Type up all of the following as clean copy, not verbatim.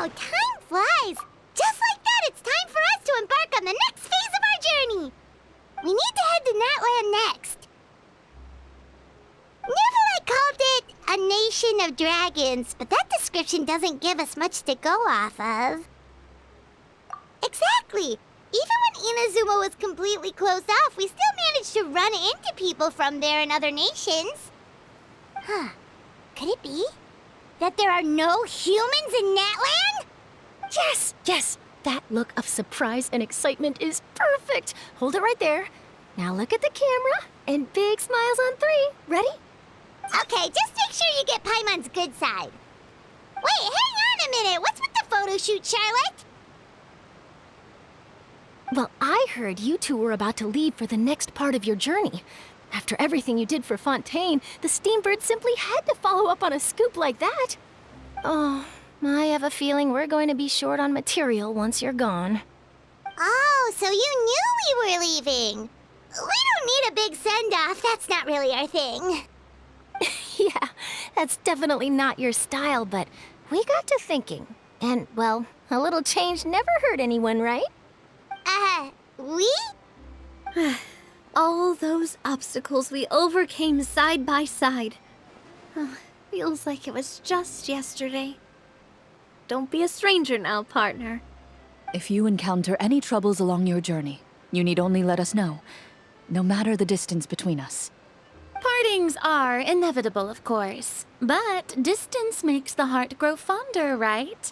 Wow, time flies! Just like that, it's time for us to embark on the next phase of our journey! We need to head to Natland next. Neverlight called it a nation of dragons, but that description doesn't give us much to go off of. Exactly! Even when Inazuma was completely closed off, we still managed to run into people from there in other nations. Huh. Could it be that there are no humans in Natland? Yes, yes! That look of surprise and excitement is perfect! Hold it right there. Now look at the camera, and big smiles on 3. Ready? Okay, just make sure you get Paimon's good side. Wait, hang on a minute! What's with the photo shoot, Charlotte? Well, I heard you two were about to leave for the next part of your journey. After everything you did for Fontaine, the Steambird simply had to follow up on a scoop like that. Oh, I have a feeling we're going to be short on material once you're gone. Oh, so you knew we were leaving. We don't need a big send-off. That's not really our thing. Yeah, that's definitely not your style, but we got to thinking. And, well, a little change never hurt anyone, right? We? All those obstacles we overcame side by side. Oh, feels like it was just yesterday. Don't be a stranger now, partner. If you encounter any troubles along your journey, you need only let us know, no matter the distance between us. Partings are inevitable, of course, but distance makes the heart grow fonder, right?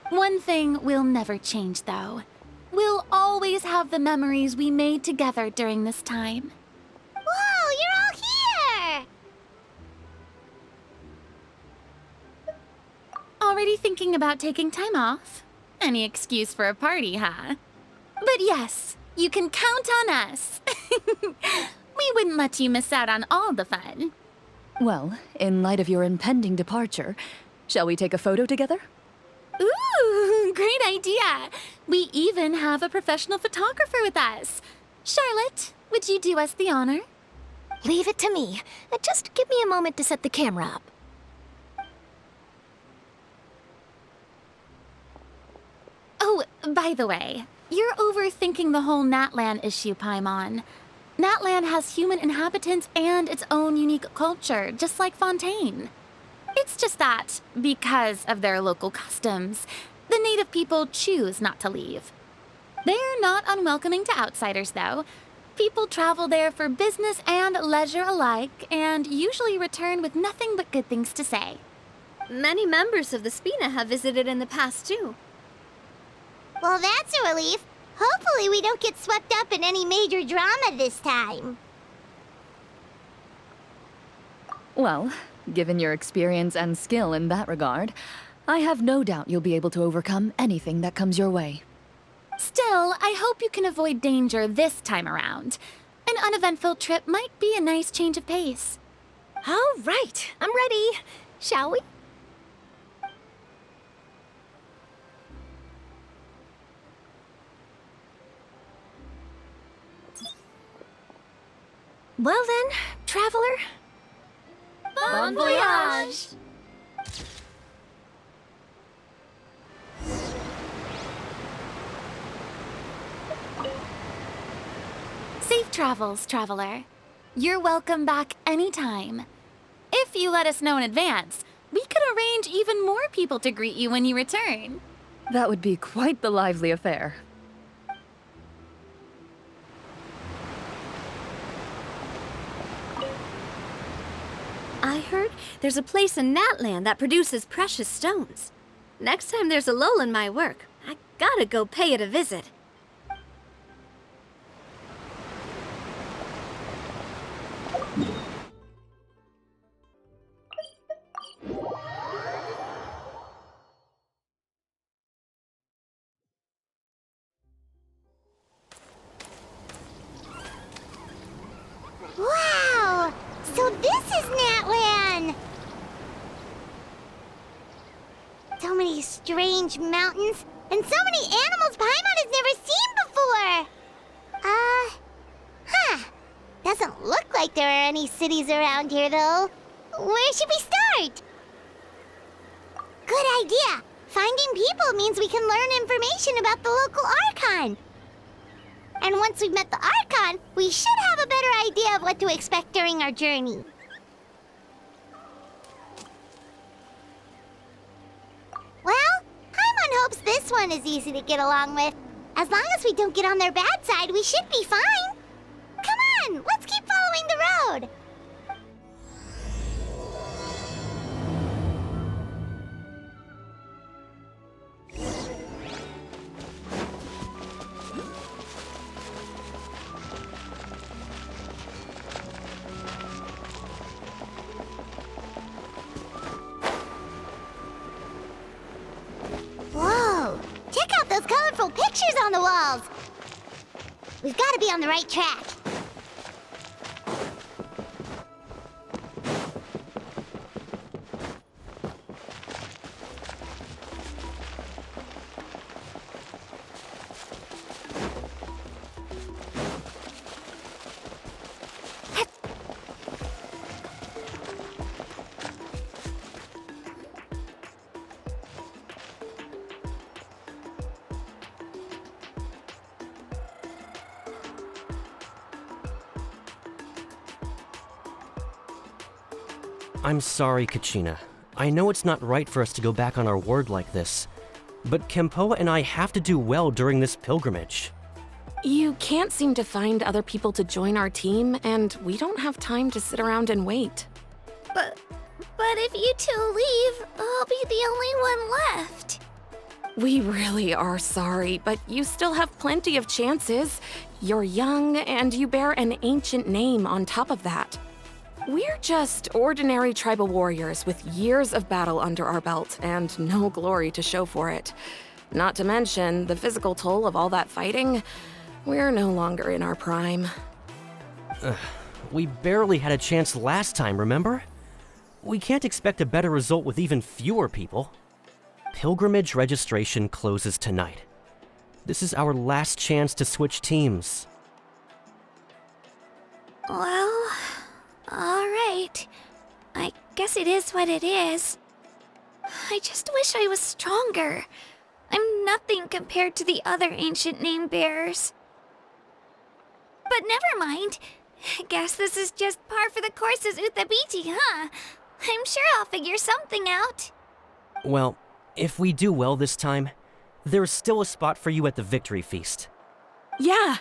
One thing will never change, though. We'll always have the memories we made together during this time. Whoa, you're all here! Already thinking about taking time off? Any excuse for a party, huh? But yes, you can count on us. We wouldn't let you miss out on all the fun. Well, in light of your impending departure, shall we take a photo together? Ooh, great idea! We even have a professional photographer with us. Charlotte, would you do us the honor? Leave it to me. Just give me a moment to set the camera up. Oh, by the way, you're overthinking the whole Natland issue, Paimon. Natland has human inhabitants and its own unique culture, just like Fontaine. It's just that, because of their local customs, the native people choose not to leave. They're not unwelcoming to outsiders, though. People travel there for business and leisure alike, and usually return with nothing but good things to say. Many members of the Spina have visited in the past, too. Well, that's a relief. Hopefully we don't get swept up in any major drama this time. Well, given your experience and skill in that regard, I have no doubt you'll be able to overcome anything that comes your way. Still, I hope you can avoid danger this time around. An uneventful trip might be a nice change of pace. All right, I'm ready. Shall we? Well then, traveler. Bon voyage! Safe travels, traveler. You're welcome back anytime. If you let us know in advance, we could arrange even more people to greet you when you return. That would be quite the lively affair. I heard there's a place in Natland that produces precious stones. Next time there's a lull in my work, I gotta go pay it a visit. Wow! So this is Natland! So many strange mountains, and so many animals Paimon has never seen before! Doesn't look like there are any cities around here, though. Where should we start? Good idea! Finding people means we can learn information about the local Archon. And once we've met the Archon, we should have a better idea of what to expect during our journey. Well, Paimon hopes this one is easy to get along with. As long as we don't get on their bad side, we should be fine. Come on, let's keep following the road. Whoa! Check out those colorful pictures on the walls! We've got to be on the right track. I'm sorry, Kachina. I know it's not right for us to go back on our word like this, but Kempoa and I have to do well during this pilgrimage. You can't seem to find other people to join our team, and we don't have time to sit around and wait. But if you two leave, I'll be the only one left. We really are sorry, but you still have plenty of chances. You're young, and you bear an ancient name on top of that. We're just ordinary tribal warriors with years of battle under our belt and no glory to show for it. Not to mention the physical toll of all that fighting. We're no longer in our prime. We barely had a chance last time, remember? We can't expect a better result with even fewer people. Pilgrimage registration closes tonight. This is our last chance to switch teams. Well, all right. I guess it is what it is. I just wish I was stronger. I'm nothing compared to the other ancient name bearers. But never mind. Guess this is just par for the course as Uthabiti, huh? I'm sure I'll figure something out. Well, if we do well this time, there's still a spot for you at the victory feast. Yeah,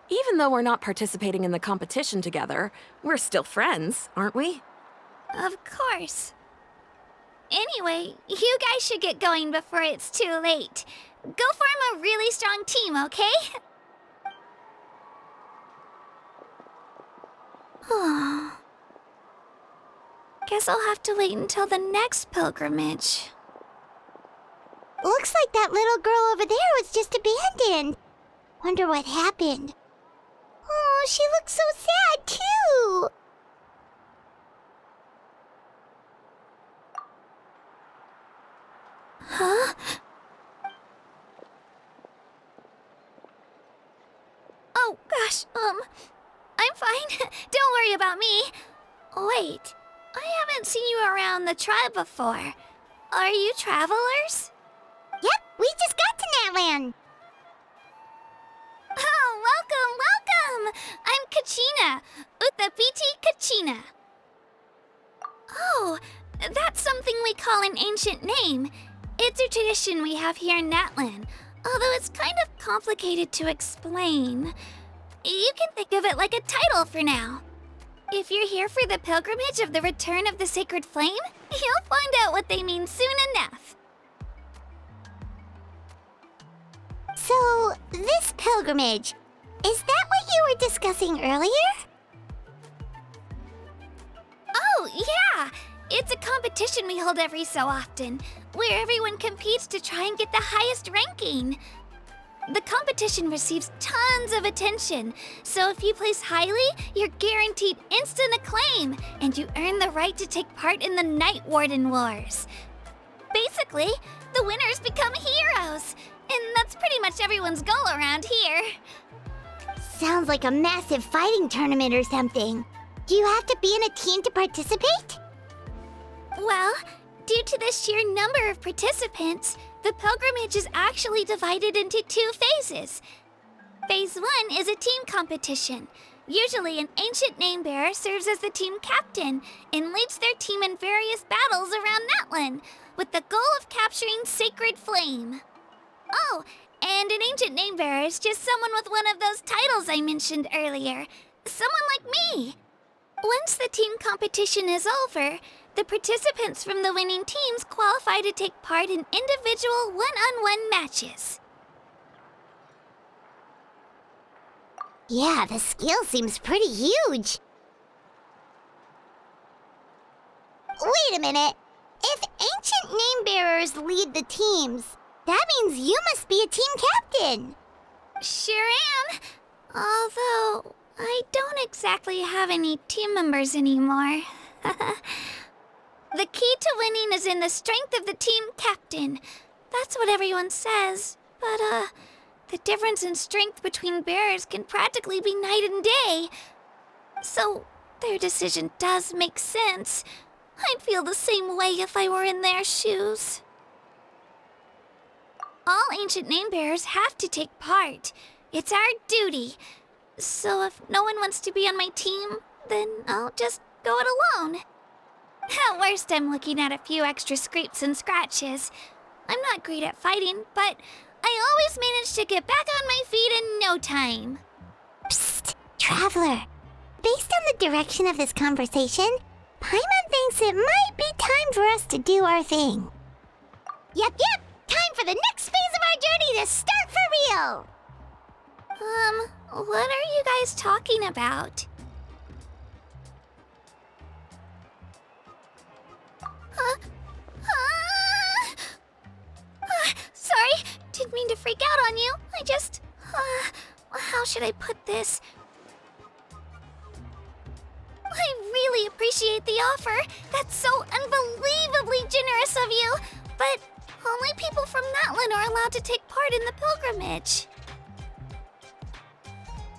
even though we're not participating in the competition together, we're still friends, aren't we? Of course. Anyway, you guys should get going before it's too late. Go form a really strong team, okay? Guess I'll have to wait until the next pilgrimage. Looks like that little girl over there was just abandoned. Wonder what happened. Oh, she looks so sad, too. Huh? Oh, gosh, I'm fine. Don't worry about me. Wait, I haven't seen you around the tribe before. Are you travelers? Yep, we just got to Natlan. Oh, welcome! I'm Kachina, Uthabiti Kachina. Oh, that's something we call an ancient name. It's a tradition we have here in Natlan, although it's kind of complicated to explain. You can think of it like a title for now. If you're here for the pilgrimage of the return of the sacred flame, you'll find out what they mean soon enough. So, this pilgrimage, is that what you were discussing earlier? Oh, yeah! It's a competition we hold every so often, where everyone competes to try and get the highest ranking. The competition receives tons of attention, so if you place highly, you're guaranteed instant acclaim, and you earn the right to take part in the Night Warden Wars. Basically, the winners become heroes, and that's pretty much everyone's goal around here. Sounds like a massive fighting tournament or something. Do you have to be in a team to participate? Well, due to the sheer number of participants, The pilgrimage is actually divided into 2 phases. Phase 1 is a team competition. Usually, an ancient name-bearer serves as the team captain and leads their team in various battles around Natlan, with the goal of capturing Sacred Flame. Oh, and an ancient name-bearer is just someone with one of those titles I mentioned earlier. Someone like me. Once the team competition is over, the participants from the winning teams qualify to take part in individual one-on-one matches. Yeah, the skill seems pretty huge. Wait a minute. If ancient name-bearers lead the teams, that means you must be a team captain. Sure am. Although, I don't exactly have any team members anymore. The key to winning is in the strength of the team captain. That's what everyone says. But, the difference in strength between bearers can practically be night and day. So, their decision does make sense. I'd feel the same way if I were in their shoes. All ancient name-bearers have to take part. It's our duty. So if no one wants to be on my team, then I'll just go it alone. At worst, I'm looking at a few extra scrapes and scratches. I'm not great at fighting, but I always manage to get back on my feet in no time. Psst, Traveler. Based on the direction of this conversation, Paimon thinks it might be time for us to do our thing. Yep. Time for the next phase of our journey to start for real. What are you guys talking about? Sorry, didn't mean to freak out on you. I just, how should I put this? I really appreciate the offer. That's so unbelievably generous of you. But only people from Natlan are allowed to take part in the pilgrimage.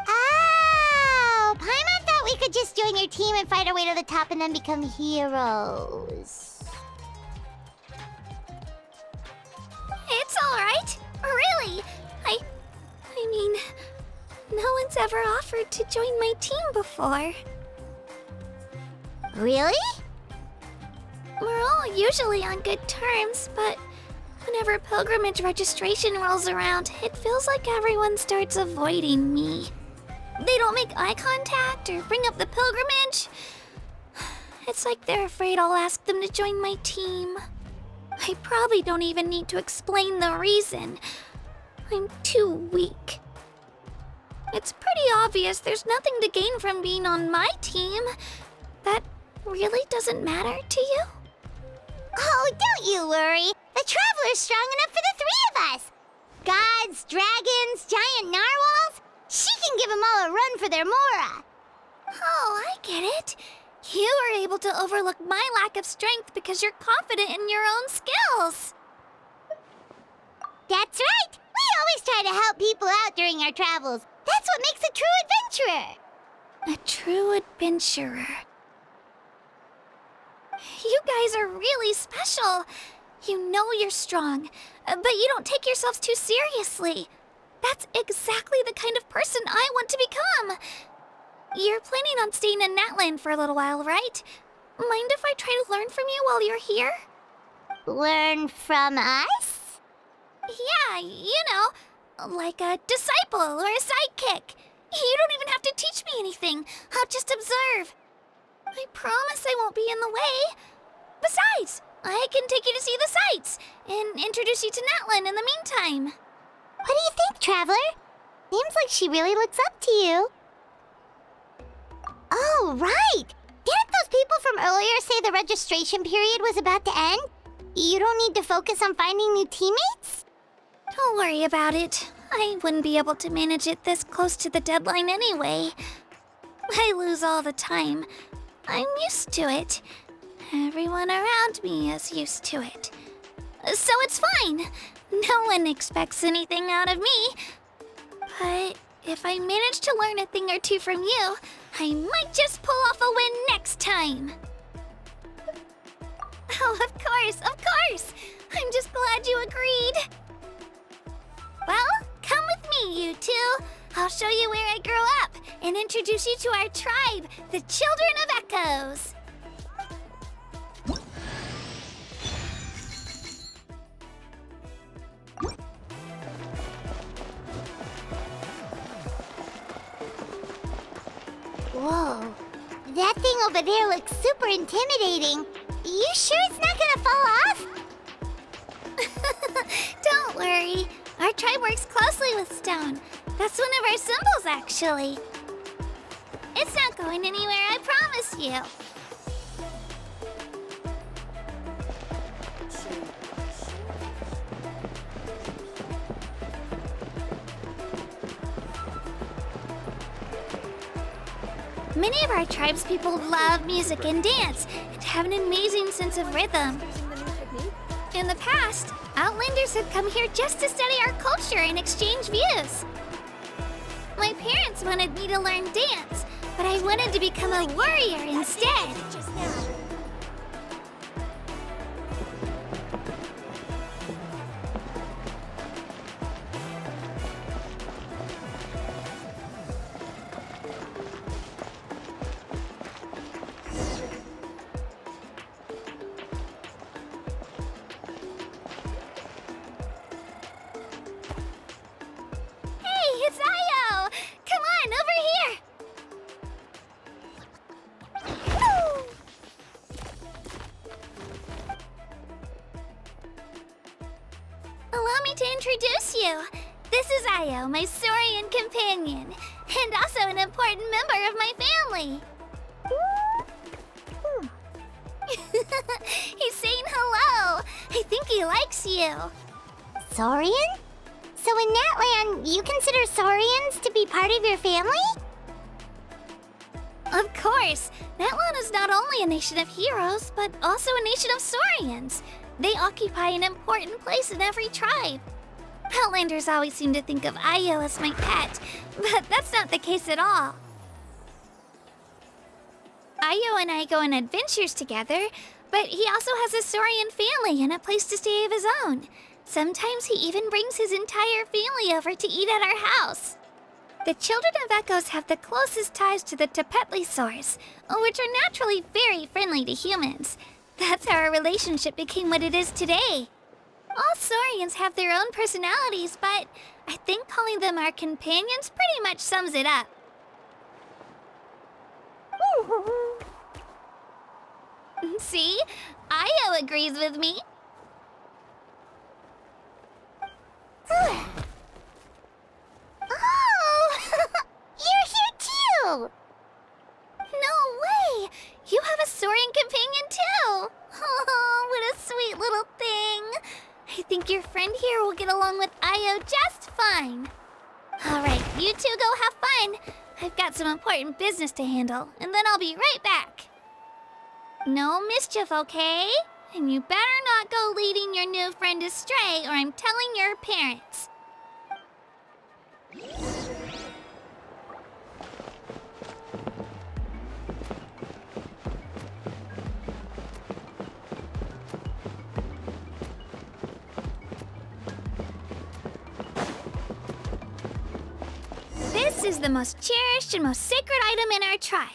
Oh, Paimon thought we could just join your team and fight our way to the top and then become heroes. It's all right. Really. I mean, no one's ever offered to join my team before. Really? We're all usually on good terms, but whenever pilgrimage registration rolls around, it feels like everyone starts avoiding me. They don't make eye contact or bring up the pilgrimage. It's like they're afraid I'll ask them to join my team. I probably don't even need to explain the reason. I'm too weak. It's pretty obvious there's nothing to gain from being on my team. That really doesn't matter to you? Oh, don't you worry. The Traveler's strong enough for the 3 of us. Gods, dragons, giant narwhals. She can give them all a run for their Mora. Oh, I get it. You were able to overlook my lack of strength because you're confident in your own skills. That's right. We always try to help people out during our travels. That's what makes a true adventurer. A true adventurer. You guys are really special. You know you're strong, but you don't take yourselves too seriously. That's exactly the kind of person I want to become. You're planning on staying in Natlan for a little while, right? Mind if I try to learn from you while you're here? Learn from us? Yeah, you know, like a disciple or a sidekick. You don't even have to teach me anything. I'll just observe. I promise I won't be in the way. Besides, I can take you to see the sights and introduce you to Natlan in the meantime. What do you think, Traveler? Seems like she really looks up to you. Oh, right! Didn't those people from earlier say the registration period was about to end? You don't need to focus on finding new teammates? Don't worry about it. I wouldn't be able to manage it this close to the deadline anyway. I lose all the time. I'm used to it. Everyone around me is used to it. So it's fine. No one expects anything out of me. But if I manage to learn a thing or two from you, I might just pull off a win next time. Oh, of course, of course. I'm just glad you agreed. Well, come with me, you two. I'll show you where I grew up and introduce you to our tribe, the Children of Echoes. Whoa, that thing over there looks super intimidating. You sure it's not gonna fall off? Don't worry. Our tribe works closely with stone. That's one of our symbols, actually. It's not going anywhere, I promise you. Many of our tribespeople love music and dance and have an amazing sense of rhythm. In the past, Outlanders have come here just to study our culture and exchange views. My parents wanted me to learn dance, but I wanted to become a warrior instead. It's Io! Come on, over here! Allow me to introduce you. This is Io, my Saurian companion, and also an important member of my family. He's saying hello. I think he likes you. Saurian? So in Natlan, you consider Saurians to be part of your family? Of course. Natlan is not only a nation of heroes, but also a nation of Saurians. They occupy an important place in every tribe. Outlanders always seem to think of Io as my pet, but that's not the case at all. Io and I go on adventures together, but he also has a Saurian family and a place to stay of his own. Sometimes he even brings his entire family over to eat at our house. The Children of Echoes have the closest ties to the Tepetlisaurs, which are naturally very friendly to humans. That's how our relationship became what it is today. All Saurians have their own personalities, but I think calling them our companions pretty much sums it up. See? Io agrees with me. Oh! You're here too! No way! You have a Saurian companion too! Oh, what a sweet little thing! I think your friend here will get along with Io just fine. Alright, you two go have fun. I've got some important business to handle, and then I'll be right back. No mischief, okay? And you better not go leading your new friend astray, or I'm telling your parents. This is the most cherished and most sacred item in our tribe.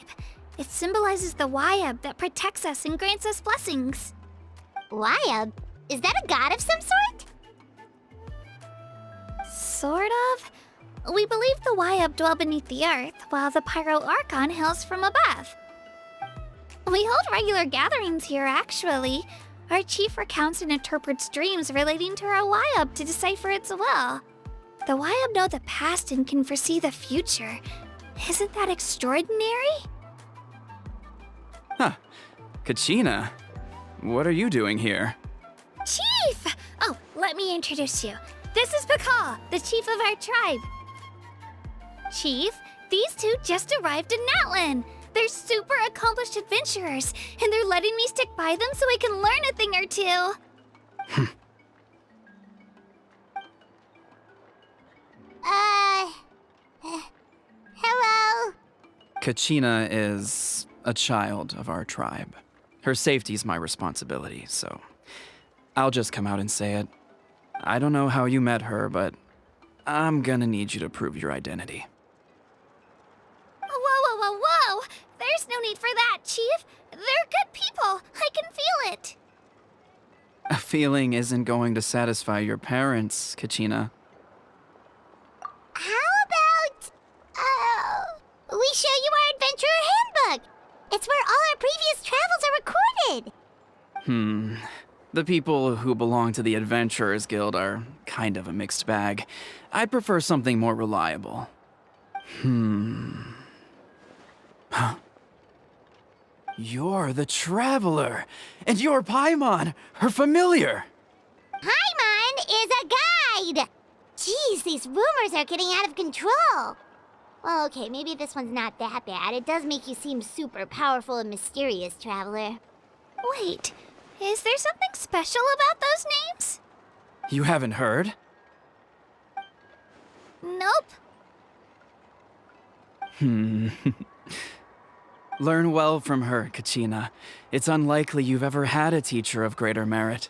It symbolizes the Wayab that protects us and grants us blessings. Wayab? Is that a god of some sort? Sort of. We believe the Wayab dwell beneath the earth, while the Pyro Archon hails from above. We hold regular gatherings here, actually. Our chief recounts and interprets dreams relating to our Wayab to decipher its will. The Wayab know the past and can foresee the future. Isn't that extraordinary? Huh. Kachina, what are you doing here? Chief! Oh, let me introduce you. This is Pakal, the chief of our tribe. Chief, these two just arrived in Natlan. They're super accomplished adventurers, and they're letting me stick by them so I can learn a thing or two. Hello? Kachina is a child of our tribe. Her safety's my responsibility, so I'll just come out and say it. I don't know how you met her, but I'm gonna need you to prove your identity. Whoa! There's no need for that, Chief. They're good people. I can feel it. A feeling isn't going to satisfy your parents, Kachina. How about, we show you our adventurer handbook? It's where all our previous travels are recorded. The people who belong to the Adventurers Guild are kind of a mixed bag. I'd prefer something more reliable. Huh. You're the Traveler, and you're Paimon, her familiar. Paimon is a guide! Jeez, these rumors are getting out of control. Well, okay, maybe this one's not that bad. It does make you seem super powerful and mysterious, Traveler. Wait, is there something special about those names? You haven't heard? Nope. Learn well from her, Kachina. It's unlikely you've ever had a teacher of greater merit.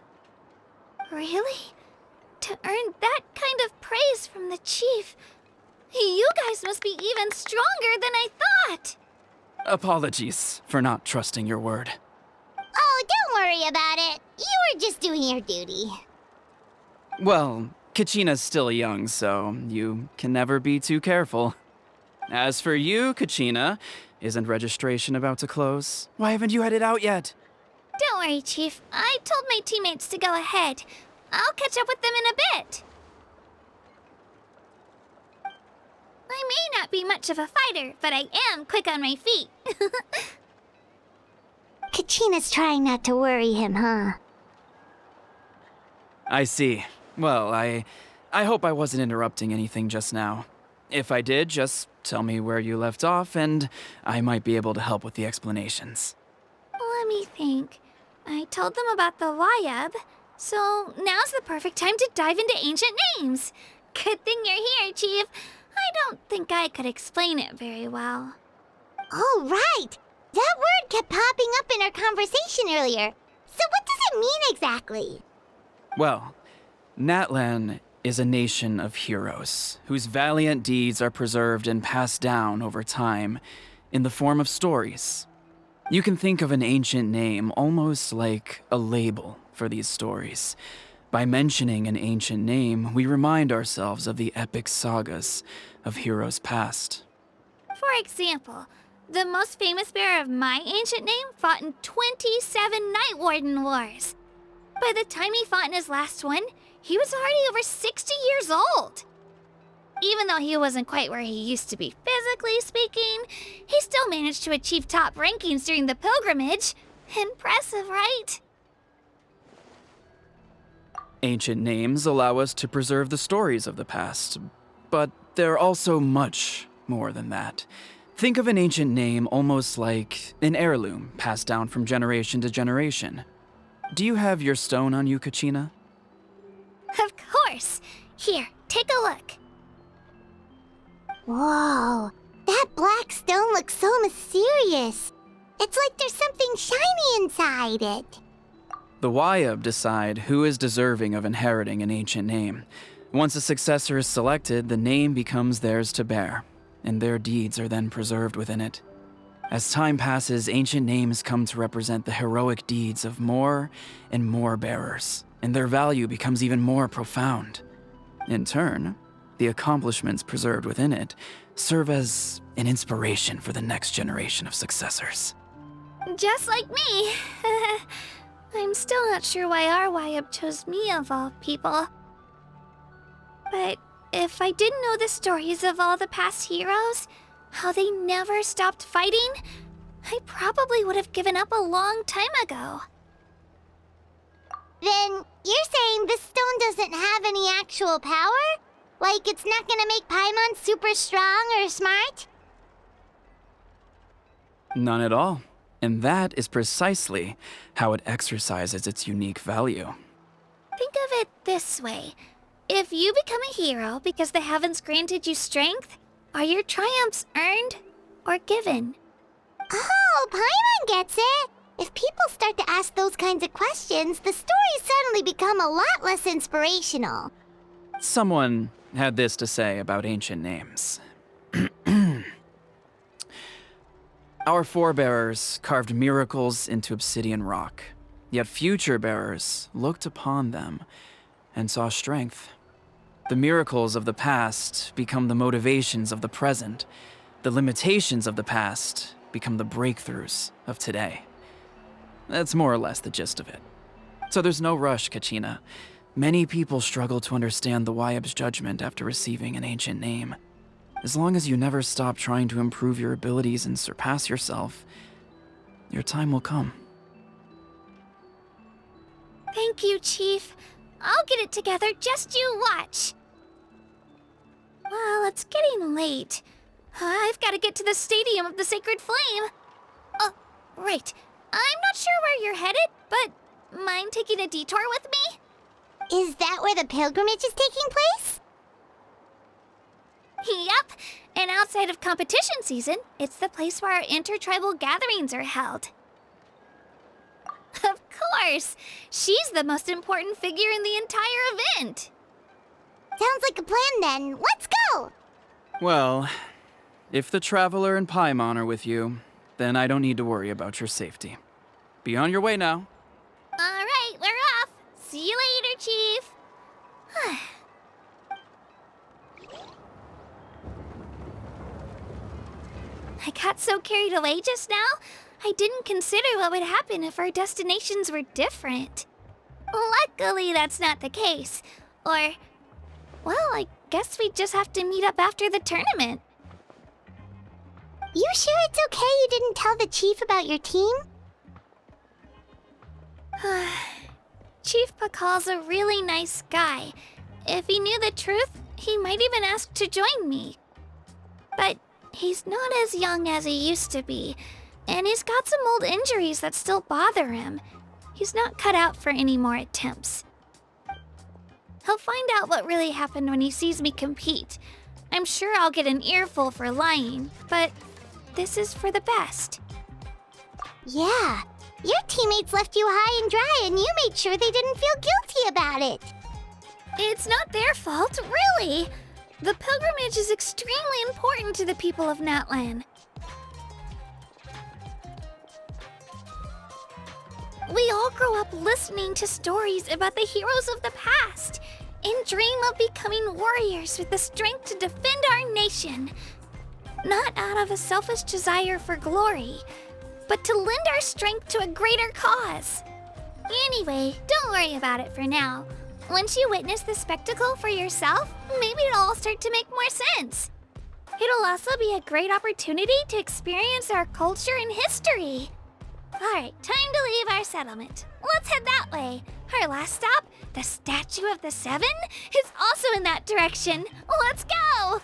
Really? To earn that kind of praise from the Chief, you guys must be even stronger than I thought. Apologies for not trusting your word. Oh, don't worry about it. You were just doing your duty. Well, Kachina's still young, so you can never be too careful. As for you, Kachina, isn't registration about to close? Why haven't you headed out yet? Don't worry, Chief. I told my teammates to go ahead. I'll catch up with them in a bit. I may not be much of a fighter, but I am quick on my feet. Kachina's trying not to worry him, huh? I see. Well, I hope I wasn't interrupting anything just now. If I did, just tell me where you left off, and I might be able to help with the explanations. Let me think. I told them about the Wayab, so now's the perfect time to dive into ancient names. Good thing you're here, Chief. I don't think I could explain it very well. Oh, right! That word kept popping up in our conversation earlier. So what does it mean exactly? Well, Natlan is a nation of heroes whose valiant deeds are preserved and passed down over time in the form of stories. You can think of an ancient name almost like a label for these stories. By mentioning an ancient name, we remind ourselves of the epic sagas of heroes past. For example, the most famous bearer of my ancient name fought in 27 Night Warden Wars. By the time he fought in his last one, he was already over 60 years old. Even though he wasn't quite where he used to be physically speaking, he still managed to achieve top rankings during the pilgrimage. Impressive, right? Ancient names allow us to preserve the stories of the past, but they're also much more than that. Think of an ancient name almost like an heirloom passed down from generation to generation. Do you have your stone on you, Kachina? Of course. Here, take a look. Whoa, that black stone looks so mysterious. It's like there's something shiny inside it. The Wayab decide who is deserving of inheriting an ancient name. Once a successor is selected, the name becomes theirs to bear, and their deeds are then preserved within it. As time passes, ancient names come to represent the heroic deeds of more and more bearers, and their value becomes even more profound. In turn, the accomplishments preserved within it serve as an inspiration for the next generation of successors. Just like me. I'm still not sure why our Wayab chose me of all people. But if I didn't know the stories of all the past heroes, how they never stopped fighting, I probably would have given up a long time ago. Then you're saying this stone doesn't have any actual power? Like it's not gonna make Paimon super strong or smart? None at all. And that is precisely how it exercises its unique value. Think of it this way. If you become a hero because the heavens granted you strength, are your triumphs earned or given? Oh, Paimon gets it! If people start to ask those kinds of questions, the stories suddenly become a lot less inspirational. Someone had this to say about ancient names. Our forebears carved miracles into obsidian rock, yet future bearers looked upon them and saw strength. The miracles of the past become the motivations of the present. The limitations of the past become the breakthroughs of today. That's more or less the gist of it. So there's no rush, Kachina. Many people struggle to understand the Wyab's judgment after receiving an ancient name. As long as you never stop trying to improve your abilities and surpass yourself, your time will come. Thank you, Chief. I'll get it together, just you watch. Well, it's getting late. I've got to get to the Stadium of the Sacred Flame. Oh, right. I'm not sure where you're headed, but mind taking a detour with me? Is that where the pilgrimage is taking place? Yep, and outside of competition season, it's the place where our intertribal gatherings are held. Of course! She's the most important figure in the entire event! Sounds like a plan then. Let's go! Well, if the Traveler and Paimon are with you, then I don't need to worry about your safety. Be on your way now. Alright, we're off! See you later, Chief! I got so carried away just now, I didn't consider what would happen if our destinations were different. Luckily, that's not the case. Or, well, I guess we just have to meet up after the tournament. You sure it's okay you didn't tell the chief about your team? Chief Pakal's a really nice guy. If he knew the truth, he might even ask to join me. But he's not as young as he used to be, and he's got some old injuries that still bother him. He's not cut out for any more attempts. He'll find out what really happened when he sees me compete. I'm sure I'll get an earful for lying, but this is for the best. Yeah, your teammates left you high and dry and you made sure they didn't feel guilty about it. It's not their fault, really. The pilgrimage is extremely important to the people of Natlan. We all grow up listening to stories about the heroes of the past and dream of becoming warriors with the strength to defend our nation. Not out of a selfish desire for glory, but to lend our strength to a greater cause. Anyway, don't worry about it for now. Once you witness the spectacle for yourself, maybe it'll all start to make more sense. It'll also be a great opportunity to experience our culture and history. Alright, time to leave our settlement. Let's head that way. Our last stop, the Statue of the Seven, is also in that direction. Let's go!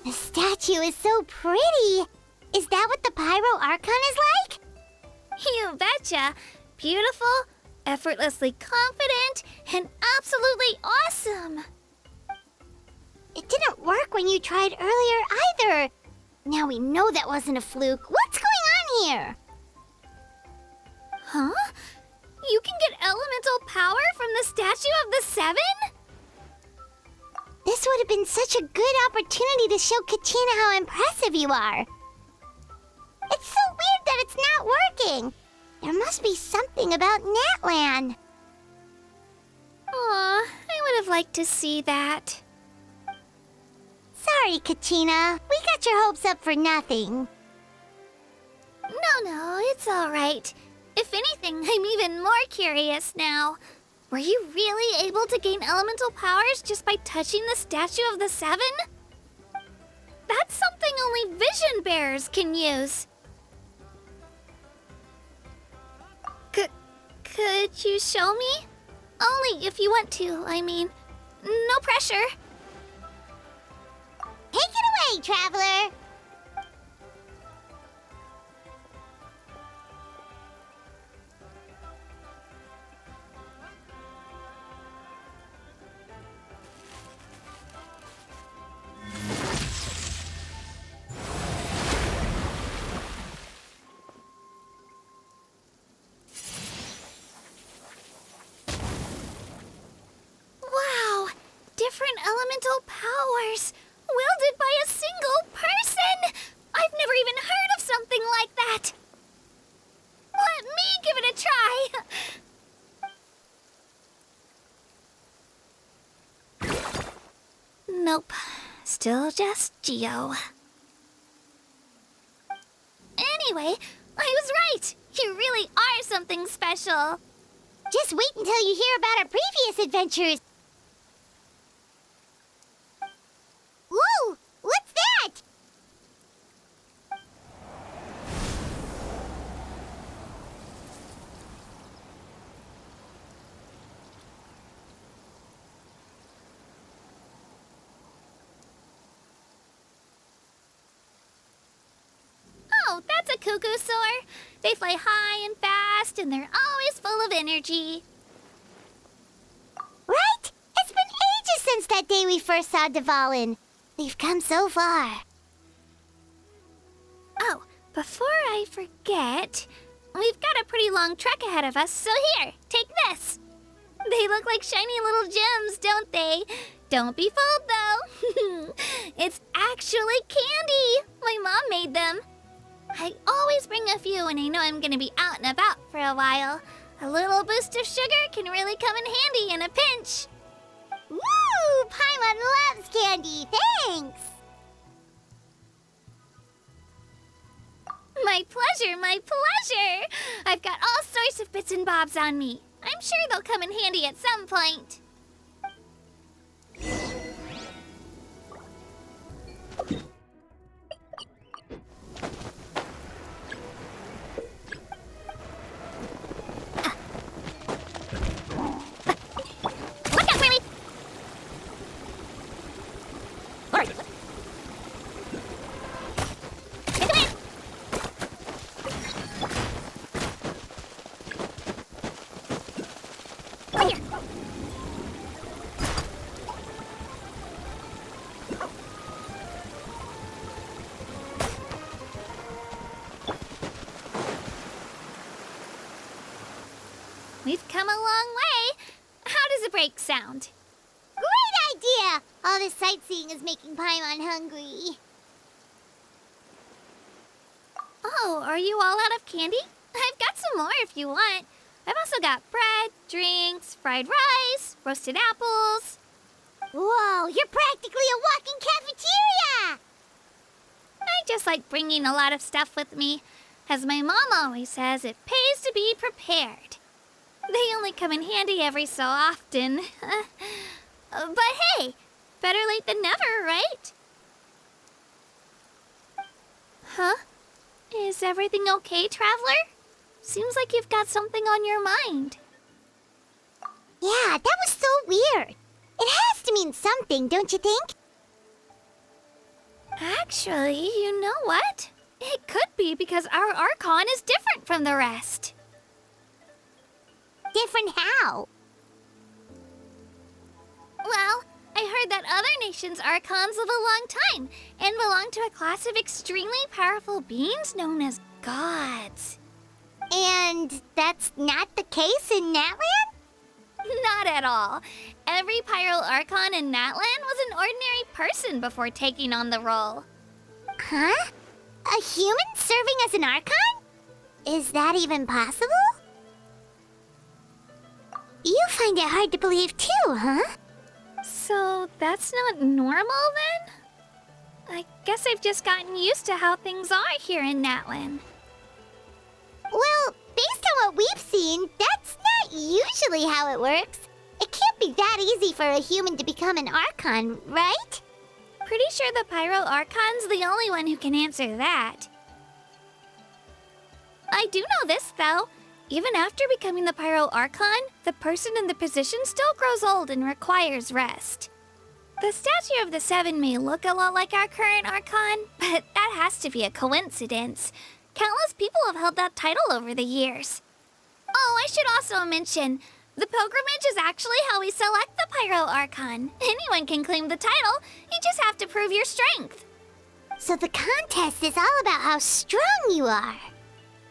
The statue is so pretty. Is that what the Pyro Archon is like? You betcha. Beautiful, effortlessly confident, and absolutely awesome. It didn't work when you tried earlier either. Now we know that wasn't a fluke. What's going on here? Huh? You can get elemental power from the Statue of the Seven? This would have been such a good opportunity to show Kachina how impressive you are. It's so weird that it's not working. There must be something about Natlan. Aw, I would have liked to see that. Sorry, Kachina. We got your hopes up for nothing. No, it's all right. If anything, I'm even more curious now. Were you really able to gain elemental powers just by touching the Statue of the Seven? That's something only vision bearers can use. Could you show me? Only if you want to, I mean. No pressure. Take it away, Traveler! Wow! Different elemental powers, wielded by a single person! I've never even heard of something like that! Let me give it a try! Nope. Still just Geo. Anyway, I was right! You really are something special! Just wait until you hear about our previous adventures. Whoa! What's that? Oh, that's a cuckoo soar. They fly high and fast, and they're always full of energy. Right? It's been ages since that day we first saw Dvalin. We've come so far. Oh, before I forget, we've got a pretty long trek ahead of us, so here, take this. They look like shiny little gems, don't they? Don't be fooled, though. It's actually candy. My mom made them. I always bring a few when I know I'm gonna be out and about for a while. A little boost of sugar can really come in handy in a pinch. Woo! Paimon loves candy. Thanks. My pleasure, my pleasure! I've got all sorts of bits and bobs on me. I'm sure they'll come in handy at some point. Look out for me! All right. Get away! Come here. We've come a long way. How does a break sound? Great idea! All this sightseeing is making Paimon hungry. Oh, are you all out of candy? I've got some more if you want. I've also got bread, drinks, fried rice, roasted apples. Whoa, you're practically a walking cafeteria! I just like bringing a lot of stuff with me. As my mom always says, it pays to be prepared. They only come in handy every so often. But hey, better late than never, right? Huh? Is everything okay, Traveler? Seems like you've got something on your mind. Yeah, that was so weird. It has to mean something, don't you think? Actually, you know what? It could be because our Archon is different from the rest. Different how? Well, I heard that other nations' Archons live a long time and belong to a class of extremely powerful beings known as gods. And that's not the case in Natland? Not at all. Every Pyro Archon in Natland was an ordinary person before taking on the role. Huh? A human serving as an Archon? Is that even possible? You find it hard to believe too, huh? So that's not normal then? I guess I've just gotten used to how things are here in Natland. Well, based on what we've seen, that's not usually how it works. It can't be that easy for a human to become an Archon, right? Pretty sure the Pyro Archon's the only one who can answer that. I do know this, though. Even after becoming the Pyro Archon, the person in the position still grows old and requires rest. The statue of the Seven may look a lot like our current Archon, but that has to be a coincidence. Countless people have held that title over the years. Oh, I should also mention, the pilgrimage is actually how we select the Pyro Archon. Anyone can claim the title, you just have to prove your strength. So the contest is all about how strong you are.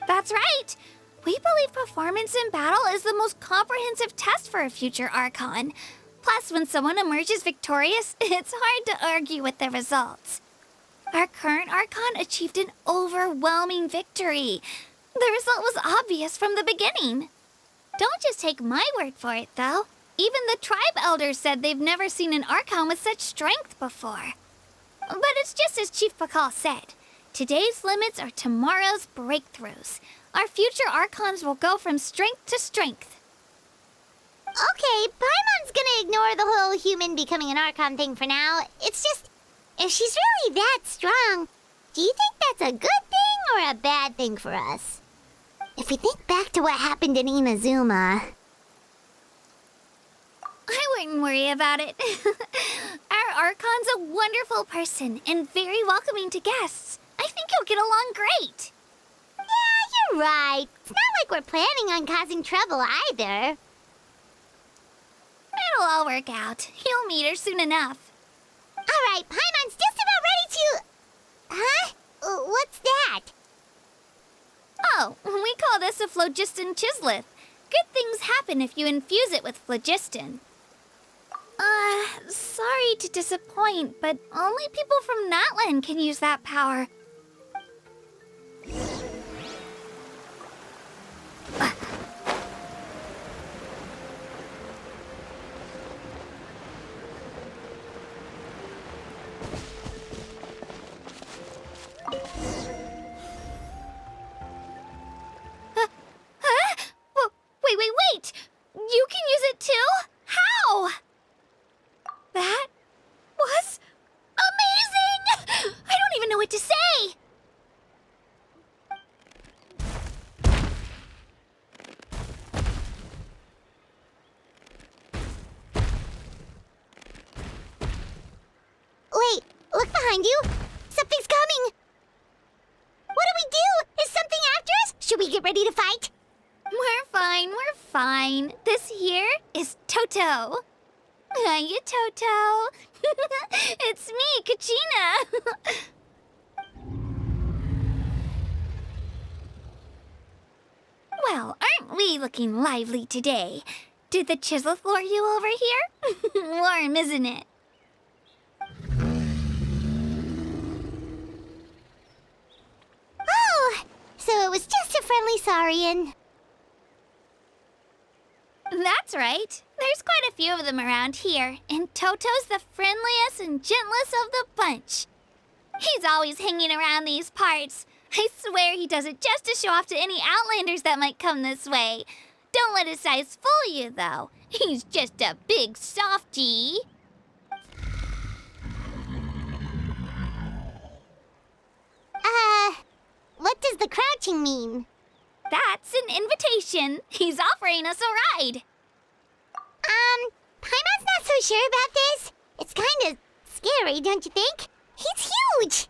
That's right. We believe performance in battle is the most comprehensive test for a future Archon. Plus, when someone emerges victorious, it's hard to argue with the results. Our current Archon achieved an overwhelming victory. The result was obvious from the beginning. Don't just take my word for it, though. Even the tribe elders said they've never seen an Archon with such strength before. But it's just as Chief Pakal said. Today's limits are tomorrow's breakthroughs. Our future Archons will go from strength to strength. Okay, Paimon's gonna ignore the whole human becoming an Archon thing for now. It's just, if she's really that strong, do you think that's a good thing or a bad thing for us? If we think back to what happened in Inazuma... I wouldn't worry about it. Our Archon's a wonderful person and very welcoming to guests. I think you'll get along great. Yeah, you're right. It's not like we're planning on causing trouble either. It'll all work out. You'll meet her soon enough. All right, Paimon's just about ready to... Huh? What's that? Oh, we call this a phlogiston chisleth. Good things happen if you infuse it with phlogiston. Sorry to disappoint, but only people from Natlan can use that power. Wait! You can use it too? How? That was amazing! I don't even know what to say! Wait, look behind you. Something's coming. What do? Is something after us? Should we get ready to fight? We're fine. This here is Toto. Hiya, Toto. It's me, Kachina. Well, aren't we looking lively today? Did the Chisleth lure you over here? Warm, isn't it? Oh, so it was just a friendly Saurian. That's right. There's quite a few of them around here, and Toto's the friendliest and gentlest of the bunch. He's always hanging around these parts. I swear he does it just to show off to any Outlanders that might come this way. Don't let his size fool you, though. He's just a big softie. What does the crouching mean? That's an invitation. He's offering us a ride. Paimon's not so sure about this. It's kind of scary, don't you think? He's huge.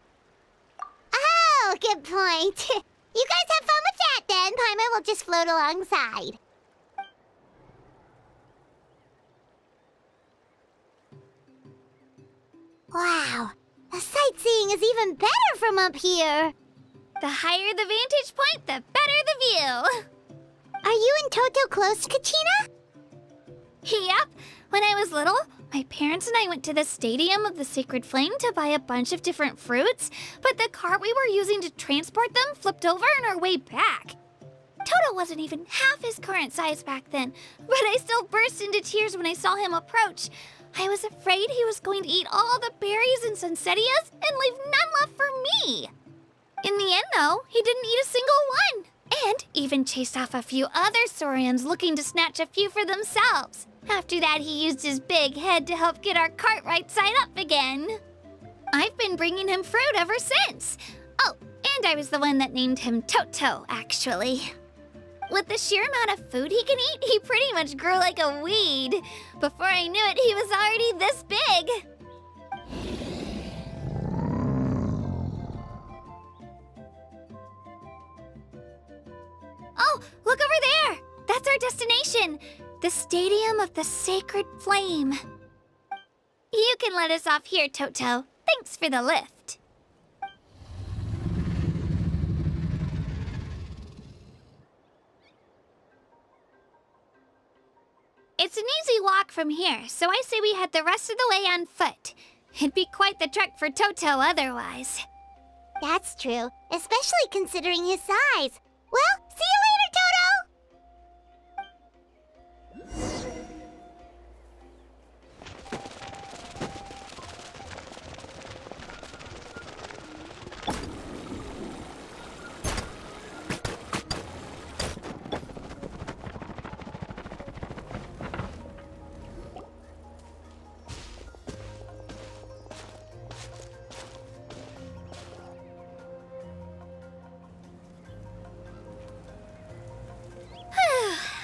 Oh, good point. You guys have fun with that then. Paimon will just float alongside. Wow, the sightseeing is even better from up here. The higher the vantage point, the better the view. Are you and Toto close to Kachina? Yep. When I was little, my parents and I went to the Stadium of the Sacred Flame to buy a bunch of different fruits, but the cart we were using to transport them flipped over on our way back. Toto wasn't even half his current size back then, but I still burst into tears when I saw him approach. I was afraid he was going to eat all the berries and sunsettias and leave none left for me. In the end, though, he didn't eat a single one, and even chased off a few other Saurians looking to snatch a few for themselves. After that, he used his big head to help get our cart right side up again. I've been bringing him fruit ever since. Oh, and I was the one that named him Toto, actually. With the sheer amount of food he can eat, he pretty much grew like a weed. Before I knew it, he was already this big. Oh, look over there! That's our destination! The Stadium of the Sacred Flame. You can let us off here, Toto. Thanks for the lift. It's an easy walk from here, so I say we head the rest of the way on foot. It'd be quite the trek for Toto otherwise. That's true, especially considering his size. Well, see you later, Toto!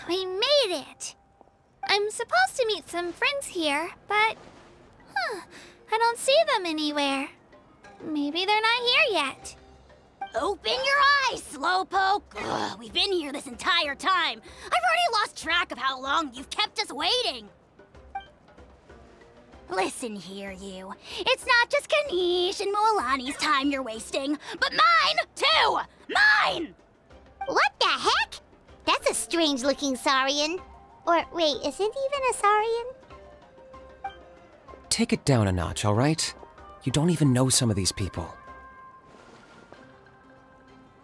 We made it! I'm supposed to meet some friends here, but... I don't see them anywhere. Maybe they're not here yet. Open your eyes, Slowpoke! Ugh, we've been here this entire time. I've already lost track of how long you've kept us waiting. Listen here, you. It's not just Kanish and Moalani's time you're wasting, but mine, too! Mine! What the heck? That's a strange-looking Saurian. Or, wait, is it even a Saurian? Take it down a notch, all right? You don't even know some of these people.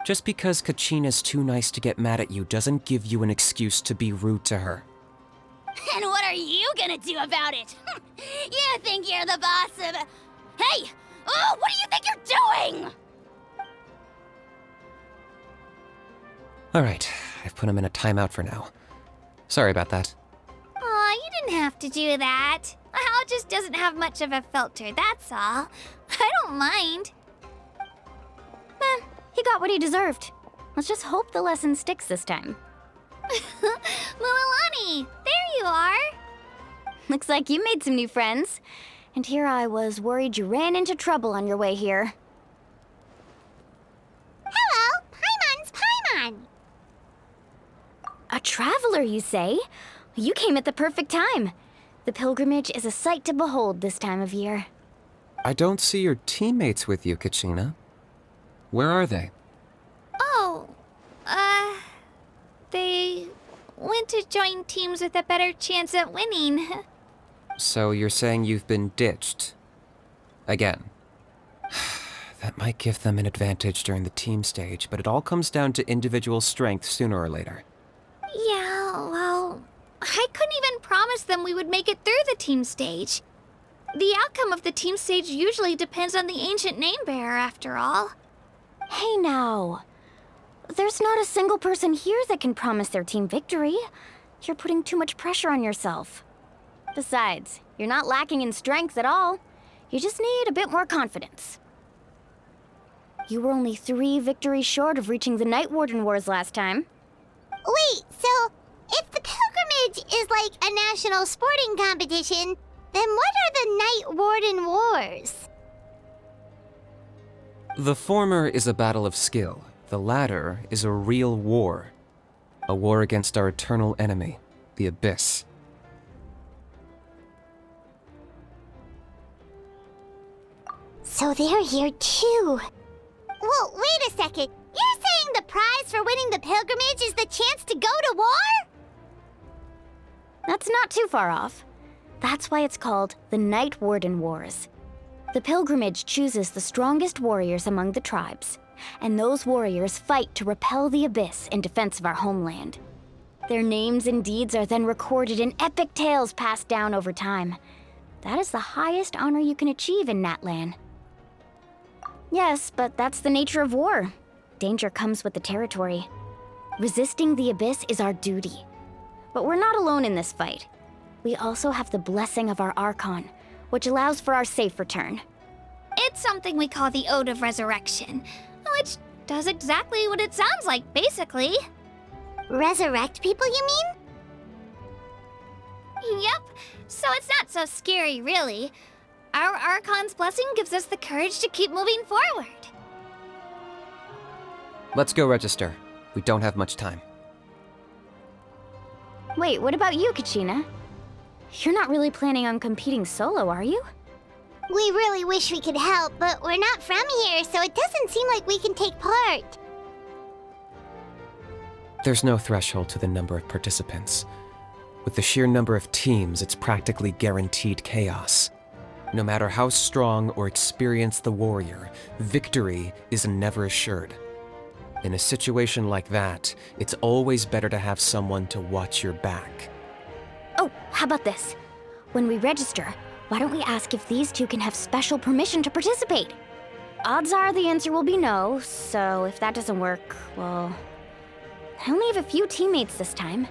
Just because Kachina's too nice to get mad at you doesn't give you an excuse to be rude to her. And what are you gonna do about it? You think you're the boss of... Hey! Oh, what do you think you're doing? All right, I've put him in a timeout for now. Sorry about that. Aw, you didn't have to do that. Hal just doesn't have much of a filter, that's all. I don't mind. He got what he deserved. Let's just hope the lesson sticks this time. Mualani, there you are. Looks like you made some new friends. And here I was worried you ran into trouble on your way here. Hello, Paimon's Paimon. A traveler, you say? You came at the perfect time. The pilgrimage is a sight to behold this time of year. I don't see your teammates with you, Kachina. Where are they? Oh, they went to join teams with a better chance at winning. So you're saying you've been ditched? Again. That might give them an advantage during the team stage, but it all comes down to individual strength sooner or later. Yeah, well, I couldn't even promise them we would make it through the team stage. The outcome of the team stage usually depends on the ancient name bearer, after all. Hey now. There's not a single person here that can promise their team victory. You're putting too much pressure on yourself. Besides, you're not lacking in strength at all. You just need a bit more confidence. You were only 3 victories short of reaching the Night Warden Wars last time. Wait, so if the pilgrimage is like a national sporting competition, then what are the Night Warden Wars? The former is a battle of skill. The latter is a real war. A war against our eternal enemy, the Abyss. So they're here too. Well, wait a second. You're saying the prize for winning the pilgrimage is the chance to go to war? That's not too far off. That's why it's called the Night Warden Wars. The pilgrimage chooses the strongest warriors among the tribes, and those warriors fight to repel the Abyss in defense of our homeland. Their names and deeds are then recorded in epic tales passed down over time. That is the highest honor you can achieve in Natlan. Yes, but that's the nature of war. Danger comes with the territory. Resisting the Abyss is our duty. But we're not alone in this fight. We also have the blessing of our Archon, which allows for our safe return. It's something we call the Ode of Resurrection, which does exactly what it sounds like, basically. Resurrect people, you mean? Yep, so it's not so scary, really. Our Archon's blessing gives us the courage to keep moving forward. Let's go register. We don't have much time. Wait, what about you, Kachina? You're not really planning on competing solo, are you? We really wish we could help, but we're not from here, so it doesn't seem like we can take part. There's no threshold to the number of participants. With the sheer number of teams, it's practically guaranteed chaos. No matter how strong or experienced the warrior, victory is never assured. In a situation like that, it's always better to have someone to watch your back. Oh, how about this? When we register, why don't we ask if these two can have special permission to participate? Odds are the answer will be no, so if that doesn't work, well... I only have a few teammates this time.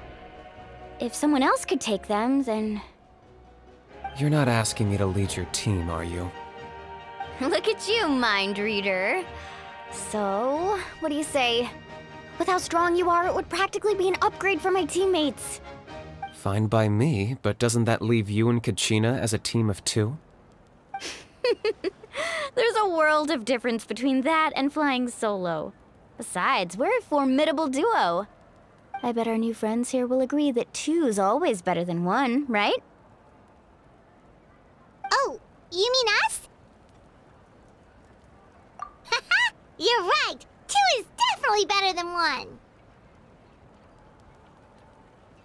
If someone else could take them, then... You're not asking me to lead your team, are you? Look at you, mind reader. So, what do you say? With how strong you are, it would practically be an upgrade for my teammates. Fine by me, but doesn't that leave you and Kachina as a team of 2? There's a world of difference between that and flying solo. Besides, we're a formidable duo. I bet our new friends here will agree that 2's always better than 1, right? Oh, you mean us? Haha, you're right! 2 is definitely better than 1!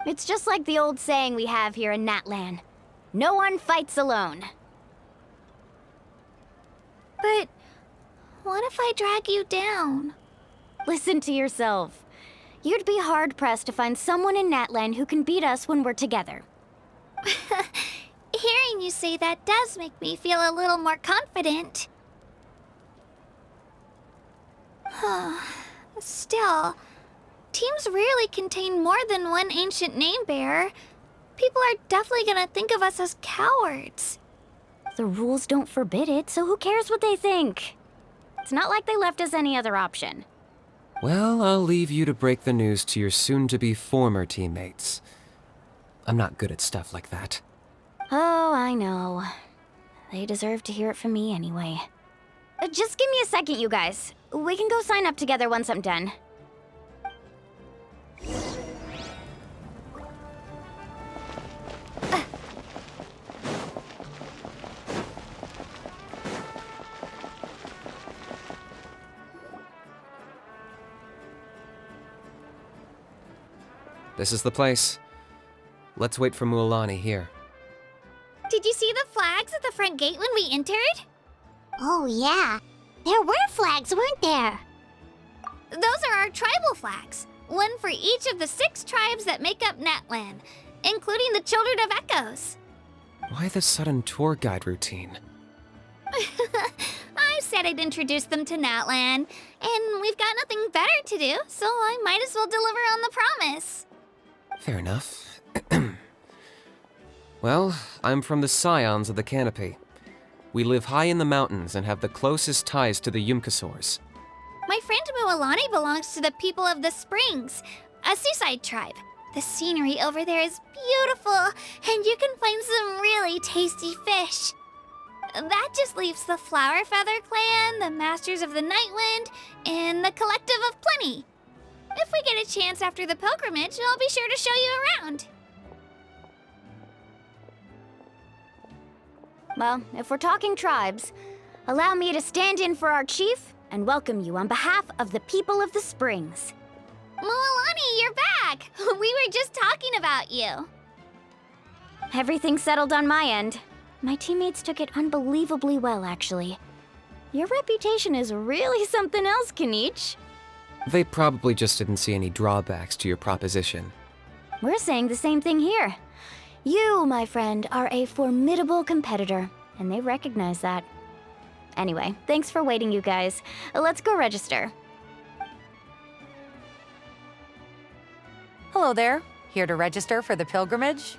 It's just like the old saying we have here in Natlan. No one fights alone. But what if I drag you down? Listen to yourself. You'd be hard-pressed to find someone in Natlan who can beat us when we're together. Hearing you say that does make me feel a little more confident. Still, teams rarely contain more than one ancient name bearer. People are definitely gonna think of us as cowards. The rules don't forbid it, so who cares what they think? It's not like they left us any other option. Well, I'll leave you to break the news to your soon-to-be former teammates. I'm not good at stuff like that. Oh, I know. They deserve to hear it from me anyway. Just give me a second, you guys. We can go sign up together once I'm done. This is the place. Let's wait for Mualani here. Did you see the flags at the front gate when we entered? Oh yeah, there were flags, weren't there? Those are our tribal flags. One for each of the 6 tribes that make up Natlan, including the Children of Echoes. Why the sudden tour guide routine? I said I'd introduce them to Natlan, and we've got nothing better to do, so I might as well deliver on the promise. Fair enough. Well, I'm from the Scions of the Canopy. We live high in the mountains and have the closest ties to the Yumkasaurs. My friend Mualani belongs to the people of the Springs, a seaside tribe. The scenery over there is beautiful, and you can find some really tasty fish. That just leaves the Flower Feather Clan, the Masters of the Nightwind, and the Collective of Plenty. If we get a chance after the pilgrimage, I'll be sure to show you around. Well, if we're talking tribes, allow me to stand in for our chief and welcome you on behalf of the people of the Springs. Mualani, you're back! We were just talking about you. Everything's settled on my end. My teammates took it unbelievably well, actually. Your reputation is really something else, Kanich. They probably just didn't see any drawbacks to your proposition. We're saying the same thing here. You, my friend, are a formidable competitor, and they recognize that. Anyway, thanks for waiting, you guys. Let's go register. Hello there. Here to register for the pilgrimage?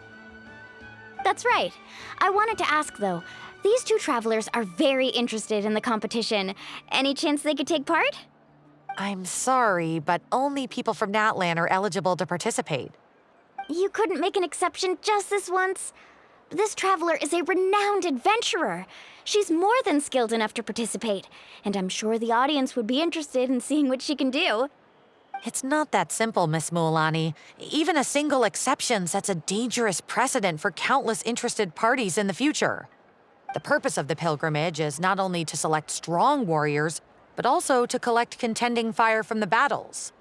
That's right. I wanted to ask, though. These 2 travelers are very interested in the competition. Any chance they could take part? I'm sorry, but only people from Natlan are eligible to participate. You couldn't make an exception just this once? This traveler is a renowned adventurer. She's more than skilled enough to participate, and I'm sure the audience would be interested in seeing what she can do. It's not that simple, Miss Mualani. Even a single exception sets a dangerous precedent for countless interested parties in the future. The purpose of the pilgrimage is not only to select strong warriors, but also to collect contending fire from the battles.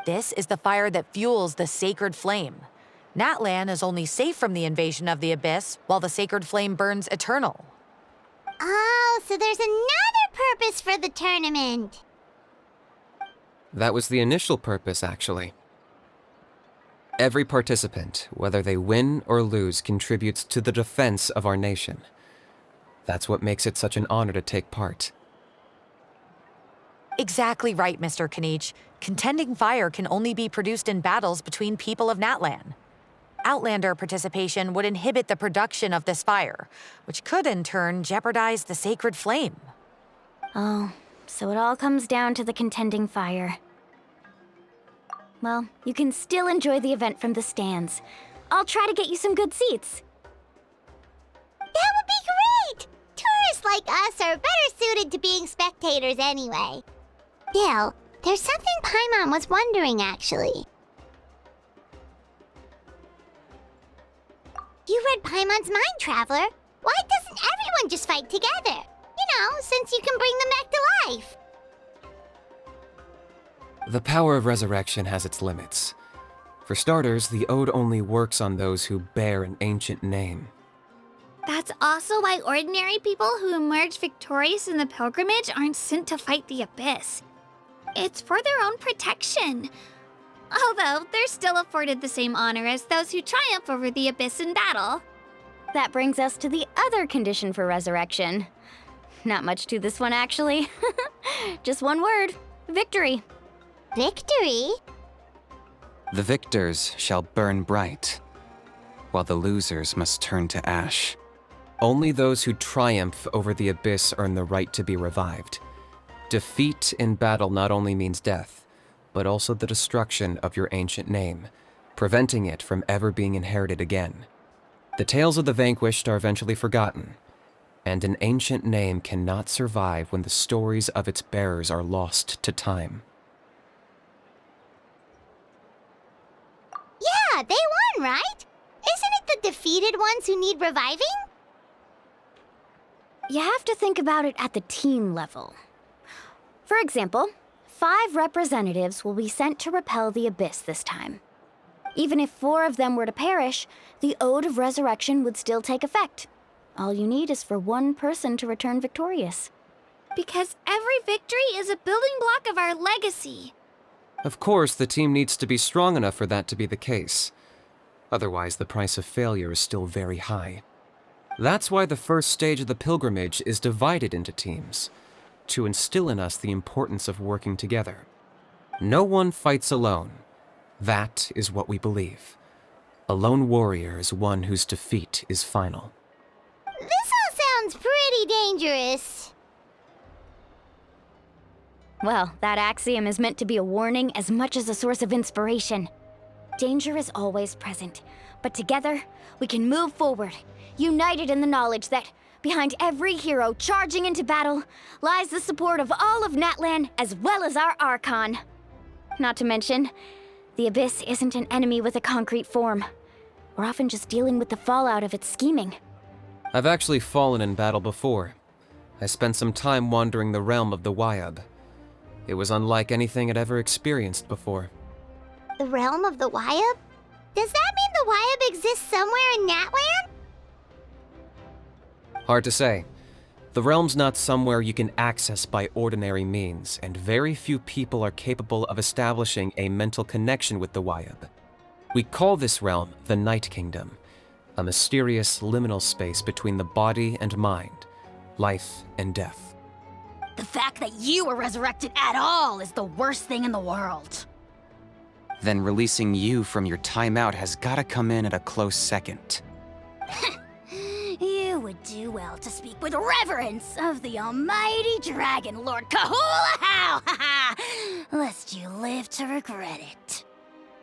This is the fire that fuels the sacred flame. Natlan is only safe from the invasion of the Abyss, while the sacred flame burns eternal. Oh, so there's another purpose for the tournament. That was the initial purpose, actually. Every participant, whether they win or lose, contributes to the defense of our nation. That's what makes it such an honor to take part. Exactly right, Mr. Kanich. Contending fire can only be produced in battles between people of Natlan. Outlander participation would inhibit the production of this fire, which could in turn jeopardize the sacred flame. Oh, so it all comes down to the contending fire. Well, you can still enjoy the event from the stands. I'll try to get you some good seats. That would be great! Tourists like us are better suited to being spectators anyway. Bill, there's something Paimon was wondering, actually. You read Paimon's mind, Traveler. Why doesn't everyone just fight together? You know, since you can bring them back to life. The power of resurrection has its limits. For starters, the ode only works on those who bear an ancient name. That's also why ordinary people who emerge victorious in the pilgrimage aren't sent to fight the Abyss. It's for their own protection. Although, they're still afforded the same honor as those who triumph over the Abyss in battle. That brings us to the other condition for resurrection. Not much to this one, actually. Just one word: victory. Victory? The victors shall burn bright, while the losers must turn to ash. Only those who triumph over the Abyss earn the right to be revived. Defeat in battle not only means death, but also the destruction of your ancient name, preventing it from ever being inherited again. The tales of the vanquished are eventually forgotten, and an ancient name cannot survive when the stories of its bearers are lost to time. Yeah, they won, right? Isn't it the defeated ones who need reviving? You have to think about it at the team level. For example, 5 representatives will be sent to repel the Abyss this time. Even if 4 of them were to perish, the Ode of Resurrection would still take effect. All you need is for 1 person to return victorious. Because every victory is a building block of our legacy. Of course, the team needs to be strong enough for that to be the case. Otherwise, the price of failure is still very high. That's why the first stage of the pilgrimage is divided into teams, to instill in us the importance of working together. No one fights alone. That is what we believe. A lone warrior is one whose defeat is final. This all sounds pretty dangerous. Well, that axiom is meant to be a warning as much as a source of inspiration. Danger is always present, but together, we can move forward, united in the knowledge that behind every hero charging into battle lies the support of all of Natlan as well as our Archon. Not to mention, the Abyss isn't an enemy with a concrete form. We're often just dealing with the fallout of its scheming. I've actually fallen in battle before. I spent some time wandering the realm of the Wyab. It was unlike anything I'd ever experienced before. The realm of the Wyab? Does that mean the Wyab exists somewhere in Natlan? Hard to say. The realm's not somewhere you can access by ordinary means, and very few people are capable of establishing a mental connection with the Wyab. We call this realm the Night Kingdom, a mysterious liminal space between the body and mind, life and death. The fact that you were resurrected at all is the worst thing in the world. Then releasing you from your timeout has gotta come in at a close second. You would do well to speak with reverence of the almighty Dragon Lord Kahula-How! Lest you live to regret it.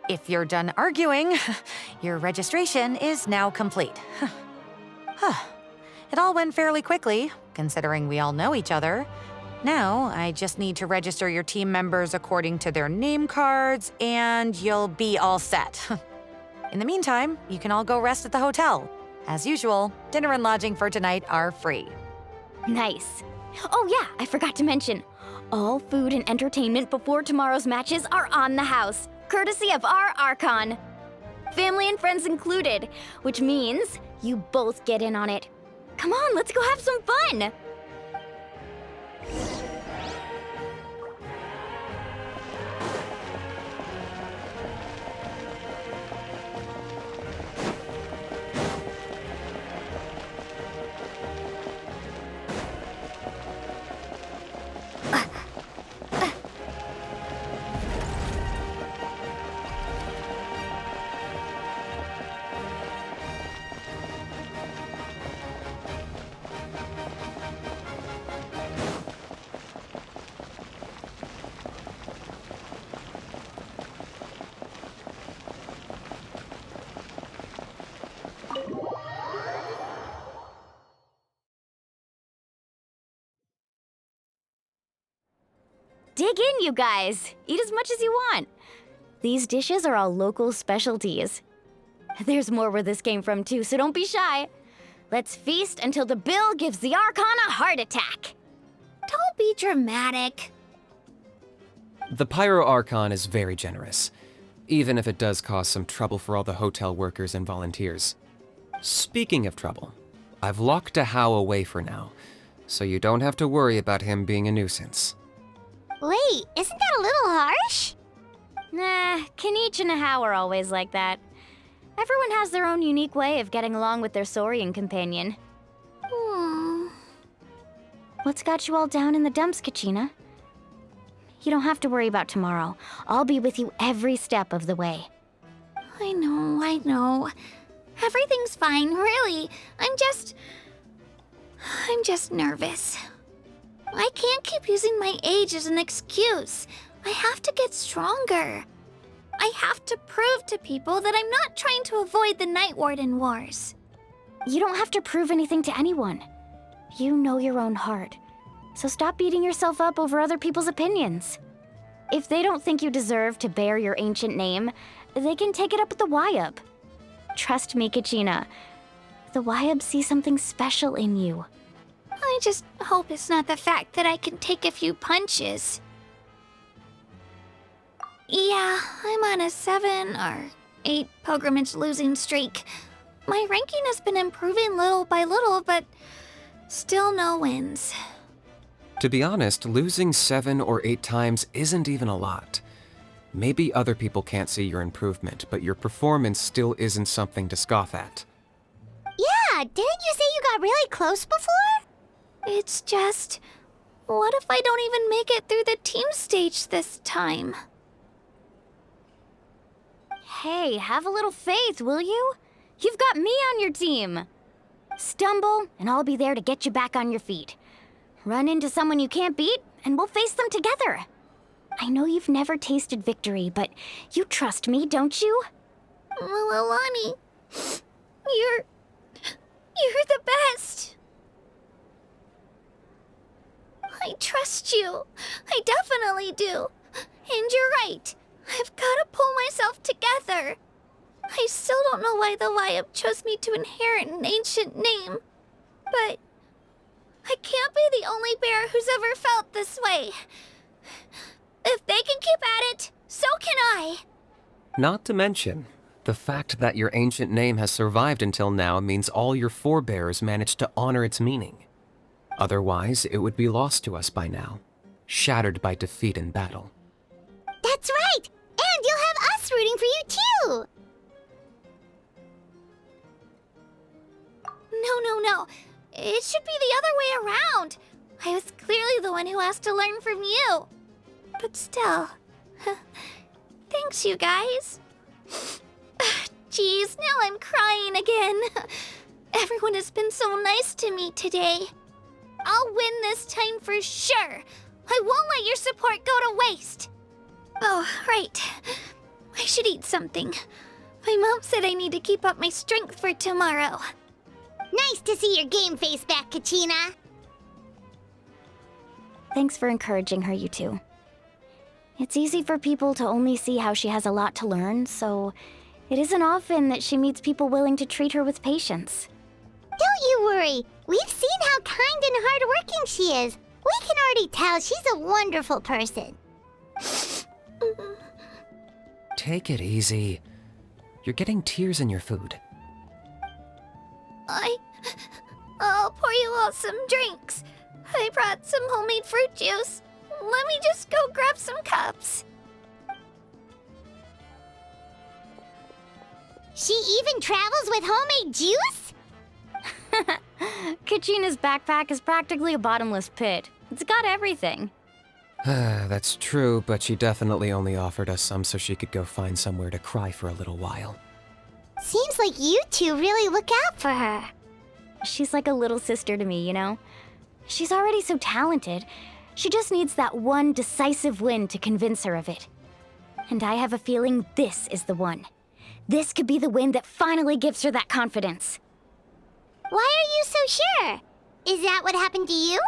If you're done arguing, your registration is now complete. It all went fairly quickly, considering we all know each other. Now, I just need to register your team members according to their name cards, and you'll be all set. In the meantime, you can all go rest at the hotel. As usual, dinner and lodging for tonight are free. Nice. Oh yeah, I forgot to mention. All food and entertainment before tomorrow's matches are on the house, courtesy of our Archon. Family and friends included, which means you both get in on it. Come on, let's go have some fun! Dig in, you guys. Eat as much as you want. These dishes are all local specialties. There's more where this came from too, so don't be shy. Let's feast until the bill gives the Archon a heart attack. Don't be dramatic. The Pyro Archon is very generous, even if it does cause some trouble for all the hotel workers and volunteers. Speaking of trouble, I've locked a How away for now, so you don't have to worry about him being a nuisance. Wait, isn't that a little harsh? Nah, Kanich and How are always like that. Everyone has their own unique way of getting along with their Saurian companion. What's got you all down in the dumps, Kachina? You don't have to worry about tomorrow. I'll be with you every step of the way. I know. Everything's fine, really. I'm just nervous. I can't keep using my age as an excuse. I have to get stronger. I have to prove to people that I'm not trying to avoid the Night Warden Wars. You don't have to prove anything to anyone. You know your own heart. So stop beating yourself up over other people's opinions. If they don't think you deserve to bear your ancient name, they can take it up with the Wyub. Trust me, Kachina. The Wyub see something special in you. I just hope it's not the fact that I can take a few punches. Yeah, I'm on a 7 or 8 pilgrimage losing streak. My ranking has been improving little by little, but still no wins. To be honest, losing 7 or 8 times isn't even a lot. Maybe other people can't see your improvement, but your performance still isn't something to scoff at. Yeah, didn't you say you got really close before? It's just, what if I don't even make it through the team stage this time? Hey, have a little faith, will you? You've got me on your team. Stumble, and I'll be there to get you back on your feet. Run into someone you can't beat, and we'll face them together. I know you've never tasted victory, but you trust me, don't you? Well, Alani, you're the best. I trust you. I definitely do. And you're right. I've got to pull myself together. I still don't know why the Wyub chose me to inherit an ancient name. But I can't be the only bear who's ever felt this way. If they can keep at it, so can I. Not to mention, the fact that your ancient name has survived until now means all your forebears managed to honor its meaning. Otherwise, it would be lost to us by now, shattered by defeat in battle. That's right! And you'll have us rooting for you too! No. It should be the other way around. I was clearly the one who asked to learn from you. But still, thanks you guys. Geez, now I'm crying again. Everyone has been so nice to me today. I'll win this time for sure. I won't let your support go to waste. Oh, right. I should eat something. My mom said I need to keep up my strength for tomorrow. Nice to see your game face back, Kachina. Thanks for encouraging her, you two. It's easy for people to only see how she has a lot to learn, so it isn't often that she meets people willing to treat her with patience. Don't you worry. We've seen how kind and hardworking she is. We can already tell she's a wonderful person. Take it easy. You're getting tears in your food. I'll pour you all some drinks. I brought some homemade fruit juice. Let me just go grab some cups. She even travels with homemade juice? Kachina's backpack is practically a bottomless pit. It's got everything. That's true, but she definitely only offered us some so she could go find somewhere to cry for a little while. Seems like you two really look out for her. She's like a little sister to me, you know? She's already so talented. She just needs that one decisive win to convince her of it. And I have a feeling this is the one. This could be the win that finally gives her that confidence. Why are you so sure? Is that what happened to you?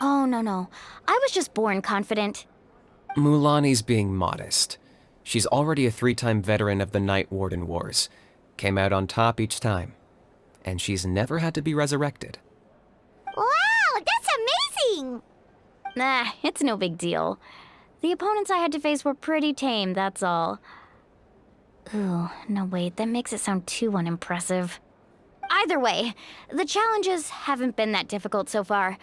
Oh, no. I was just born confident. Mulaney's being modest. She's already a 3-time veteran of the Night Warden Wars. Came out on top each time. And she's never had to be resurrected. Wow, that's amazing! Nah, it's no big deal. The opponents I had to face were pretty tame, that's all. Ooh, no wait, that makes it sound too unimpressive. Either way, the challenges haven't been that difficult so far.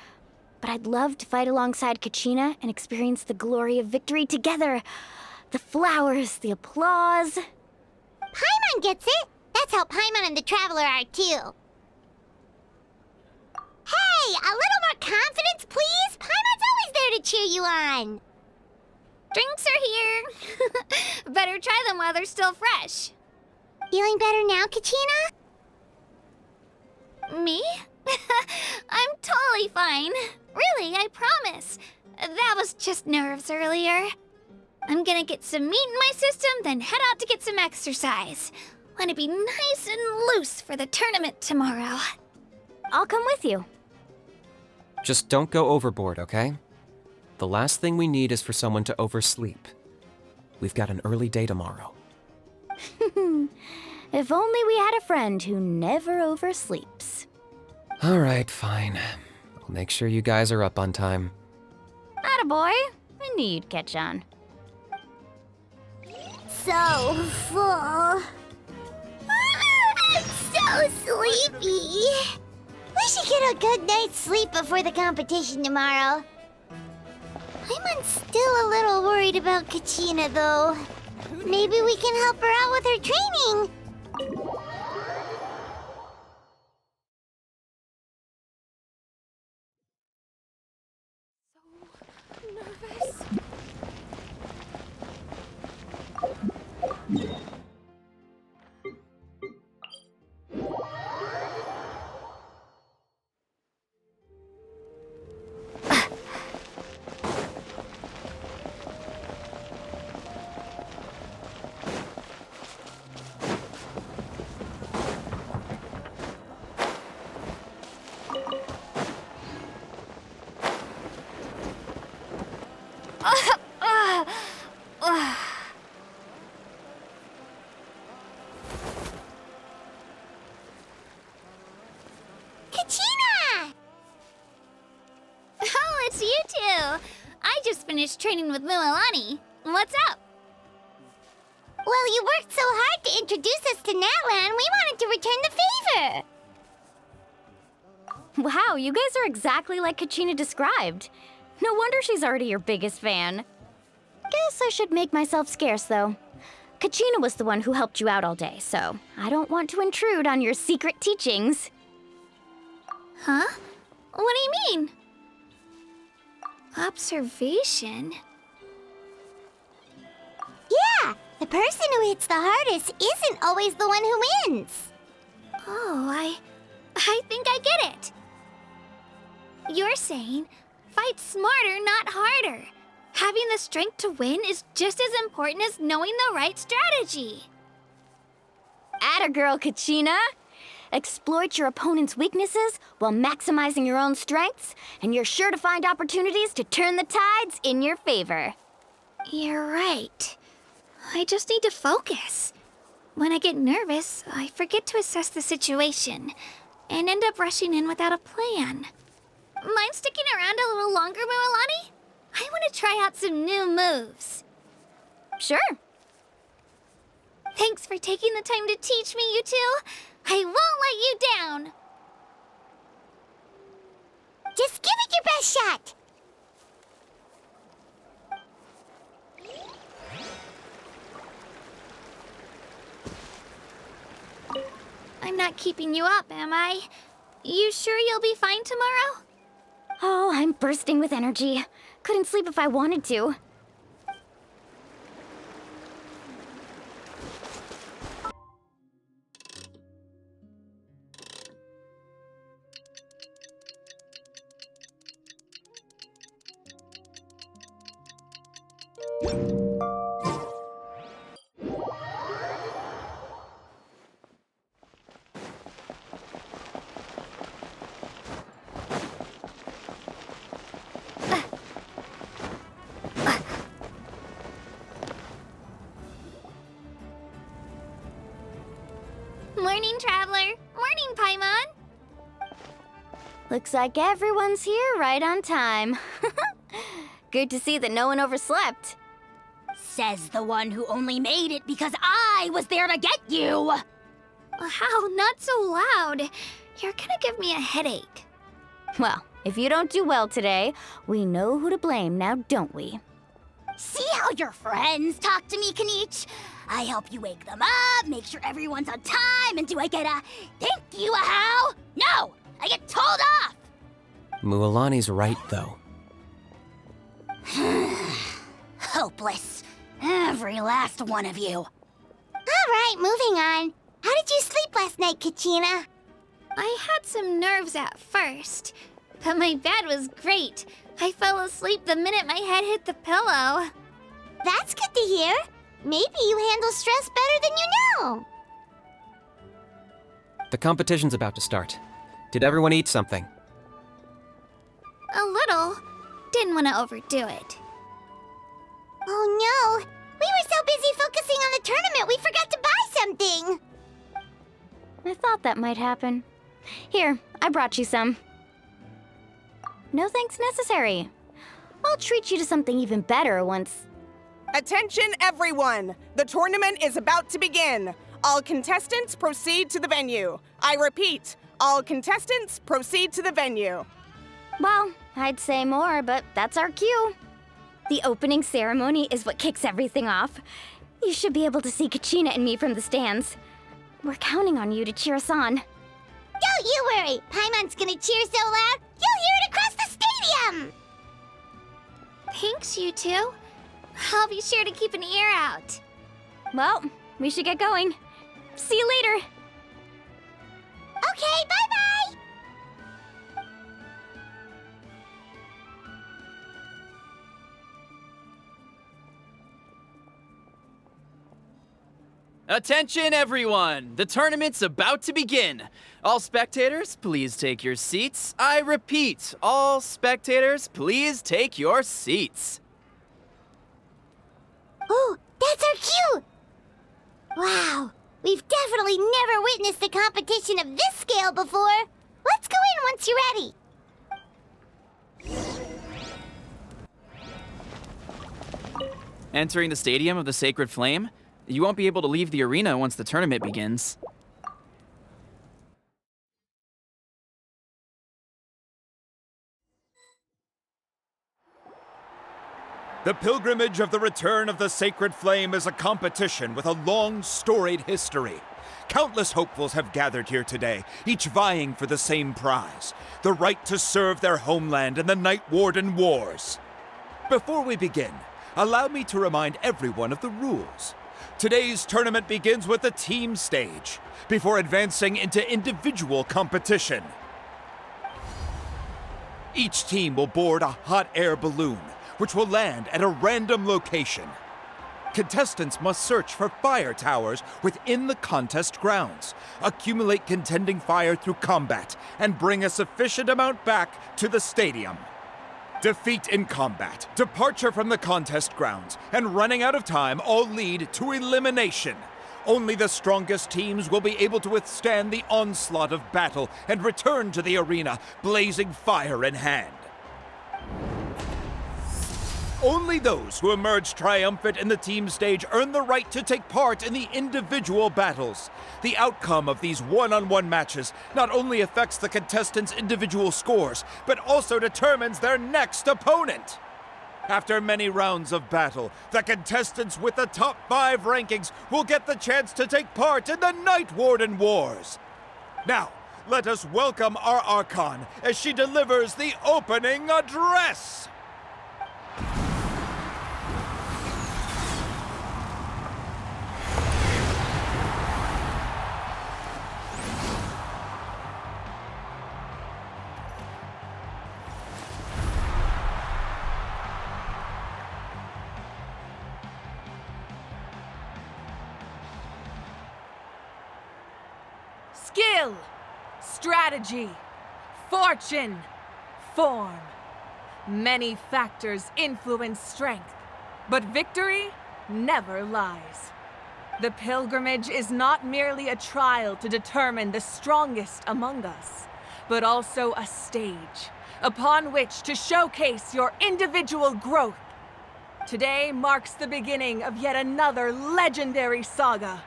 But I'd love to fight alongside Kachina and experience the glory of victory together. The flowers, the applause. Paimon gets it! That's how Paimon and the Traveler are too. Hey, a little more confidence, please! Paimon's always there to cheer you on! Drinks are here. Better try them while they're still fresh. Feeling better now, Kachina? Me? I'm totally fine. Really, I promise. That was just nerves earlier. I'm gonna get some meat in my system, then head out to get some exercise. Wanna be nice and loose for the tournament tomorrow. I'll come with you. Just don't go overboard, okay? The last thing we need is for someone to oversleep. We've got an early day tomorrow. If only we had a friend who never oversleeps. All right, fine. I'll make sure you guys are up on time. Attaboy. I knew you'd catch on. So full. I'm so sleepy. We should get a good night's sleep before the competition tomorrow. I'm still a little worried about Kachina, though. Maybe we can help her out with her training. Kachina! Oh, it's you two. I just finished training with Mualani. What's up? Well, you worked so hard to introduce us to Natlan, we wanted to return the favor. Wow, you guys are exactly like Kachina described. No wonder she's already your biggest fan. Guess I should make myself scarce, though. Kachina was the one who helped you out all day, so I don't want to intrude on your secret teachings. Huh? What do you mean? Observation? Yeah, the person who hits the hardest isn't always the one who wins. Oh, I think I get it. You're saying, fight smarter, not harder. Having the strength to win is just as important as knowing the right strategy. Atta girl, Kachina! Exploit your opponent's weaknesses while maximizing your own strengths, and you're sure to find opportunities to turn the tides in your favor. You're right. I just need to focus. When I get nervous, I forget to assess the situation, and end up rushing in without a plan. Mind sticking around a little longer, Mualani? I want to try out some new moves. Sure. Thanks for taking the time to teach me, you two. I won't let you down. Just give it your best shot. I'm not keeping you up, am I? You sure you'll be fine tomorrow? Oh, I'm bursting with energy. Couldn't sleep if I wanted to. Morning, Traveler. Morning, Paimon. Looks like everyone's here right on time. Good to see that no one overslept. Says the one who only made it because I was there to get you! How? Not so loud. You're gonna give me a headache. Well, if you don't do well today, we know who to blame now, don't we? See how your friends talk to me, Kanich? I help you wake them up, make sure everyone's on time, and do I get a thank you, how? No! I get told off! Mualani's right, though. Hopeless. Every last one of you. Alright, moving on. How did you sleep last night, Kachina? I had some nerves at first, but my bed was great. I fell asleep the minute my head hit the pillow. That's good to hear. Maybe you handle stress better than you know. The competition's about to start. Did everyone eat something? A little. Didn't want to overdo it. Oh no! We were so busy focusing on the tournament we forgot to buy something! I thought that might happen. Here, I brought you some. No thanks necessary. I'll treat you to something even better once... Attention, everyone! The tournament is about to begin. All contestants proceed to the venue. I repeat, all contestants proceed to the venue. Well, I'd say more, but that's our cue. The opening ceremony is what kicks everything off. You should be able to see Kachina and me from the stands. We're counting on you to cheer us on. Don't you worry! Paimon's gonna cheer so loud, you'll hear it across the stadium! Thanks, you two. I'll be sure to keep an ear out. Well, we should get going. See you later. Okay, bye-bye! Attention, everyone! The tournament's about to begin. All spectators, please take your seats. I repeat, all spectators, please take your seats. Oh, that's our cue! Wow, we've definitely never witnessed a competition of this scale before. Let's go in once you're ready. Entering the Stadium of the Sacred Flame, you won't be able to leave the arena once the tournament begins. The pilgrimage of the return of the Sacred Flame is a competition with a long, storied history. Countless hopefuls have gathered here today, each vying for the same prize, the right to serve their homeland in the Night Warden Wars. Before we begin, allow me to remind everyone of the rules. Today's tournament begins with the team stage, before advancing into individual competition. Each team will board a hot air balloon, which will land at a random location. Contestants must search for fire towers within the contest grounds, accumulate contending fire through combat, and bring a sufficient amount back to the stadium. Defeat in combat, departure from the contest grounds, and running out of time all lead to elimination. Only the strongest teams will be able to withstand the onslaught of battle and return to the arena, blazing fire in hand. Only those who emerge triumphant in the team stage earn the right to take part in the individual battles. The outcome of these one-on-one matches not only affects the contestants' individual scores, but also determines their next opponent. After many rounds of battle, the contestants with the top 5 rankings will get the chance to take part in the Night Warden Wars. Now, let us welcome our Archon as she delivers the opening address. Skill, strategy, fortune, form. Many factors influence strength, but victory never lies. The pilgrimage is not merely a trial to determine the strongest among us, but also a stage upon which to showcase your individual growth. Today marks the beginning of yet another legendary saga.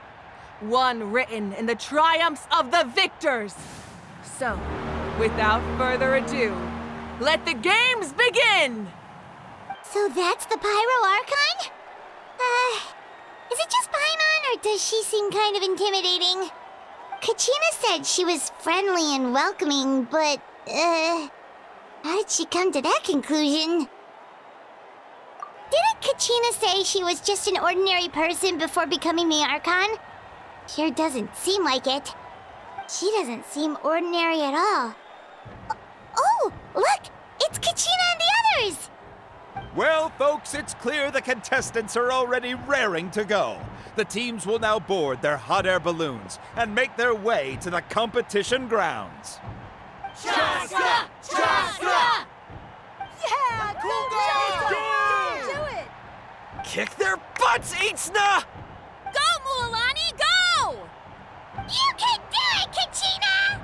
One written in the triumphs of the victors. So, without further ado, let the games begin! So that's the Pyro Archon? Is it just Paimon, or does she seem kind of intimidating? Kachina said she was friendly and welcoming, but, how did she come to that conclusion? Didn't Kachina say she was just an ordinary person before becoming the Archon? Sure doesn't seem like it. She doesn't seem ordinary at all. Oh, look! It's Kachina and the others! Well, folks, it's clear the contestants are already raring to go. The teams will now board their hot air balloons and make their way to the competition grounds. Chaska! Chaska! Yeah, cool guys! Do it! Kick their butts, Itzna! Go, Mualani, go! You can do it, Kachina!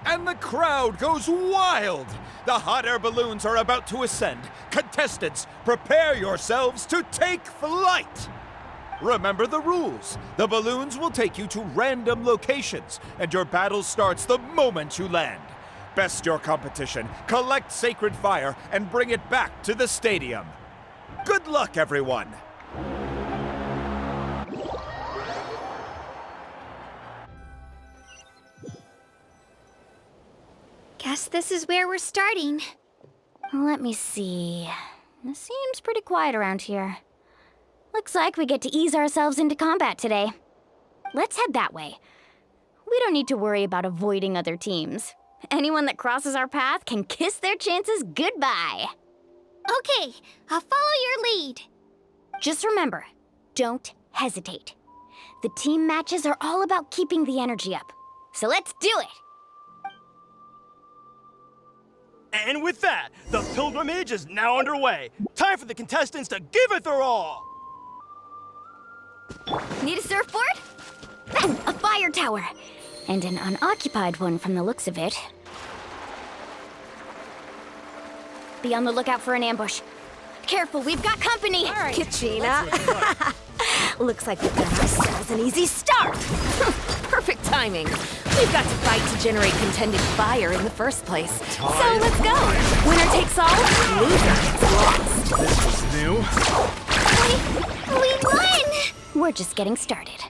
And the crowd goes wild! The hot air balloons are about to ascend. Contestants, prepare yourselves to take flight! Remember the rules. The balloons will take you to random locations, and your battle starts the moment you land. Best your competition, collect sacred fire, and bring it back to the stadium. Good luck, everyone! Guess this is where we're starting. Let me see. It seems pretty quiet around here. Looks like we get to ease ourselves into combat today. Let's head that way. We don't need to worry about avoiding other teams. Anyone that crosses our path can kiss their chances goodbye. Okay, I'll follow your lead. Just remember, don't hesitate. The team matches are all about keeping the energy up. So let's do it! And with that, the pilgrimage is now underway. Time for the contestants to give it their all! Need a surfboard? Then a fire tower. And an unoccupied one from the looks of it. Be on the lookout for an ambush. Careful, we've got company! All right, Kachina. Looks like we've got ourselves an easy start. Perfect timing. We've got to fight to generate contending fire in the first place. So let's go. Winner takes all, loser gets lost. This was new. We won! We're just getting started.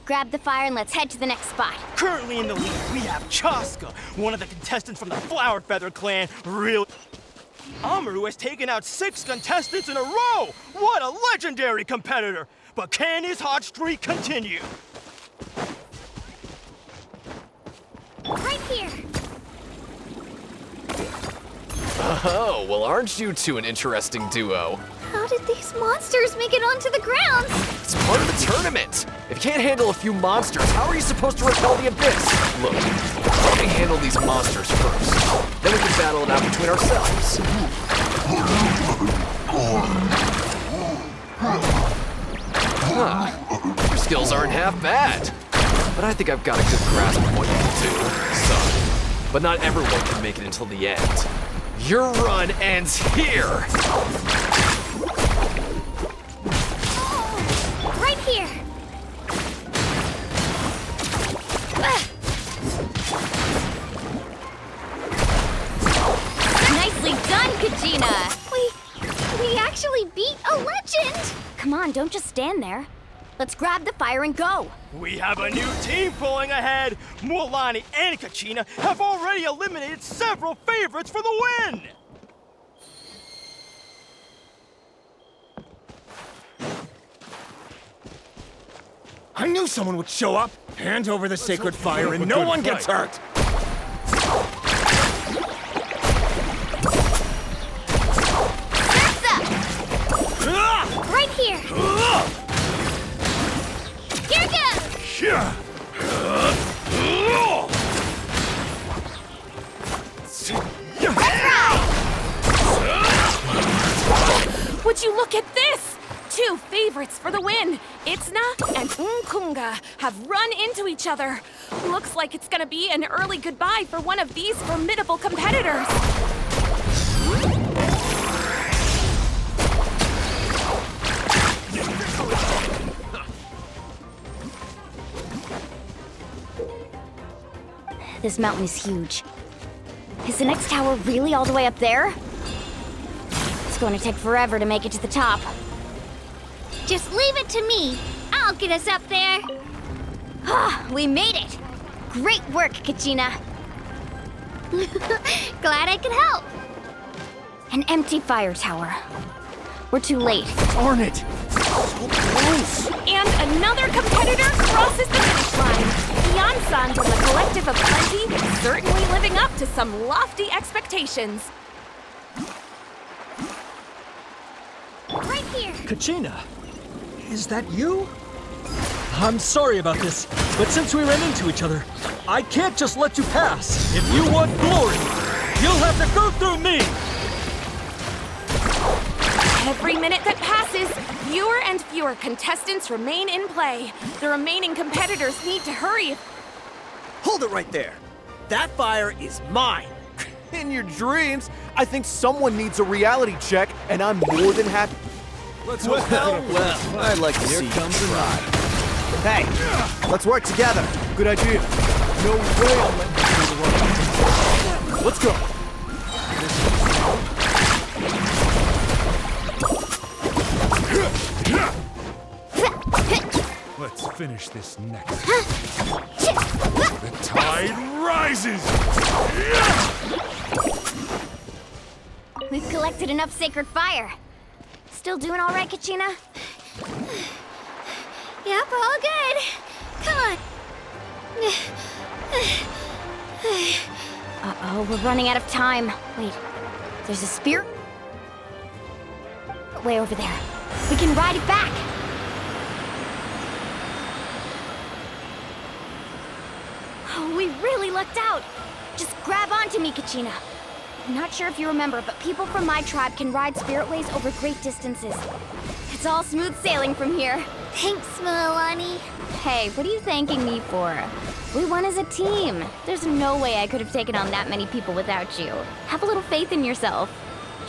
Grab the fire and let's head to the next spot. Currently in the lead, we have Chaska, one of the contestants from the Flower Feather clan. Amaru has taken out 6 contestants in a row! What a legendary competitor! But can his hot streak continue? Right here. Oh, well, aren't you two an interesting duo? How did these monsters make it onto the ground? It's part of the tournament. If you can't handle a few monsters, how are you supposed to repel the abyss? Look, let me handle these monsters first. Then we can battle it out between ourselves. Huh. Your skills aren't half bad. But I think I've got a good grasp of what you can do, son. But not everyone can make it until the end. Your run ends here! Right here. Nicely done, Kachina! We actually beat a legend! Come on, don't just stand there. Let's grab the fire and go. We have a new team pulling ahead. Mualani and Kachina have already eliminated several favorites for the win. I knew someone would show up. Hand over the sacred fire and no one gets hurt. Right here. Here goes. Would you look at this? 2 favorites for the win. Itzna and Unkunga have run into each other. Looks like it's gonna be an early goodbye for one of these formidable competitors. This mountain is huge. Is the next tower really all the way up there? It's going to take forever to make it to the top. Just leave it to me. I'll get us up there. Ah, we made it! Great work, Kachina. Glad I could help. An empty fire tower. We're too late. Darn it! And another competitor crosses the finish line. Beyond Suns and the Collective of Plenty certainly living up to some lofty expectations. Right here. Kachina, is that you? I'm sorry about this, but since we ran into each other, I can't just let you pass. If you want glory, you'll have to go through me! Every minute that passes, fewer and fewer contestants remain in play. The remaining competitors need to hurry. Hold it right there. That fire is mine. In your dreams, I think someone needs a reality check, and I'm more than happy. Let's Well, I'd like to see you try. Hey, let's work together. Good idea. No way I'm letting you do the run. Let's go. Let's finish this next. The tide rises! We've collected enough sacred fire. Still doing all right, Kachina? Yep, all good. Come on. Uh-oh, we're running out of time. Wait, there's a spear? Way over there. We can ride it back. Oh, we really lucked out. Just grab onto me, Kachina. I'm not sure if you remember, but people from my tribe can ride spiritways over great distances. It's all smooth sailing from here. Thanks, Mualani. Hey, what are you thanking me for? We won as a team. There's no way I could have taken on that many people without you. Have a little faith in yourself.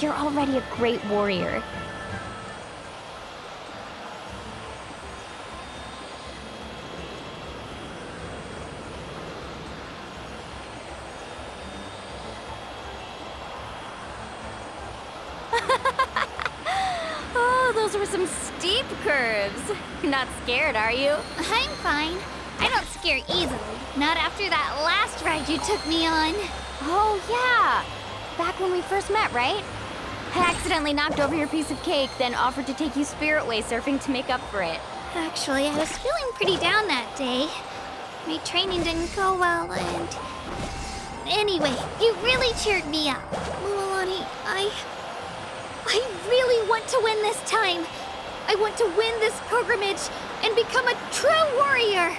You're already a great warrior. Oh, those were some steep curves. You're not scared, are you? I'm fine. I don't scare easily. Not after that last ride you took me on. Oh, yeah. Back when we first met, right? I accidentally knocked over your piece of cake, then offered to take you spirit-way surfing to make up for it. Actually, I was feeling pretty down that day. My training didn't go well, and... Anyway, you really cheered me up. Mualani, I really want to win this time. I want to win this pilgrimage and become a true warrior.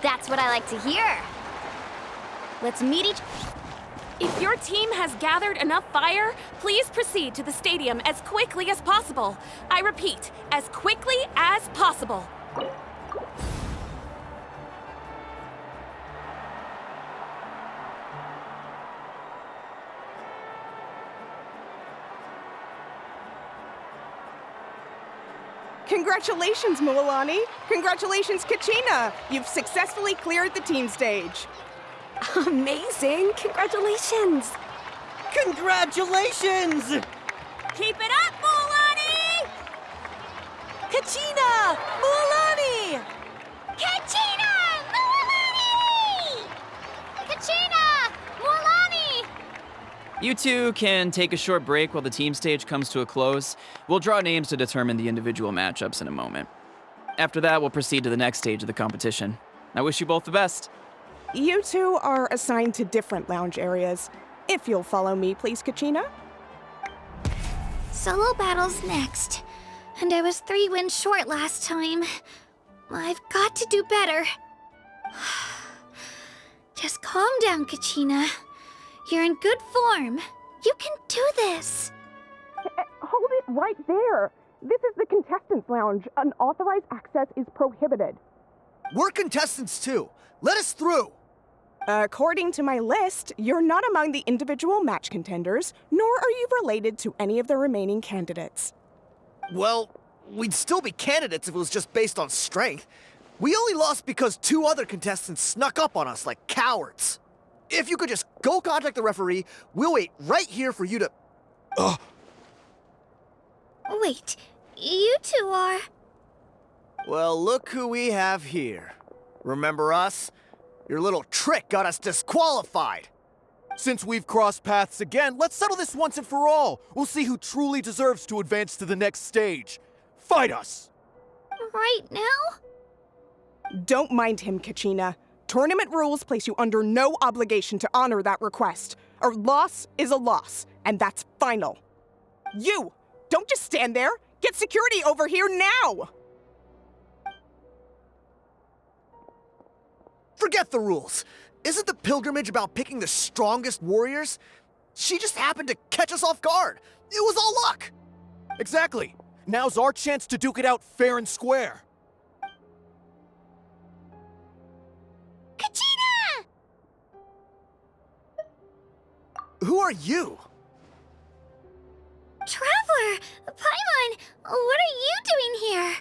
That's what I like to hear. Let's meet each... If your team has gathered enough fire, please proceed to the stadium as quickly as possible. I repeat, as quickly as possible. Congratulations, Mualani! Congratulations, Kachina! You've successfully cleared the team stage. Amazing! Congratulations! Congratulations! Keep it up, Mualani! Kachina! Mualani! Kachina! Mualani! Kachina! Mualani! You two can take a short break while the team stage comes to a close. We'll draw names to determine the individual matchups in a moment. After that, we'll proceed to the next stage of the competition. I wish you both the best. You two are assigned to different lounge areas. If you'll follow me, please, Kachina. Solo battle's next. And I was 3 wins short last time. I've got to do better. Just calm down, Kachina. You're in good form. You can do this. Hold it right there. This is the contestants' lounge. Unauthorized access is prohibited. We're contestants too. Let us through. According to my list, you're not among the individual match contenders, nor are you related to any of the remaining candidates. Well, we'd still be candidates if it was just based on strength. We only lost because 2 other contestants snuck up on us like cowards. If you could just go contact the referee, we'll wait right here for you to... Wait, you two are... Well, look who we have here. Remember us? Your little trick got us disqualified. Since we've crossed paths again, let's settle this once and for all. We'll see who truly deserves to advance to the next stage. Fight us! Right now? Don't mind him, Kachina. Tournament rules place you under no obligation to honor that request. A loss is a loss, and that's final. You! Don't just stand there! Get security over here now! Forget the rules. Isn't the pilgrimage about picking the strongest warriors? She just happened to catch us off guard. It was all luck. Exactly. Now's our chance to duke it out fair and square. Kachina! Who are you? Traveler! Paimon! What are you doing here?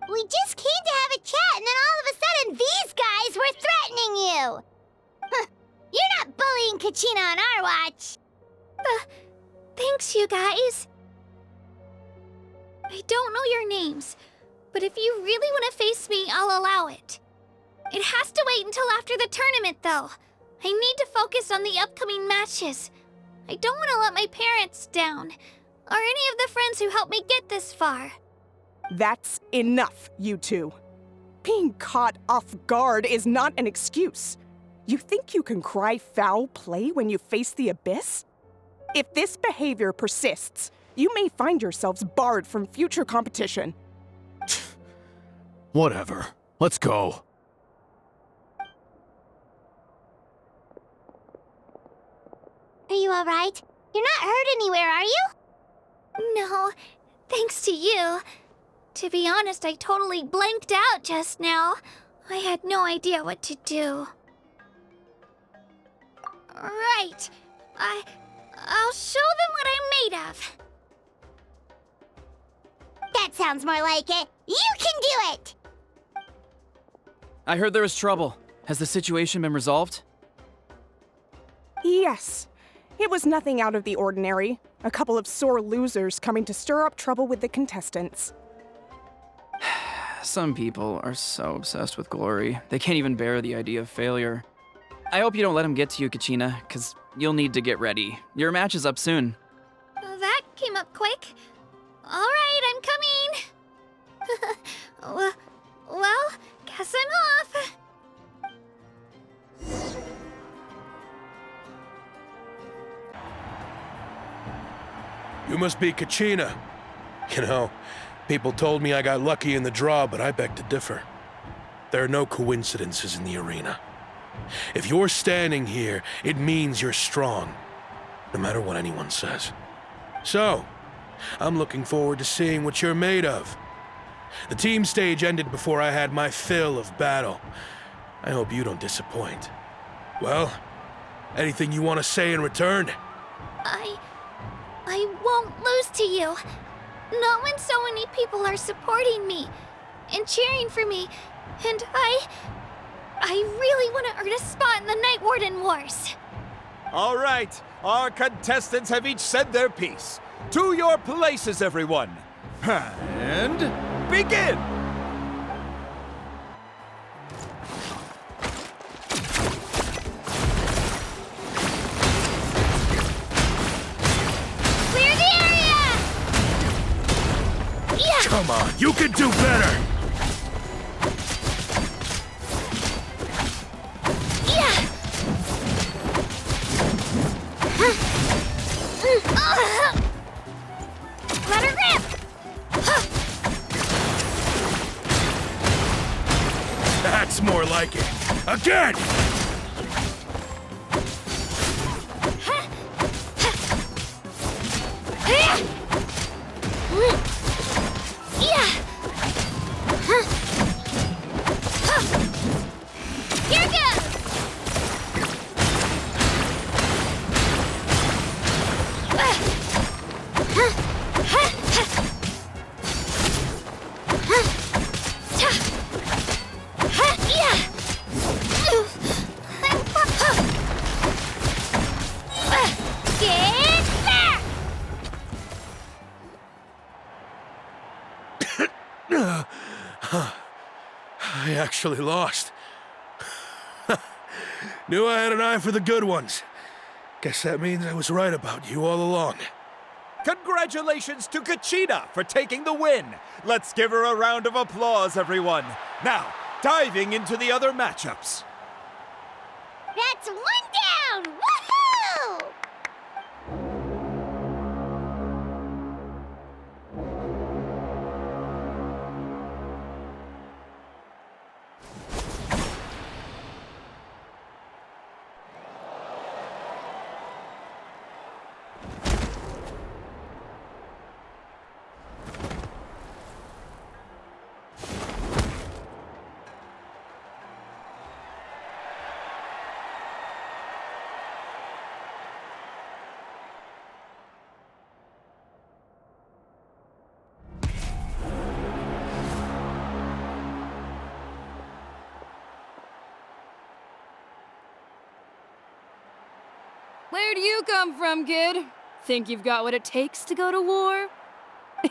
We just came to have a chat, and then all of a sudden these guys were threatening you! Huh. You're not bullying Kachina on our watch! Thanks, you guys. I don't know your names, but if you really want to face me, I'll allow it. It has to wait until after the tournament, though. I need to focus on the upcoming matches. I don't want to let my parents down, or any of the friends who helped me get this far. That's enough, you two. Being caught off guard is not an excuse. You think you can cry foul play when you face the abyss? If this behavior persists, you may find yourselves barred from future competition. Whatever. Let's go. Are you alright? You're not hurt anywhere, are you? No, thanks to you. To be honest, I totally blanked out just now. I had no idea what to do. Right. I'll show them what I'm made of. That sounds more like it. You can do it! I heard there was trouble. Has the situation been resolved? Yes. It was nothing out of the ordinary. A couple of sore losers coming to stir up trouble with the contestants. Some people are so obsessed with glory, they can't even bear the idea of failure. I hope you don't let them get to you, Kachina, because you'll need to get ready. Your match is up soon. That came up quick. All right, I'm coming. Well, guess I'm off. You must be Kachina. You know, people told me I got lucky in the draw, but I beg to differ. There are no coincidences in the arena. If you're standing here, it means you're strong, no matter what anyone says. So, I'm looking forward to seeing what you're made of. The team stage ended before I had my fill of battle. I hope you don't disappoint. Well, anything you want to say in return? I won't lose to you. Not when so many people are supporting me and cheering for me, and I really want to earn a spot in the Night Warden Wars. All right, our contestants have each said their piece. To your places, everyone. And begin! Clear the area! Yeah! Come on, you can do better! Let her rip! That's more like it. Again! Here goes! I actually lost. Knew I had an eye for the good ones. Guess that means I was right about you all along. Congratulations to Kachina for taking the win. Let's give her a round of applause, everyone. Now, diving into the other matchups. That's one down! Woohoo! Where do you come from, kid? Think you've got what it takes to go to war?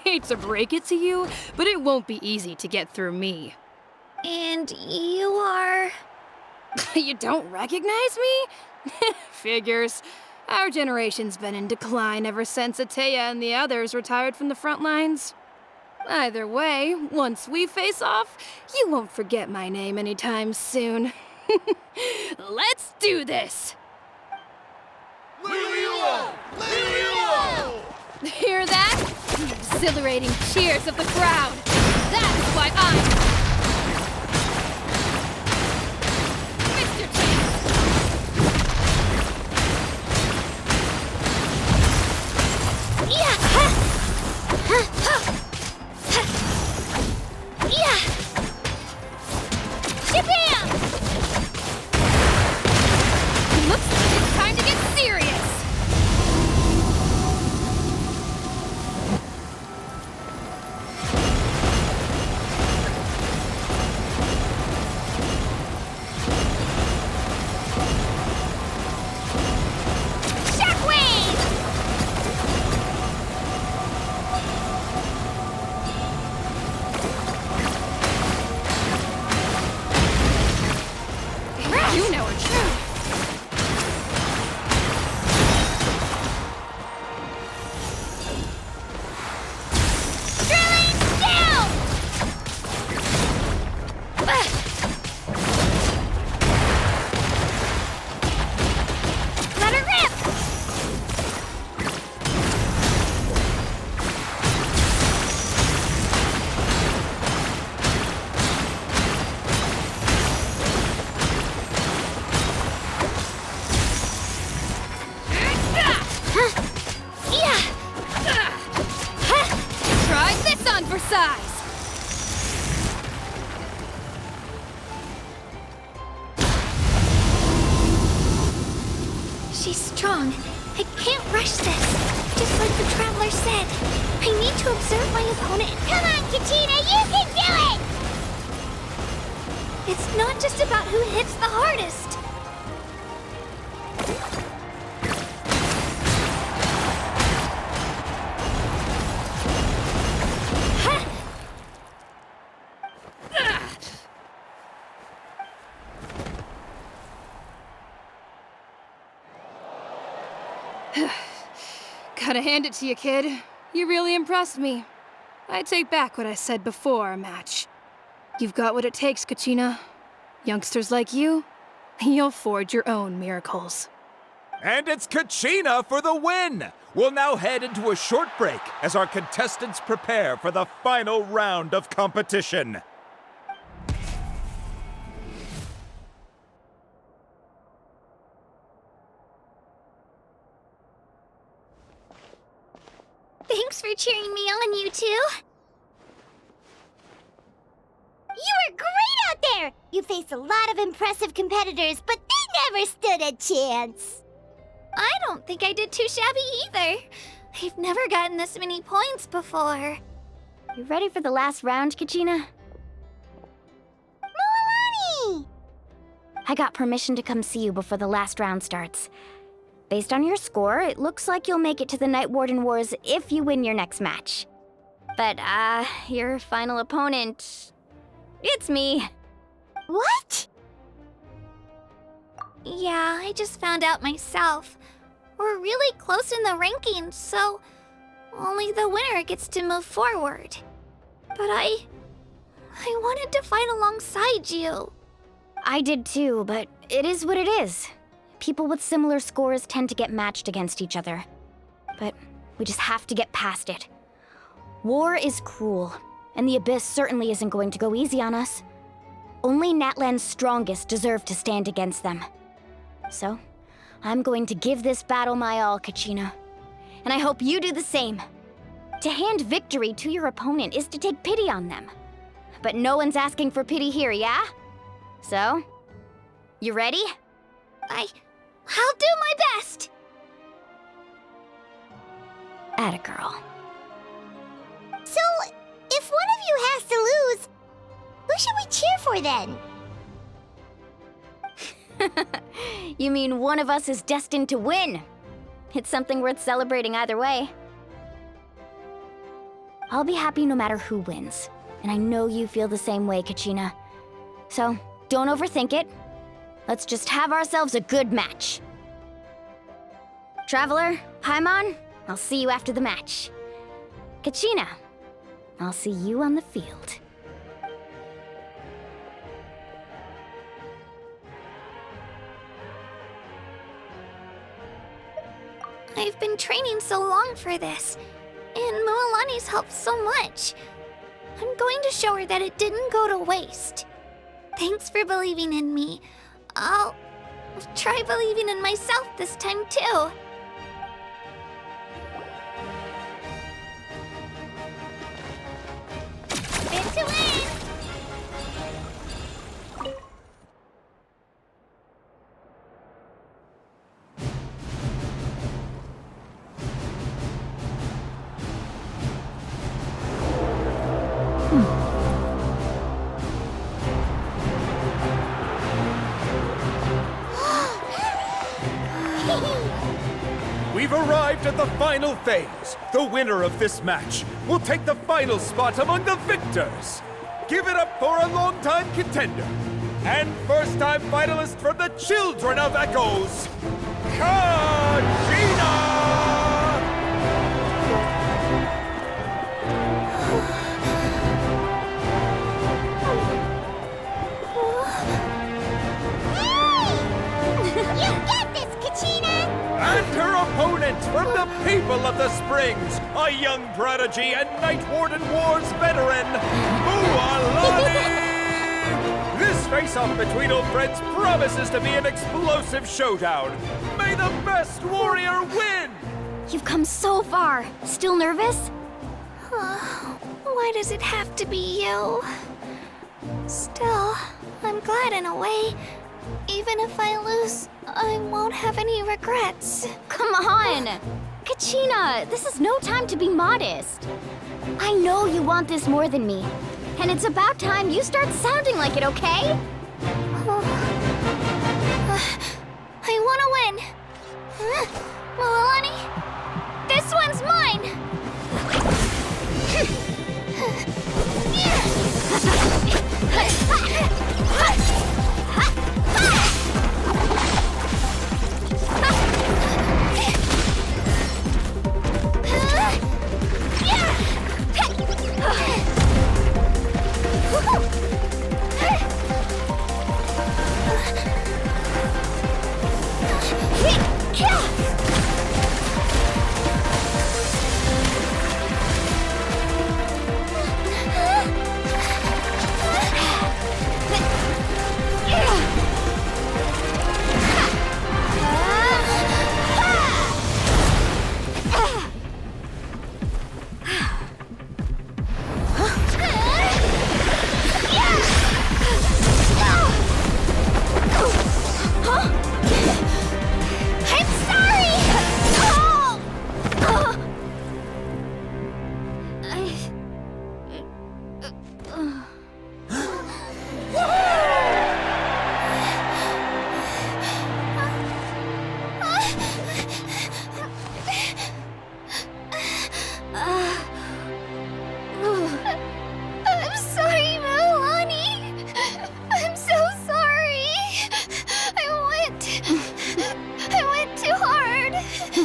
Hate to break it to you, but it won't be easy to get through me. And you are... You don't recognize me? Figures. Our generation's been in decline ever since Ateya and the others retired from the front lines. Either way, once we face off, you won't forget my name anytime soon. Let's do this! Hear that? The exhilarating cheers of the crowd. That's why Mr. Shabam! Looks like it's time to get serious. She's strong. I can't rush this. Just like the Traveler said, I need to observe my opponent. Come on, Kachina, you can do it! It's not just about who hits the hardest. Gotta hand it to you, kid. You really impressed me. I take back what I said before our match. You've got what it takes, Kachina. Youngsters like you, you'll forge your own miracles. And it's Kachina for the win! We'll now head into a short break as our contestants prepare for the final round of competition. Thanks for cheering me on, you two. You were great out there! You faced a lot of impressive competitors, but they never stood a chance. I don't think I did too shabby either. I've never gotten this many points before. You ready for the last round, Kachina? Mualani! I got permission to come see you before the last round starts. Based on your score, it looks like you'll make it to the Night Warden Wars if you win your next match. But, your final opponent... it's me. What? Yeah, I just found out myself. We're really close in the rankings, so only the winner gets to move forward. But I wanted to fight alongside you. I did too, but it is what it is. People with similar scores tend to get matched against each other. But we just have to get past it. War is cruel, and the Abyss certainly isn't going to go easy on us. Only Natlan's strongest deserve to stand against them. So, I'm going to give this battle my all, Kachina. And I hope you do the same. To hand victory to your opponent is to take pity on them. But no one's asking for pity here, yeah? So, you ready? I'll do my best! Atta girl. So, if one of you has to lose, who should we cheer for then? You mean one of us is destined to win? It's something worth celebrating either way. I'll be happy no matter who wins. And I know you feel the same way, Kachina. So, don't overthink it. Let's just have ourselves a good match. Traveler, Paimon, I'll see you after the match. Kachina, I'll see you on the field. I've been training so long for this, and Mualani's helped so much. I'm going to show her that it didn't go to waste. Thanks for believing in me. I'll try believing in myself this time too. Spin to win! We've arrived at the final phase. The winner of this match will take the final spot among the victors. Give it up for a longtime contender and first-time finalist from the Children of Echoes, Kachina! You got this, Kachina! And her opponent from the people of the Springs, a young prodigy and Night Warden Wars veteran, Mualani! This face-off between old friends promises to be an explosive showdown. May the best warrior win! You've come so far. Still nervous? Why does it have to be you? Still, I'm glad in a way. Even if I lose, I won't have any regrets. Come on! Kachina, this is no time to be modest. I know you want this more than me, and it's about time you start sounding like it, okay? I want to win. Milani, this one's mine.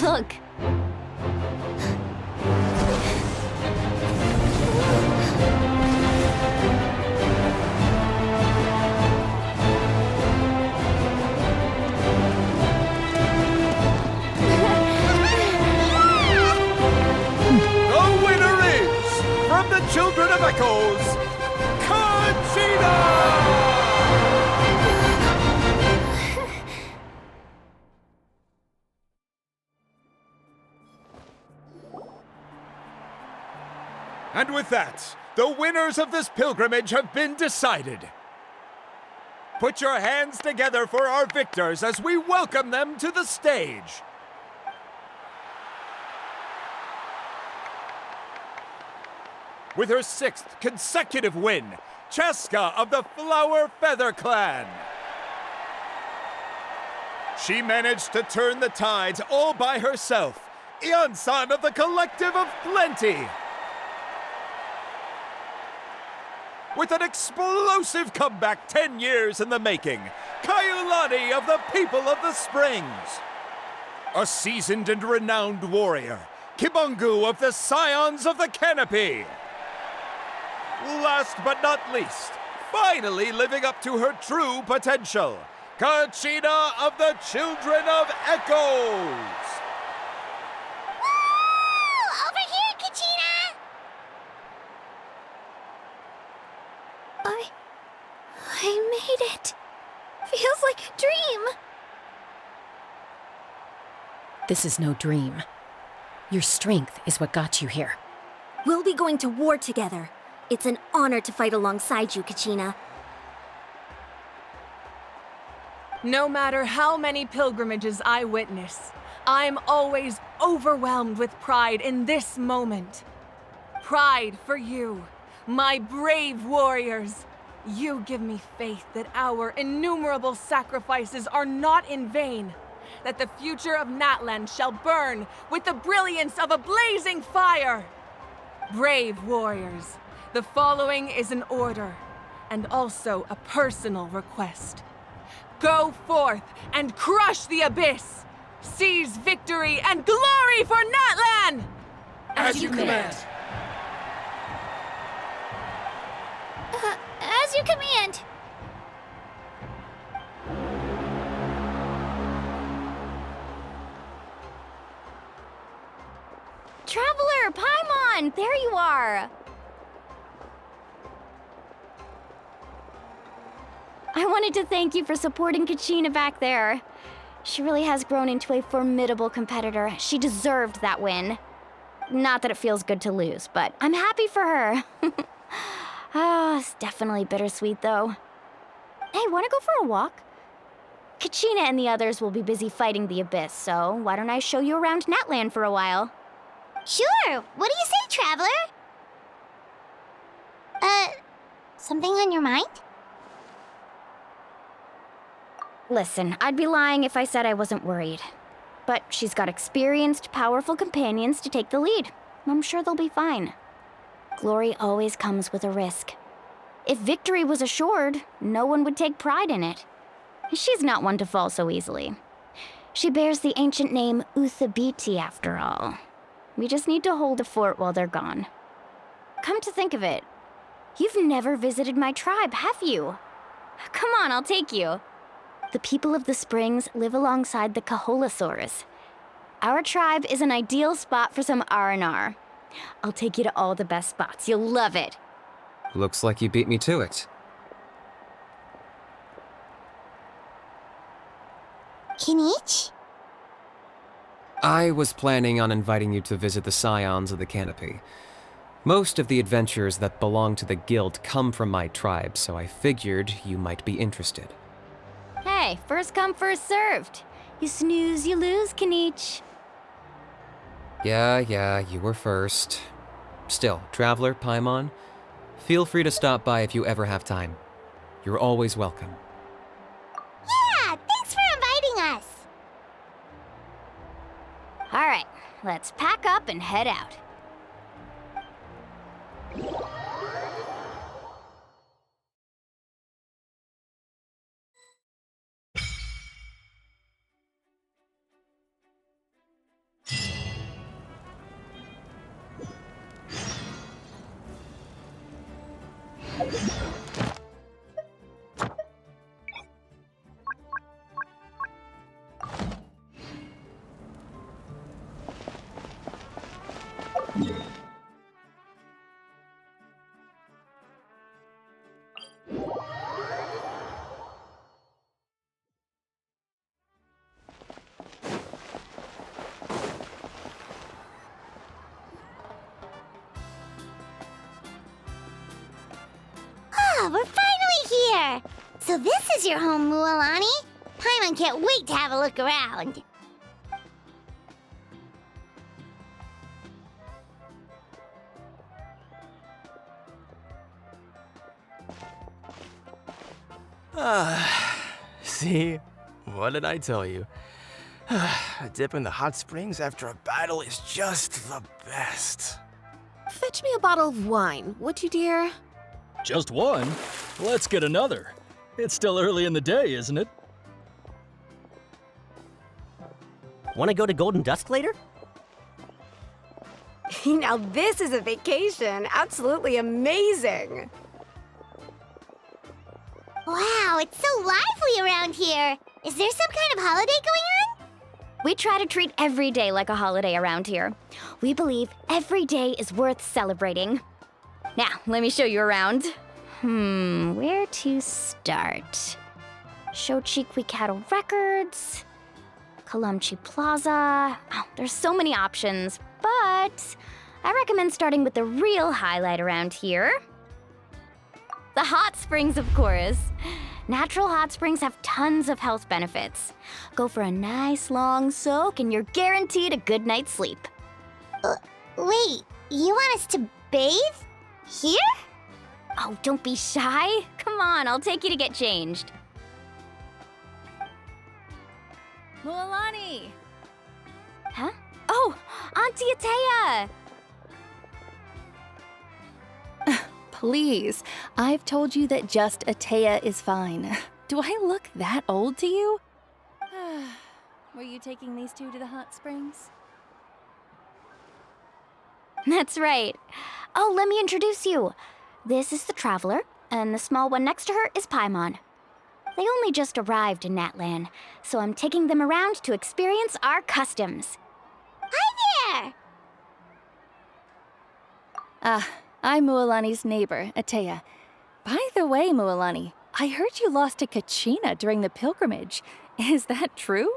Look. The winner is, from the Children of Echoes, Kachina! And with that, the winners of this pilgrimage have been decided. Put your hands together for our victors as we welcome them to the stage. With her 6th consecutive win, Cheska of the Flower Feather Clan. She managed to turn the tides all by herself. Ian-san of the Collective of Plenty. With an explosive comeback 10 years in the making, Kayulani of the People of the Springs. A seasoned and renowned warrior, Kibangu of the Scions of the Canopy. Last but not least, finally living up to her true potential, Kachina of the Children of Echoes. Woo! Over here, Kachina! I made it. Feels like a dream. This is no dream. Your strength is what got you here. We'll be going to war together. It's an honor to fight alongside you, Kachina. No matter how many pilgrimages I witness, I'm always overwhelmed with pride in this moment. Pride for you, my brave warriors. You give me faith that our innumerable sacrifices are not in vain, that the future of Natlan shall burn with the brilliance of a blazing fire. Brave warriors, the following is an order, and also a personal request. Go forth and crush the abyss! Seize victory and glory for Natlan! As you command. As you command. Traveler, Paimon, there you are! I wanted to thank you for supporting Kachina back there. She really has grown into a formidable competitor. She deserved that win. Not that it feels good to lose, but I'm happy for her. It's definitely bittersweet, though. Hey, wanna go for a walk? Kachina and the others will be busy fighting the Abyss, so why don't I show you around Natland for a while? Sure. What do you say, Traveler? Something on your mind? Listen, I'd be lying if I said I wasn't worried. But she's got experienced, powerful companions to take the lead. I'm sure they'll be fine. Glory always comes with a risk. If victory was assured, no one would take pride in it. She's not one to fall so easily. She bears the ancient name Uthabiti, after all. We just need to hold the fort while they're gone. Come to think of it, you've never visited my tribe, have you? Come on, I'll take you. The people of the Springs live alongside the Kaholasaurus. Our tribe is an ideal spot for some R&R. I'll take you to all the best spots. You'll love it. Looks like you beat me to it. Kinich? I was planning on inviting you to visit the Scions of the Canopy. Most of the adventurers that belong to the guild come from my tribe, so I figured you might be interested. Hey, first come, first served. You snooze, you lose, Kinich. Yeah, you were first. Still, Traveler, Paimon, feel free to stop by if you ever have time. You're always welcome. Yeah, thanks for inviting us. All right, let's pack up and head out. We're finally here! So this is your home, Mualani? Paimon can't wait to have a look around. See? What did I tell you? A dip in the hot springs after a battle is just the best. Fetch me a bottle of wine, would you, dear? Just one? Let's get another. It's still early in the day, isn't it? Want to go to Golden Dusk later? Now this is a vacation. Absolutely amazing. Wow, it's so lively around here. Is there some kind of holiday going on? We try to treat every day like a holiday around here. We believe every day is worth celebrating. Now, let me show you around. Where to start? Shochiqui Cattle Records, Kalamchi Plaza. Oh, there's so many options, but I recommend starting with the real highlight around here. The hot springs, of course. Natural hot springs have tons of health benefits. Go for a nice long soak and you're guaranteed a good night's sleep. Wait, you want us to bathe? Here? Oh, don't be shy. Come on, I'll take you to get changed. Mualani! Huh? Oh, Auntie Atea! Please, I've told you that just Atea is fine. Do I look that old to you? Were you taking these two to the hot springs? That's right. Oh, let me introduce you. This is the Traveler, and the small one next to her is Paimon. They only just arrived in Natlan, so I'm taking them around to experience our customs. Hi there! I'm Mualani's neighbor, Atea. By the way, Mualani, I heard you lost to Kachina during the pilgrimage. Is that true?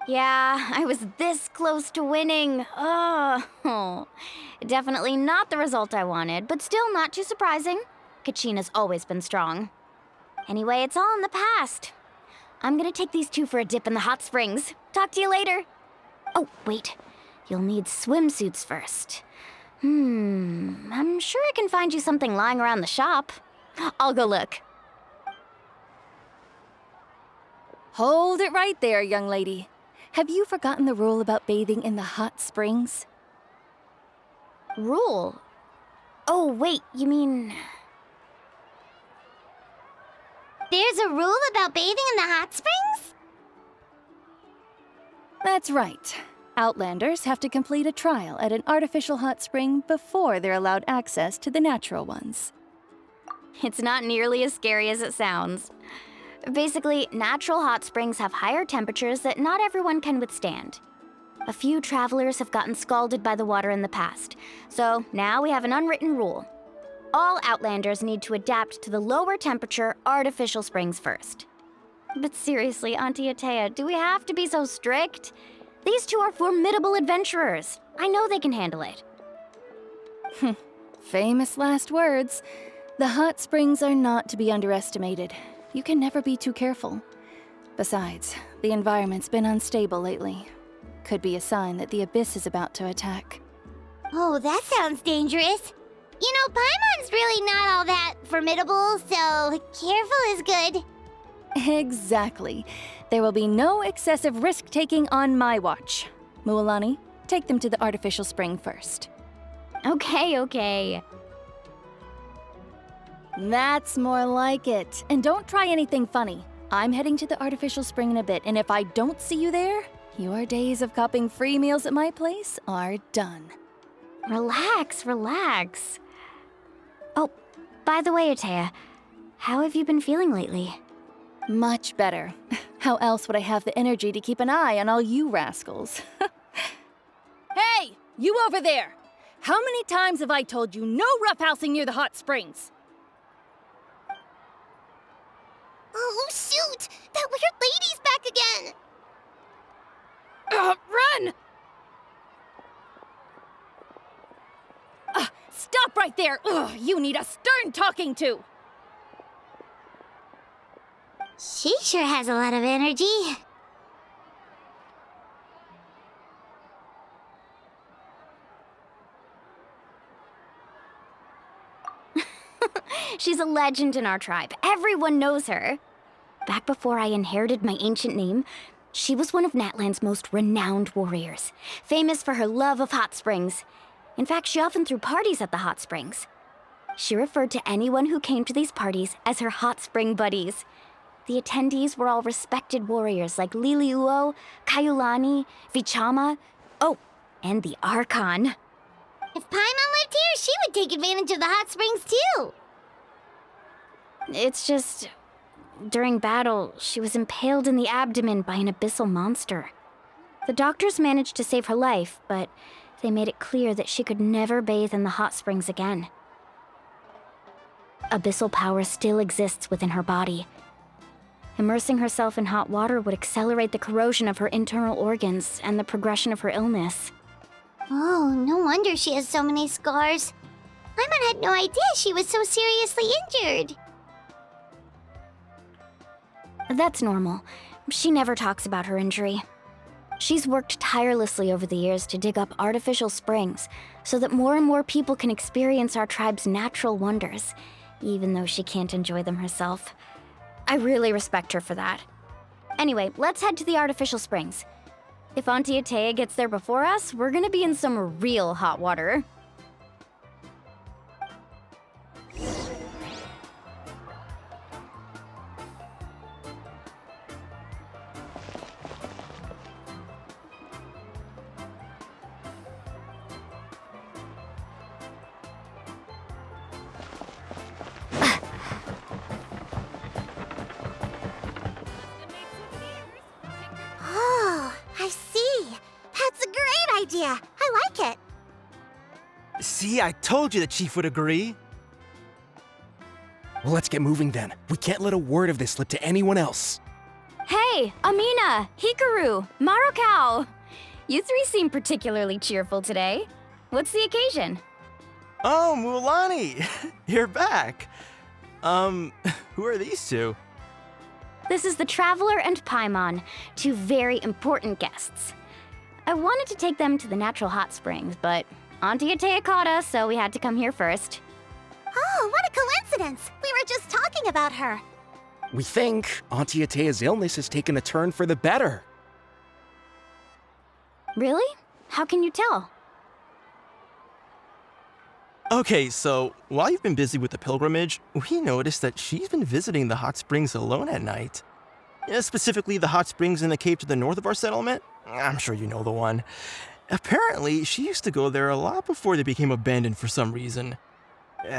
Yeah, I was this close to winning. Oh, definitely not the result I wanted, but still not too surprising. Kachina's always been strong. Anyway, it's all in the past. I'm gonna take these two for a dip in the hot springs. Talk to you later. Oh, wait. You'll need swimsuits first. I'm sure I can find you something lying around the shop. I'll go look. Hold it right there, young lady. Have you forgotten the rule about bathing in the hot springs? Rule? Oh, wait, you mean... There's a rule about bathing in the hot springs? That's right. Outlanders have to complete a trial at an artificial hot spring before they're allowed access to the natural ones. It's not nearly as scary as it sounds. Basically, natural hot springs have higher temperatures that not everyone can withstand. A few travelers have gotten scalded by the water in the past, so now we have an unwritten rule. All Outlanders need to adapt to the lower temperature artificial springs first. But seriously, Auntie Atea, do we have to be so strict? These two are formidable adventurers. I know they can handle it. Famous last words. The hot springs are not to be underestimated. You can never be too careful. Besides, the environment's been unstable lately. Could be a sign that the Abyss is about to attack. Oh, that sounds dangerous. You know, Paimon's really not all that formidable, so careful is good. Exactly. There will be no excessive risk-taking on my watch. Mualani, take them to the artificial spring first. Okay. That's more like it. And don't try anything funny. I'm heading to the artificial spring in a bit, and if I don't see you there, your days of copping free meals at my place are done. Relax. Oh, by the way, Atea, how have you been feeling lately? Much better. How else would I have the energy to keep an eye on all you rascals? Hey, you over there! How many times have I told you no roughhousing near the hot springs? Oh, shoot! That weird lady's back again! Run! Stop right there! Ugh, you need a stern talking to! She sure has a lot of energy. She's a legend in our tribe. Everyone knows her. Back before I inherited my ancient name, she was one of Natlan's most renowned warriors, famous for her love of hot springs. In fact, she often threw parties at the hot springs. She referred to anyone who came to these parties as her hot spring buddies. The attendees were all respected warriors like Liliuo, Kaiulani, Vichama, oh, and the Archon. If Paimon lived here, she would take advantage of the hot springs too. It's just, during battle, she was impaled in the abdomen by an abyssal monster. The doctors managed to save her life, but they made it clear that she could never bathe in the hot springs again. Abyssal power still exists within her body. Immersing herself in hot water would accelerate the corrosion of her internal organs and the progression of her illness. Oh, no wonder she has so many scars. Paimon had no idea she was so seriously injured. That's normal. She never talks about her injury. She's worked tirelessly over the years to dig up artificial springs so that more and more people can experience our tribe's natural wonders, even though she can't enjoy them herself. I really respect her for that. Anyway, let's head to the artificial springs. If Auntie Atea gets there before us, we're gonna be in some real hot water. Oh, I see. That's a great idea. I like it. See, I told you the chief would agree. Well, let's get moving then. We can't let a word of this slip to anyone else. Hey, Amina, Hikaru, Marukao! You three seem particularly cheerful today. What's the occasion? Oh, Mualani! You're back. Who are these two? This is the Traveler and Paimon, two very important guests. I wanted to take them to the natural hot springs, but Auntie Atea caught us, so we had to come here first. Oh, what a coincidence! We were just talking about her. We think Auntie Atea's illness has taken a turn for the better. Really? How can you tell? Okay, so while you've been busy with the pilgrimage, we noticed that she's been visiting the hot springs alone at night. Specifically, the hot springs in the cave to the north of our settlement. I'm sure you know the one. Apparently, she used to go there a lot before they became abandoned for some reason.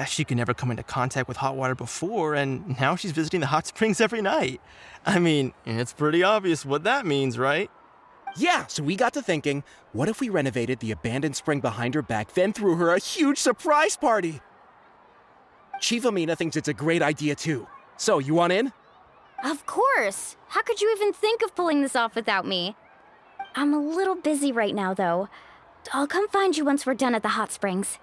She could never come into contact with hot water before, and now she's visiting the hot springs every night. I mean, it's pretty obvious what that means, right? Yeah, so we got to thinking, what if we renovated the abandoned spring behind her back, then threw her a huge surprise party? Chief Amina thinks it's a great idea too. So, you want in? Of course! How could you even think of pulling this off without me? I'm a little busy right now, though. I'll come find you once we're done at the hot springs.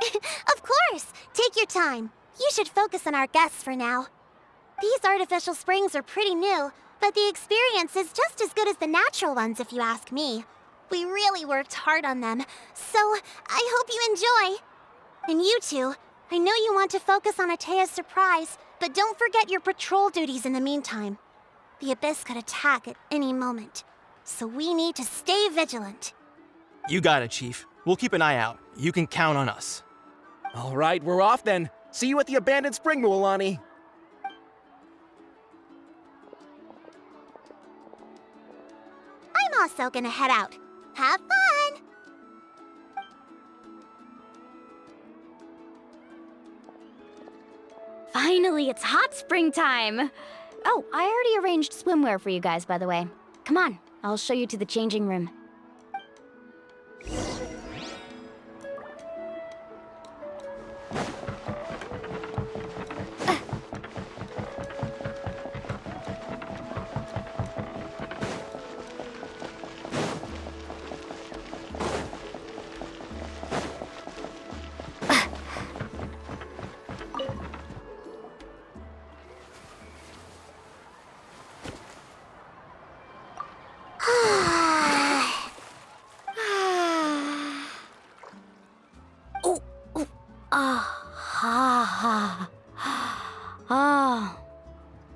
Of course! Take your time. You should focus on our guests for now. These artificial springs are pretty new, but the experience is just as good as the natural ones, if you ask me. We really worked hard on them, so I hope you enjoy. And you two, I know you want to focus on Atea's surprise, but don't forget your patrol duties in the meantime. The Abyss could attack at any moment, so we need to stay vigilant. You got it, Chief. We'll keep an eye out. You can count on us. All right, we're off then. See you at the abandoned spring, Mualani. I'm also gonna head out. Have fun! Finally, it's hot spring time! Oh, I already arranged swimwear for you guys, by the way. Come on, I'll show you to the changing room.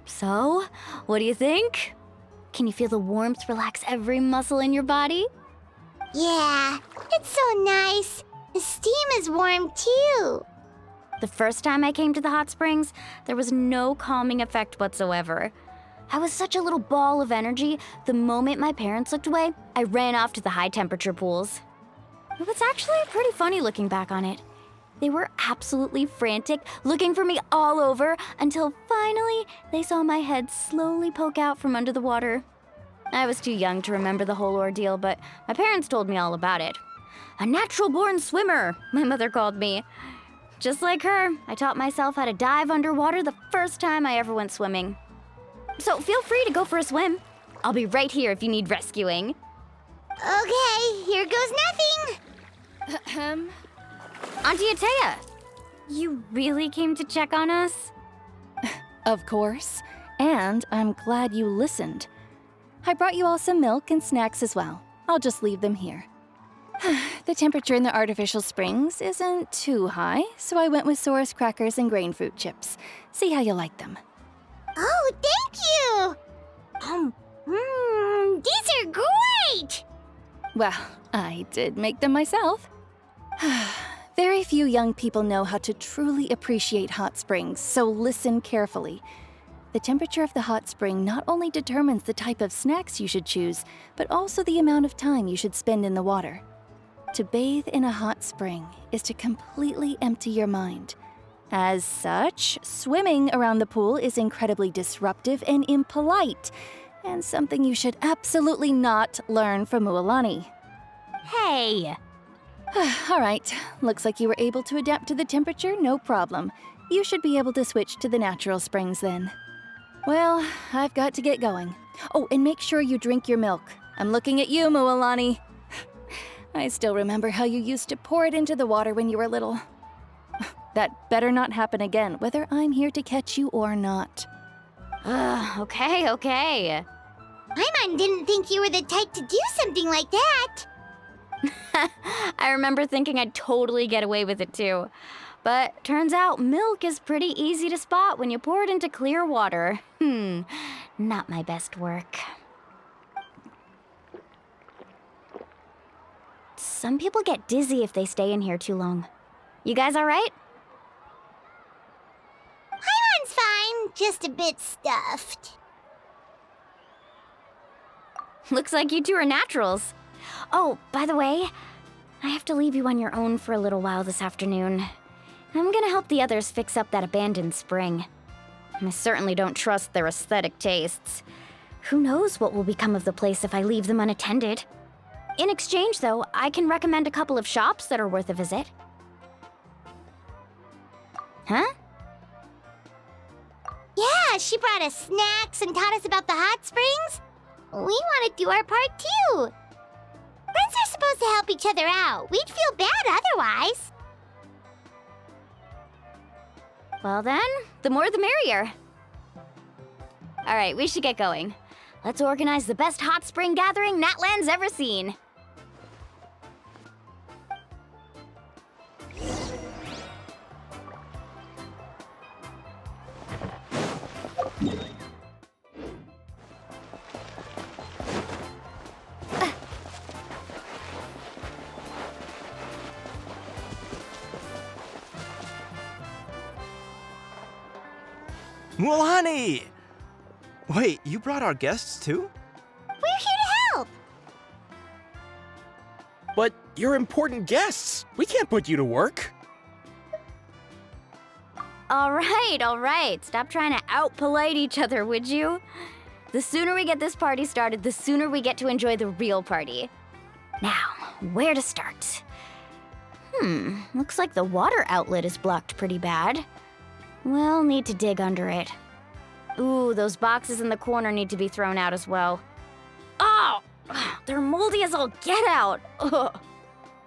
So, what do you think? Can you feel the warmth relax every muscle in your body? Yeah, it's so nice. The steam is warm too. The first time I came to the hot springs, there was no calming effect whatsoever. I was such a little ball of energy, the moment my parents looked away, I ran off to the high temperature pools. It was actually pretty funny looking back on it. They were absolutely frantic, looking for me all over, until finally they saw my head slowly poke out from under the water. I was too young to remember the whole ordeal, but my parents told me all about it. A natural-born swimmer, my mother called me. Just like her, I taught myself how to dive underwater the first time I ever went swimming. So feel free to go for a swim. I'll be right here if you need rescuing. Okay, here goes nothing. Auntie Atea, you really came to check on us? Of course. And I'm glad you listened. I brought you all some milk and snacks as well. I'll just leave them here. The temperature in the artificial springs isn't too high, so I went with Saurus crackers and grain fruit chips. See how you like them. Oh, thank you! These are great! Well, I did make them myself. Very few young people know how to truly appreciate hot springs, so listen carefully. The temperature of the hot spring not only determines the type of snacks you should choose, but also the amount of time you should spend in the water. To bathe in a hot spring is to completely empty your mind. As such, swimming around the pool is incredibly disruptive and impolite, and something you should absolutely not learn from Mualani. Hey! All right, looks like you were able to adapt to the temperature, no problem. You should be able to switch to the natural springs then. Well, I've got to get going. Oh, and make sure you drink your milk. I'm looking at you, Mualani. I still remember how you used to pour it into the water when you were little. That better not happen again, whether I'm here to catch you or not. Okay. Paimon didn't think you were the type to do something like that. I remember thinking I'd totally get away with it too. But turns out milk is pretty easy to spot when you pour it into clear water. Not my best work. Some people get dizzy if they stay in here too long. You guys all right? Paimon's fine, just a bit stuffed. Looks like you two are naturals. Oh, by the way, I have to leave you on your own for a little while this afternoon. I'm gonna help the others fix up that abandoned spring. I certainly don't trust their aesthetic tastes. Who knows what will become of the place if I leave them unattended? In exchange, though, I can recommend a couple of shops that are worth a visit. Huh? Yeah, she brought us snacks and taught us about the hot springs. We want to do our part too. Friends are supposed to help each other out. We'd feel bad otherwise. Well then, the more the merrier. All right, we should get going. Let's organize the best hot spring gathering Natland's ever seen. Mualani! Wait, you brought our guests too? We're here to help. But you're important guests. We can't put you to work. All right. Stop trying to out-polite each other, would you? The sooner we get this party started, the sooner we get to enjoy the real party. Now, where to start? Looks like the water outlet is blocked pretty bad. We'll need to dig under it. Ooh, those boxes in the corner need to be thrown out as well. Oh! They're moldy as all get out! Ugh.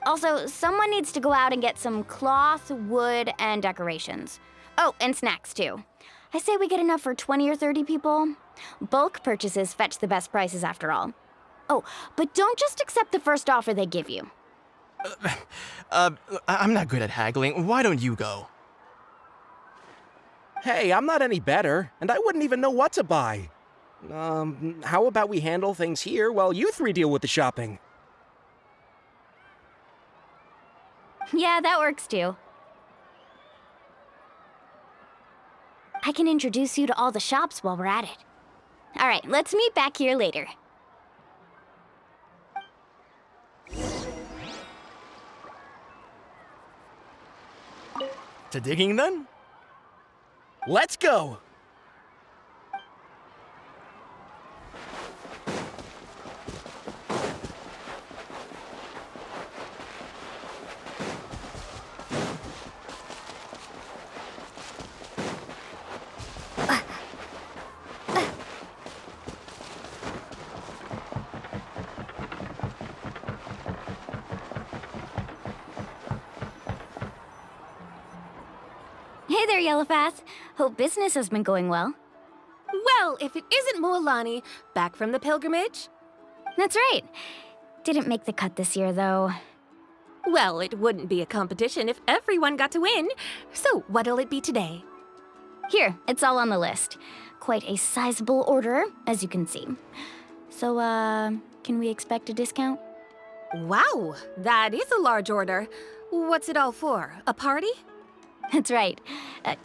Also, someone needs to go out and get some cloth, wood, and decorations. Oh, and snacks too. I say we get enough for 20 or 30 people. Bulk purchases fetch the best prices after all. Oh, but don't just accept the first offer they give you. I'm not good at haggling. Why don't you go? Hey, I'm not any better, and I wouldn't even know what to buy. How about we handle things here while you three deal with the shopping? Yeah, that works too. I can introduce you to all the shops while we're at it. All right, let's meet back here later. To digging then? Let's go! Hey there, Yellowfath. Hope business has been going well. Well, if it isn't Mualani, back from the pilgrimage? That's right. Didn't make the cut this year, though. Well, it wouldn't be a competition if everyone got to win. So what'll it be today? Here, it's all on the list. Quite a sizable order, as you can see. So, can we expect a discount? Wow, that is a large order. What's it all for? A party? That's right.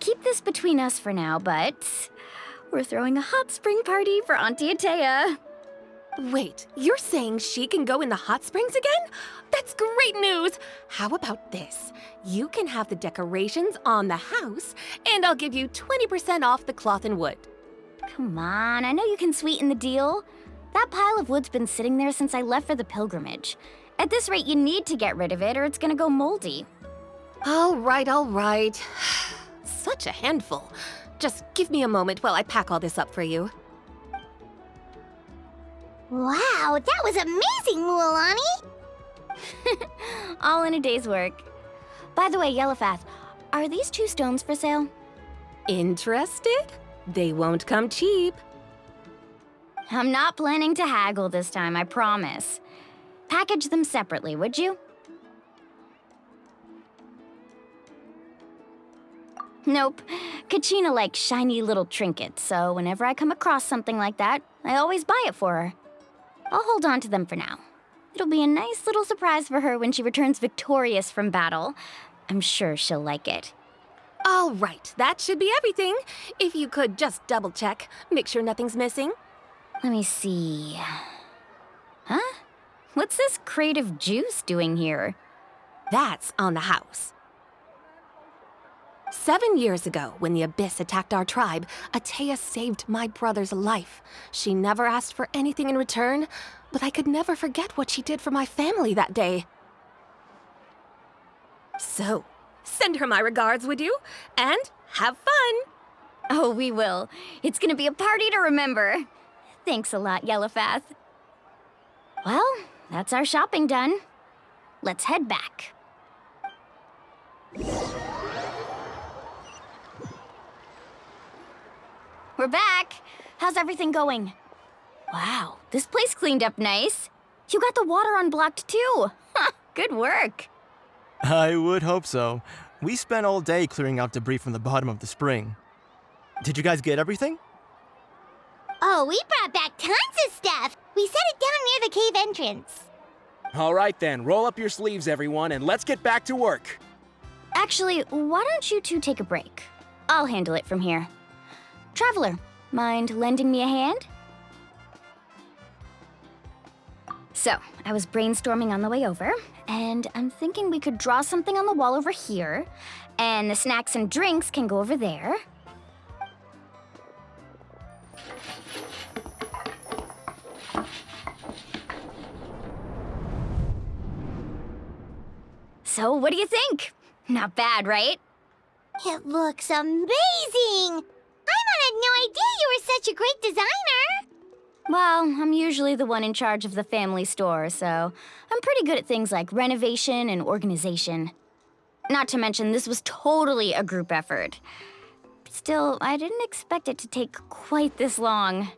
Keep this between us for now, but we're throwing a hot spring party for Auntie Atea. Wait, you're saying she can go in the hot springs again? That's great news! How about this? You can have the decorations on the house, and I'll give you 20% off the cloth and wood. Come on, I know you can sweeten the deal. That pile of wood's been sitting there since I left for the pilgrimage. At this rate, you need to get rid of it or it's gonna go moldy. All right. Such a handful. Just give me a moment while I pack all this up for you. Wow, that was amazing, Mualani! All in a day's work. By the way, Yellowfath, are these 2 stones for sale? Interested? They won't come cheap. I'm not planning to haggle this time, I promise. Package them separately, would you? Nope. Kachina likes shiny little trinkets, so whenever I come across something like that, I always buy it for her. I'll hold on to them for now. It'll be a nice little surprise for her when she returns victorious from battle. I'm sure she'll like it. All right, that should be everything. If you could just double check, make sure nothing's missing. Let me see. Huh? What's this crate of juice doing here? That's on the house. 7 years ago, when the Abyss attacked our tribe, Atea saved my brother's life. She never asked for anything in return, but I could never forget what she did for my family that day. So, send her my regards, would you? And have fun! Oh, we will. It's gonna be a party to remember. Thanks a lot, Yellowfath. Well, that's our shopping done. Let's head back. We're back. How's everything going? Wow, this place cleaned up nice. You got the water unblocked too. Good work. I would hope so. We spent all day clearing out debris from the bottom of the spring. Did you guys get everything? Oh, we brought back tons of stuff. We set it down near the cave entrance. All right then, roll up your sleeves, everyone, and let's get back to work. Actually, why don't you two take a break? I'll handle it from here. Traveler, mind lending me a hand? So, I was brainstorming on the way over, and I'm thinking we could draw something on the wall over here, and the snacks and drinks can go over there. So, what do you think? Not bad, right? It looks amazing! Paimon had no idea you were such a great designer! Well, I'm usually the one in charge of the family store, so I'm pretty good at things like renovation and organization. Not to mention, this was totally a group effort. Still, I didn't expect it to take quite this long.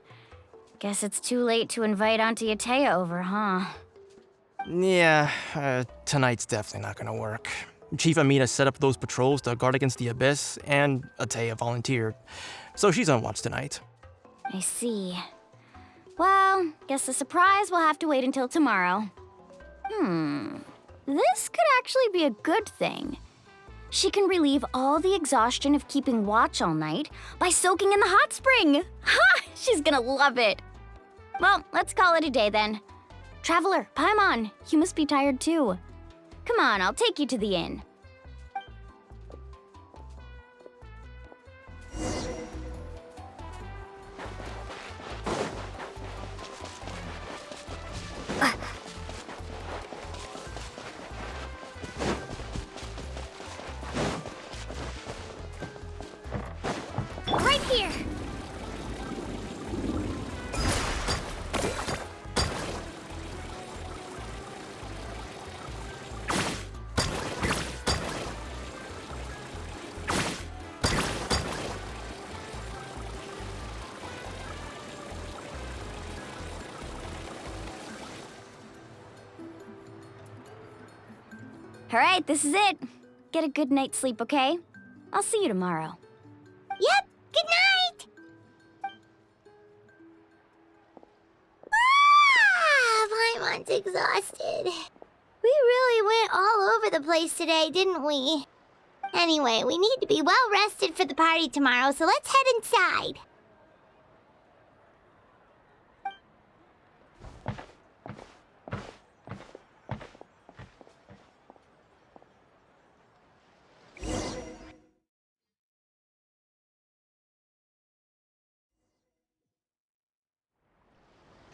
Guess it's too late to invite Auntie Atea over, huh? Yeah, tonight's definitely not gonna work. Chief Amina set up those patrols to guard against the Abyss, and Atea volunteered. So she's on watch tonight. I see. Well, guess the surprise will have to wait until tomorrow. This could actually be a good thing. She can relieve all the exhaustion of keeping watch all night by soaking in the hot spring. Ha! She's gonna love it. Well, let's call it a day then. Traveler, Paimon, you must be tired too. Come on, I'll take you to the inn. Right here. All right, this is it. Get a good night's sleep, okay? I'll see you tomorrow. Yep, good night! Paimon's exhausted. We really went all over the place today, didn't we? Anyway, we need to be well rested for the party tomorrow, so let's head inside.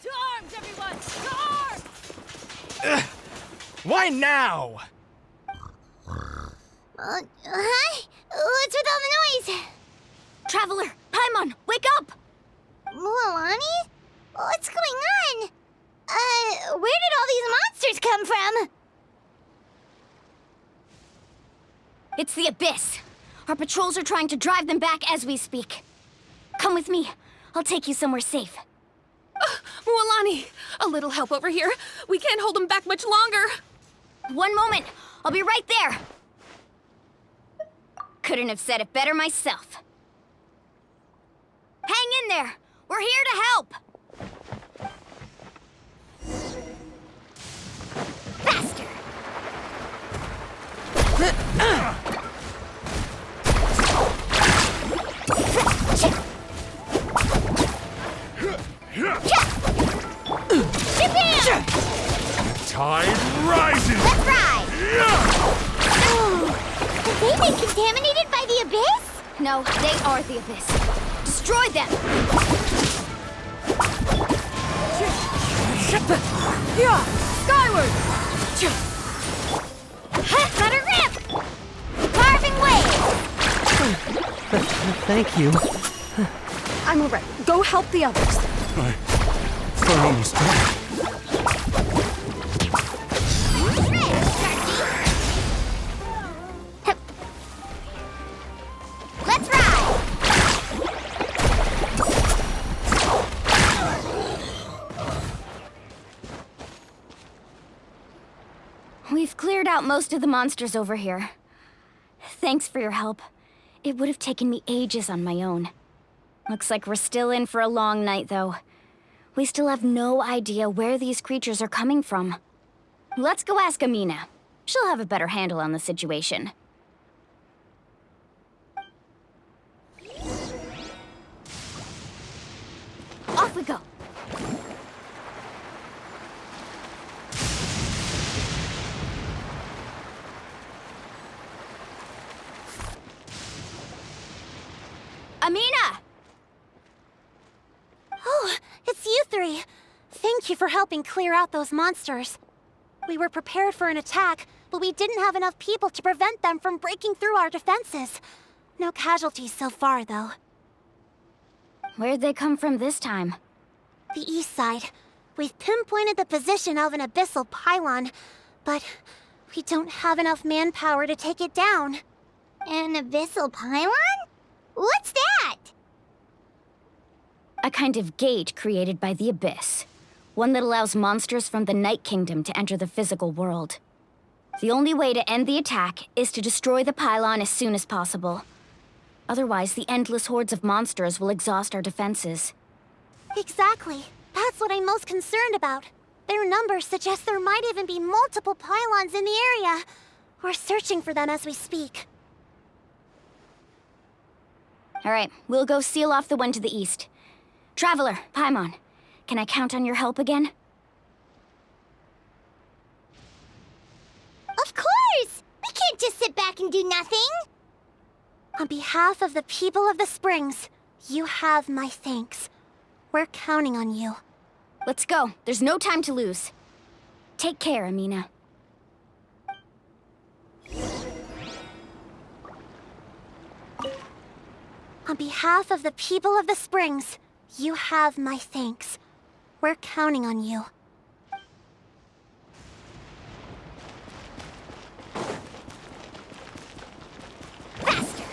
To arms, everyone! To arms! Why now? Hi? What's with all the noise? Traveler, Paimon, wake up! Mualani? What's going on? Where did all these monsters come from? It's the Abyss. Our patrols are trying to drive them back as we speak. Come with me. I'll take you somewhere safe. Mualani, a little help over here. We can't hold him back much longer. One moment. I'll be right there. Couldn't have said it better myself. Hang in there. We're here to help. Faster. Tide rises! Let's ride! Have they been contaminated by the abyss? No, they are the abyss. Destroy them! Yeah! Skyward! Let her rip! Carving waves! Thank you. I'm alright. Go help the others. We're almost done. Let's ride! We've cleared out most of the monsters over here. Thanks for your help. It would have taken me ages on my own. Looks like we're still in for a long night, though. We still have no idea where these creatures are coming from. Let's go ask Amina. She'll have a better handle on the situation. Off we go. Amina! Oh, it's you three. Thank you for helping clear out those monsters. We were prepared for an attack, but we didn't have enough people to prevent them from breaking through our defenses. No casualties so far, though. Where'd they come from this time? The east side. We've pinpointed the position of an abyssal pylon, but we don't have enough manpower to take it down. An abyssal pylon? What's that? A kind of gate created by the Abyss. One that allows monsters from the Night Kingdom to enter the physical world. The only way to end the attack is to destroy the pylon as soon as possible. Otherwise, the endless hordes of monsters will exhaust our defenses. Exactly. That's what I'm most concerned about. Their numbers suggest there might even be multiple pylons in the area. We're searching for them as we speak. All right, we'll go seal off the one to the east. Traveler, Paimon, can I count on your help again? Of course! We can't just sit back and do nothing! On behalf of the people of the Springs, you have my thanks. We're counting on you. Let's go. There's no time to lose. Take care, Amina. On behalf of the people of the Springs, you have my thanks. We're counting on you. Faster!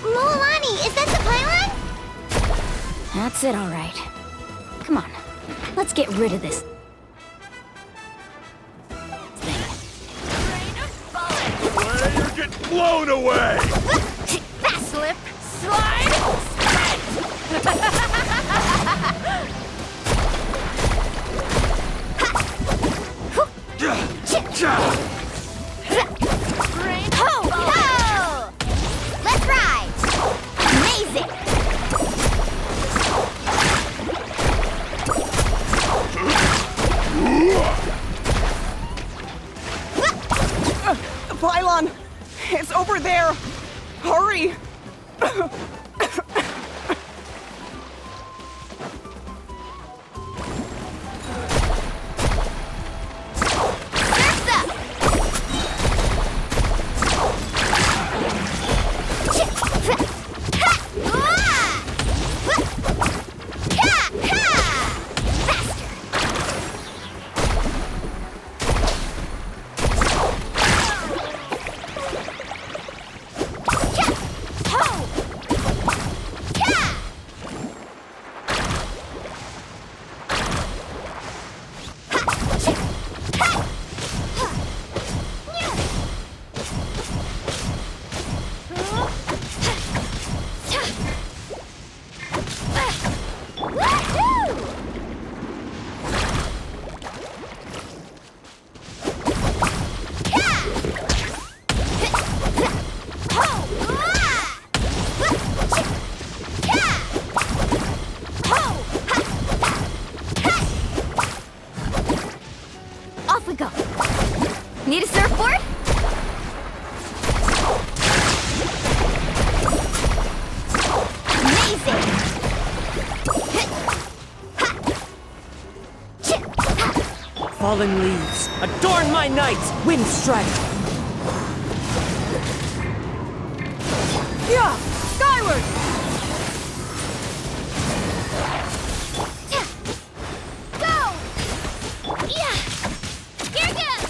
Moalani, is that the pylon? That's it, all right. Come on, let's get rid of this. You're getting blown away! Fast slip, Slide! Ho! Ho! Let's ride! Amazing! The pylon! It's over there! Hurry! Off we go. Need a surfboard? Amazing! Fallen leaves, adorn my night, wind strike! Yeah! Skyward! Go! Yeah! Here goes!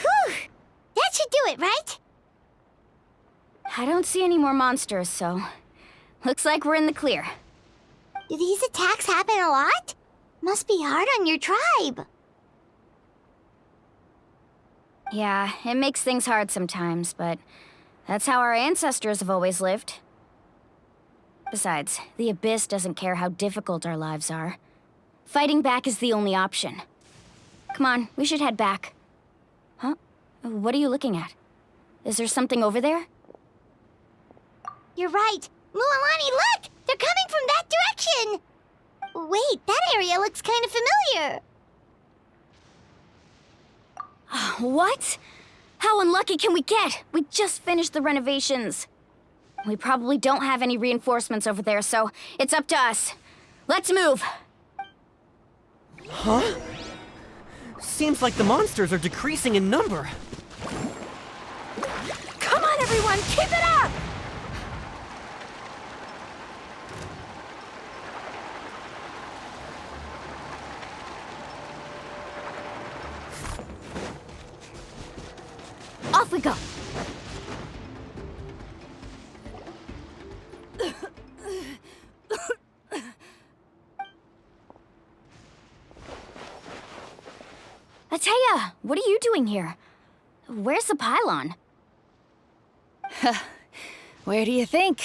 Whew! That should do it, right? I don't see any more monsters, so looks like we're in the clear. Do these attacks happen a lot? Must be hard on your tribe. Yeah, it makes things hard sometimes, but that's how our ancestors have always lived. Besides, the Abyss doesn't care how difficult our lives are. Fighting back is the only option. Come on, we should head back. Huh? What are you looking at? Is there something over there? You're right. Mualani, look! They're coming from that direction! Wait, that area looks kind of familiar. What? How unlucky can we get? We just finished the renovations. We probably don't have any reinforcements over there, so it's up to us. Let's move! Huh? Seems like the monsters are decreasing in number. Come on, everyone! Keep it up! Off we go! Ataya, what are you doing here? Where's the pylon? Where do you think?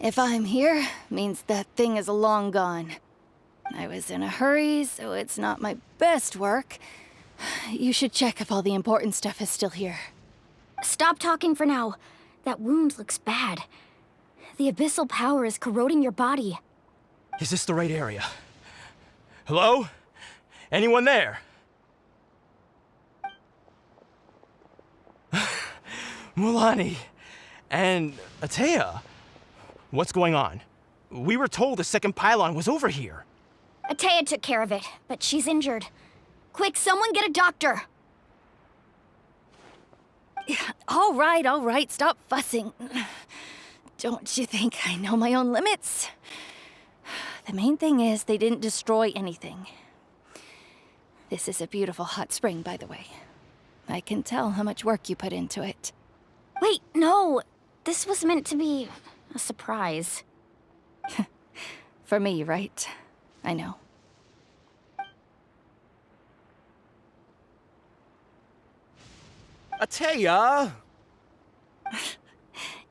If I'm here, means that thing is long gone. I was in a hurry, so it's not my best work. You should check if all the important stuff is still here. Stop talking for now. That wound looks bad. The abyssal power is corroding your body. Is this the right area? Hello? Anyone there? Mulani and Ataya, what's going on? We were told the second pylon was over here. Ataya took care of it, but she's injured. Quick, someone get a doctor! All right, stop fussing. Don't you think I know my own limits? The main thing is they didn't destroy anything. This is a beautiful hot spring, by the way. I can tell how much work you put into it. Wait, no! This was meant to be a surprise. For me, right? I know. Ataya!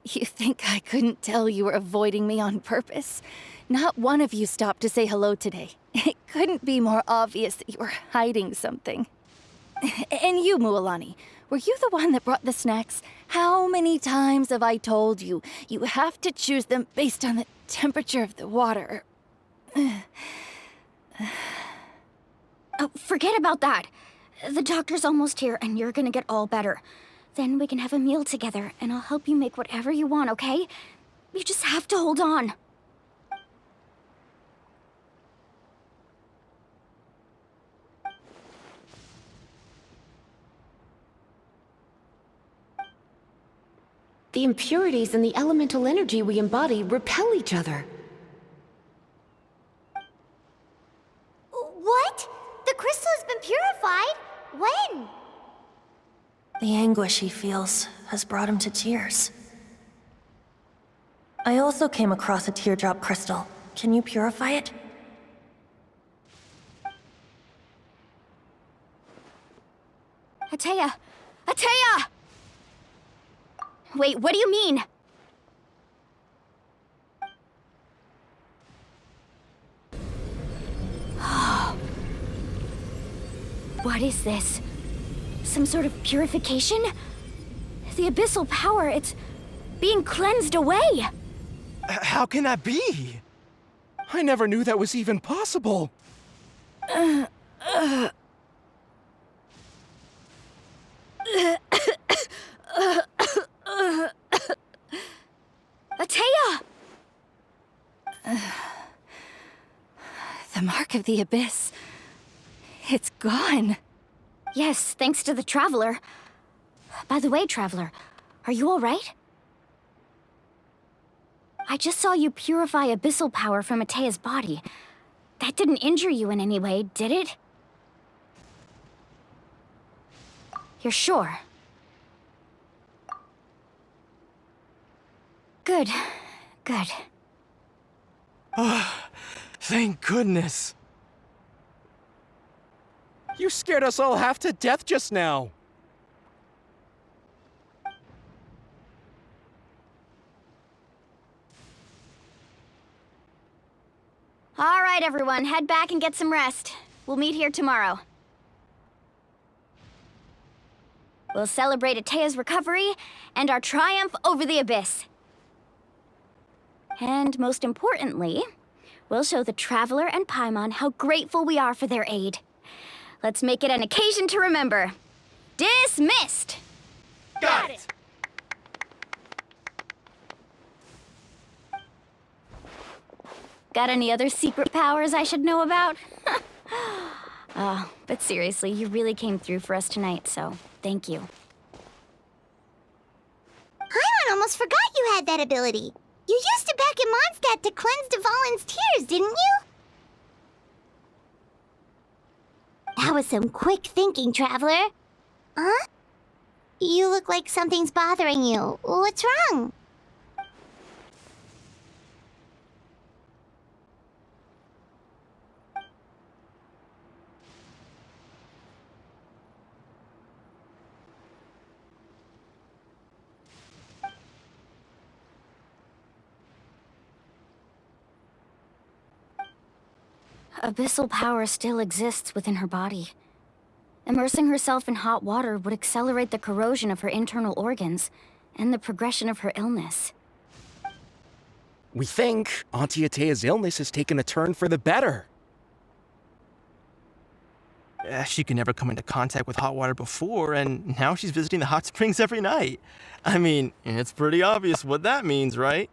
You think I couldn't tell you were avoiding me on purpose? Not one of you stopped to say hello today. It couldn't be more obvious that you were hiding something. And you, Mualani, were you the one that brought the snacks? How many times have I told you, you have to choose them based on the temperature of the water? Oh, forget about that. The doctor's almost here, and you're gonna get all better. Then we can have a meal together, and I'll help you make whatever you want, okay? You just have to hold on. The impurities and the elemental energy we embody repel each other. What? The crystal has been purified? When? The anguish he feels has brought him to tears. I also came across a teardrop crystal. Can you purify it? Ataya! Ataya! Wait, what do you mean? What is this? Some sort of purification? The abyssal power, it's being cleansed away! How can that be? I never knew that was even possible. Atea! The mark of the abyss. It's gone. Yes, thanks to the Traveler. By the way, Traveler, are you all right? I just saw you purify abyssal power from Atea's body. That didn't injure you in any way, did it? You're sure? Good. Good. Thank goodness. You scared us all half to death just now. All right, everyone, head back and get some rest. We'll meet here tomorrow. We'll celebrate Atea's recovery and our triumph over the abyss. And most importantly, we'll show the Traveler and Paimon how grateful we are for their aid. Let's make it an occasion to remember. Dismissed! Got it! Got any other secret powers I should know about? Oh, but seriously, you really came through for us tonight, so thank you. Paimon almost forgot you had that ability. You used it back in Mondstadt to cleanse Dvalin's tears, didn't you? That was some quick thinking, Traveler. Huh? You look like something's bothering you. What's wrong? Abyssal power still exists within her body. Immersing herself in hot water would accelerate the corrosion of her internal organs and the progression of her illness. We think Auntie Atea's illness has taken a turn for the better. She could never come into contact with hot water before, and now she's visiting the hot springs every night. I mean, it's pretty obvious what that means, right?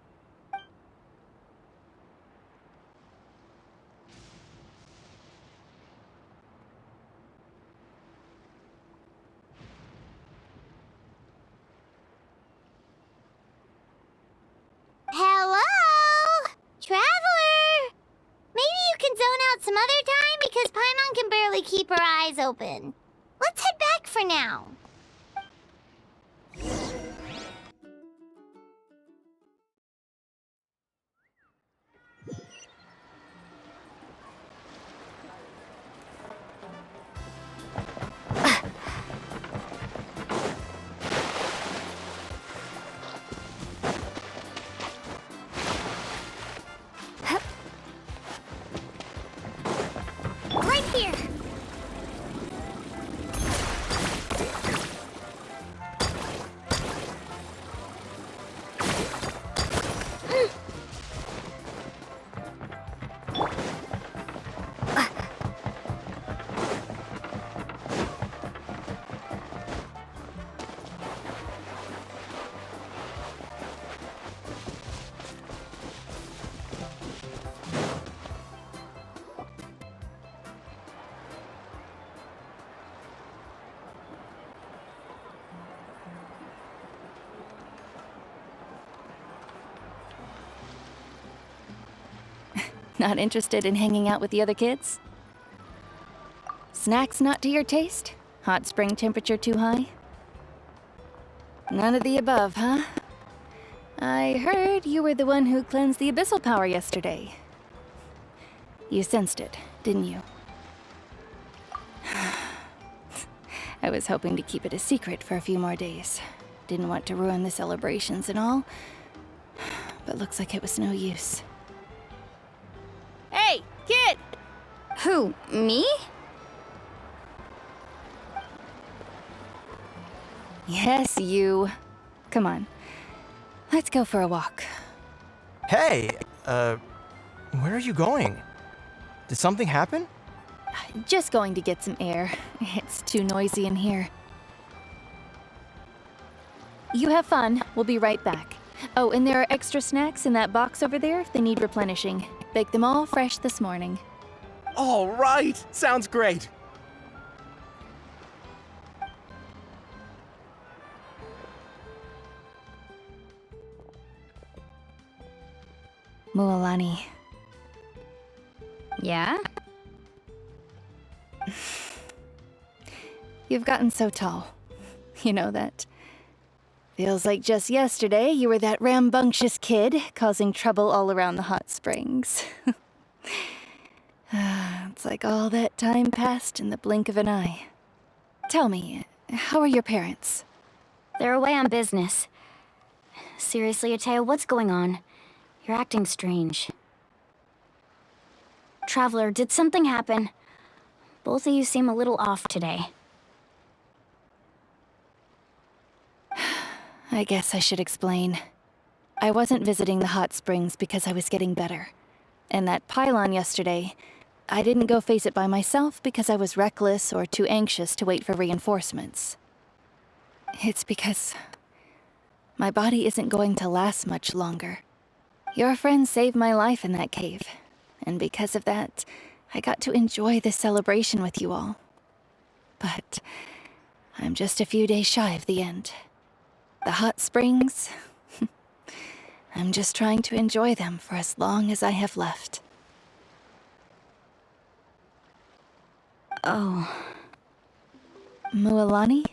Hello? Traveler? Maybe you can zone out some other time because Paimon can barely keep her eyes open. Let's head back for now. Right here! Not interested in hanging out with the other kids? Snacks not to your taste? Hot spring temperature too high? None of the above, huh? I heard you were the one who cleansed the abyssal power yesterday. You sensed it, didn't you? I was hoping to keep it a secret for a few more days. Didn't want to ruin the celebrations and all, but looks like it was no use. Hey, kid! Who, me? Yes, you. Come on. Let's go for a walk. Hey, where are you going? Did something happen? Just going to get some air. It's too noisy in here. You have fun. We'll be right back. Oh, and there are extra snacks in that box over there if they need replenishing. Baked them all fresh this morning. All right! Sounds great! Mualani. Yeah? You've gotten so tall. You know that. Feels like just yesterday you were that rambunctious kid causing trouble all around the hot springs. It's like all that time passed in the blink of an eye. Tell me, how are your parents? They're away on business. Seriously, Ateo, what's going on? You're acting strange. Traveler, did something happen? Both of you seem a little off today. I guess I should explain. I wasn't visiting the hot springs because I was getting better. And that pylon yesterday, I didn't go face it by myself because I was reckless or too anxious to wait for reinforcements. It's because my body isn't going to last much longer. Your friend saved my life in that cave, and because of that, I got to enjoy this celebration with you all. But I'm just a few days shy of the end. The hot springs, I'm just trying to enjoy them for as long as I have left. Oh. Mualani?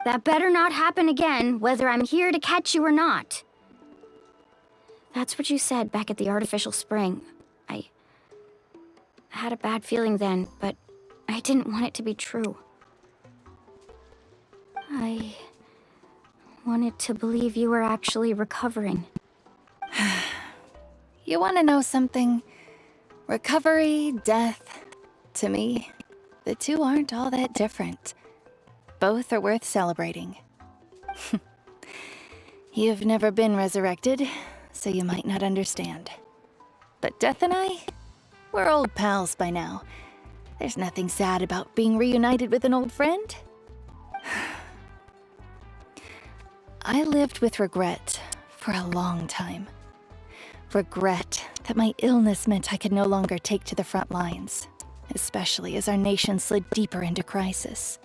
That better not happen again, whether I'm here to catch you or not. That's what you said back at the artificial spring. I had a bad feeling then, but I didn't want it to be true. I wanted to believe you were actually recovering. You want to know something? Recovery, death, to me, the two aren't all that different. Both are worth celebrating. You've never been resurrected, so you might not understand. But Death and I, we're old pals by now. There's nothing sad about being reunited with an old friend. I lived with regret for a long time. Regret that my illness meant I could no longer take to the front lines, especially as our nation slid deeper into crisis.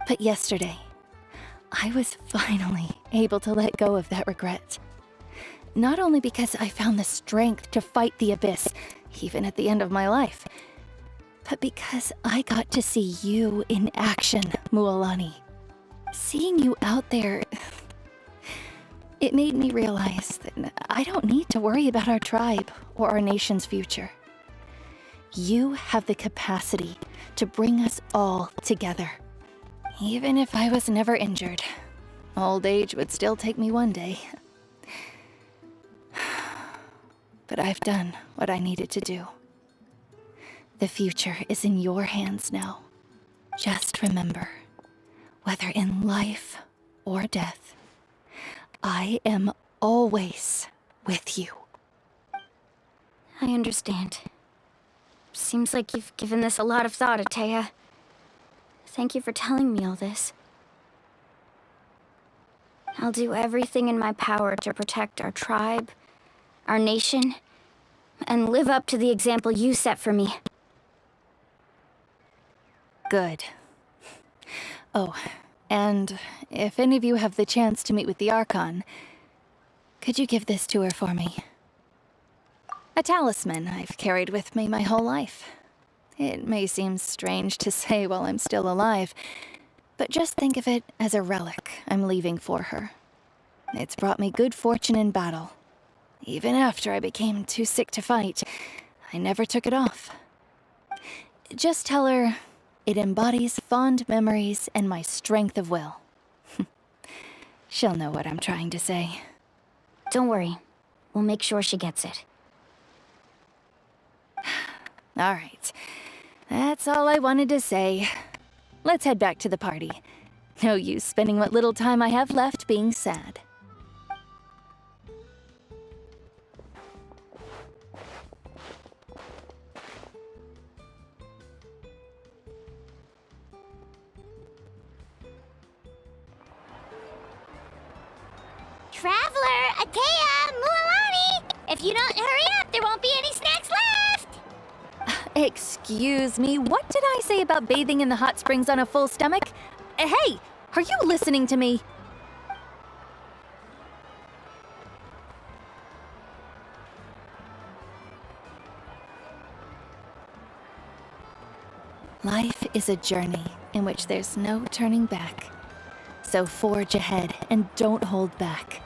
But yesterday, I was finally able to let go of that regret. Not only because I found the strength to fight the abyss, even at the end of my life, but because I got to see you in action, Mualani. Seeing you out there, it made me realize that I don't need to worry about our tribe or our nation's future. You have the capacity to bring us all together. Even if I was never injured, old age would still take me one day. But I've done what I needed to do. The future is in your hands now. Just remember, whether in life or death, I am always with you. I understand. Seems like you've given this a lot of thought, Atea. Thank you for telling me all this. I'll do everything in my power to protect our tribe, our nation, and live up to the example you set for me. Good. Oh, and if any of you have the chance to meet with the Archon, could you give this to her for me? A talisman I've carried with me my whole life. It may seem strange to say while I'm still alive, but just think of it as a relic I'm leaving for her. It's brought me good fortune in battle. Even after I became too sick to fight, I never took it off. Just tell her it embodies fond memories and my strength of will. She'll know what I'm trying to say. Don't worry. We'll make sure she gets it. All right. That's all I wanted to say. Let's head back to the party. No use spending what little time I have left being sad. Traveler, Atea, Mualani! If you don't hurry up, there won't be any snacks left! Excuse me, what did I say about bathing in the hot springs on a full stomach? Hey, are you listening to me? Life is a journey in which there's no turning back. So forge ahead and don't hold back.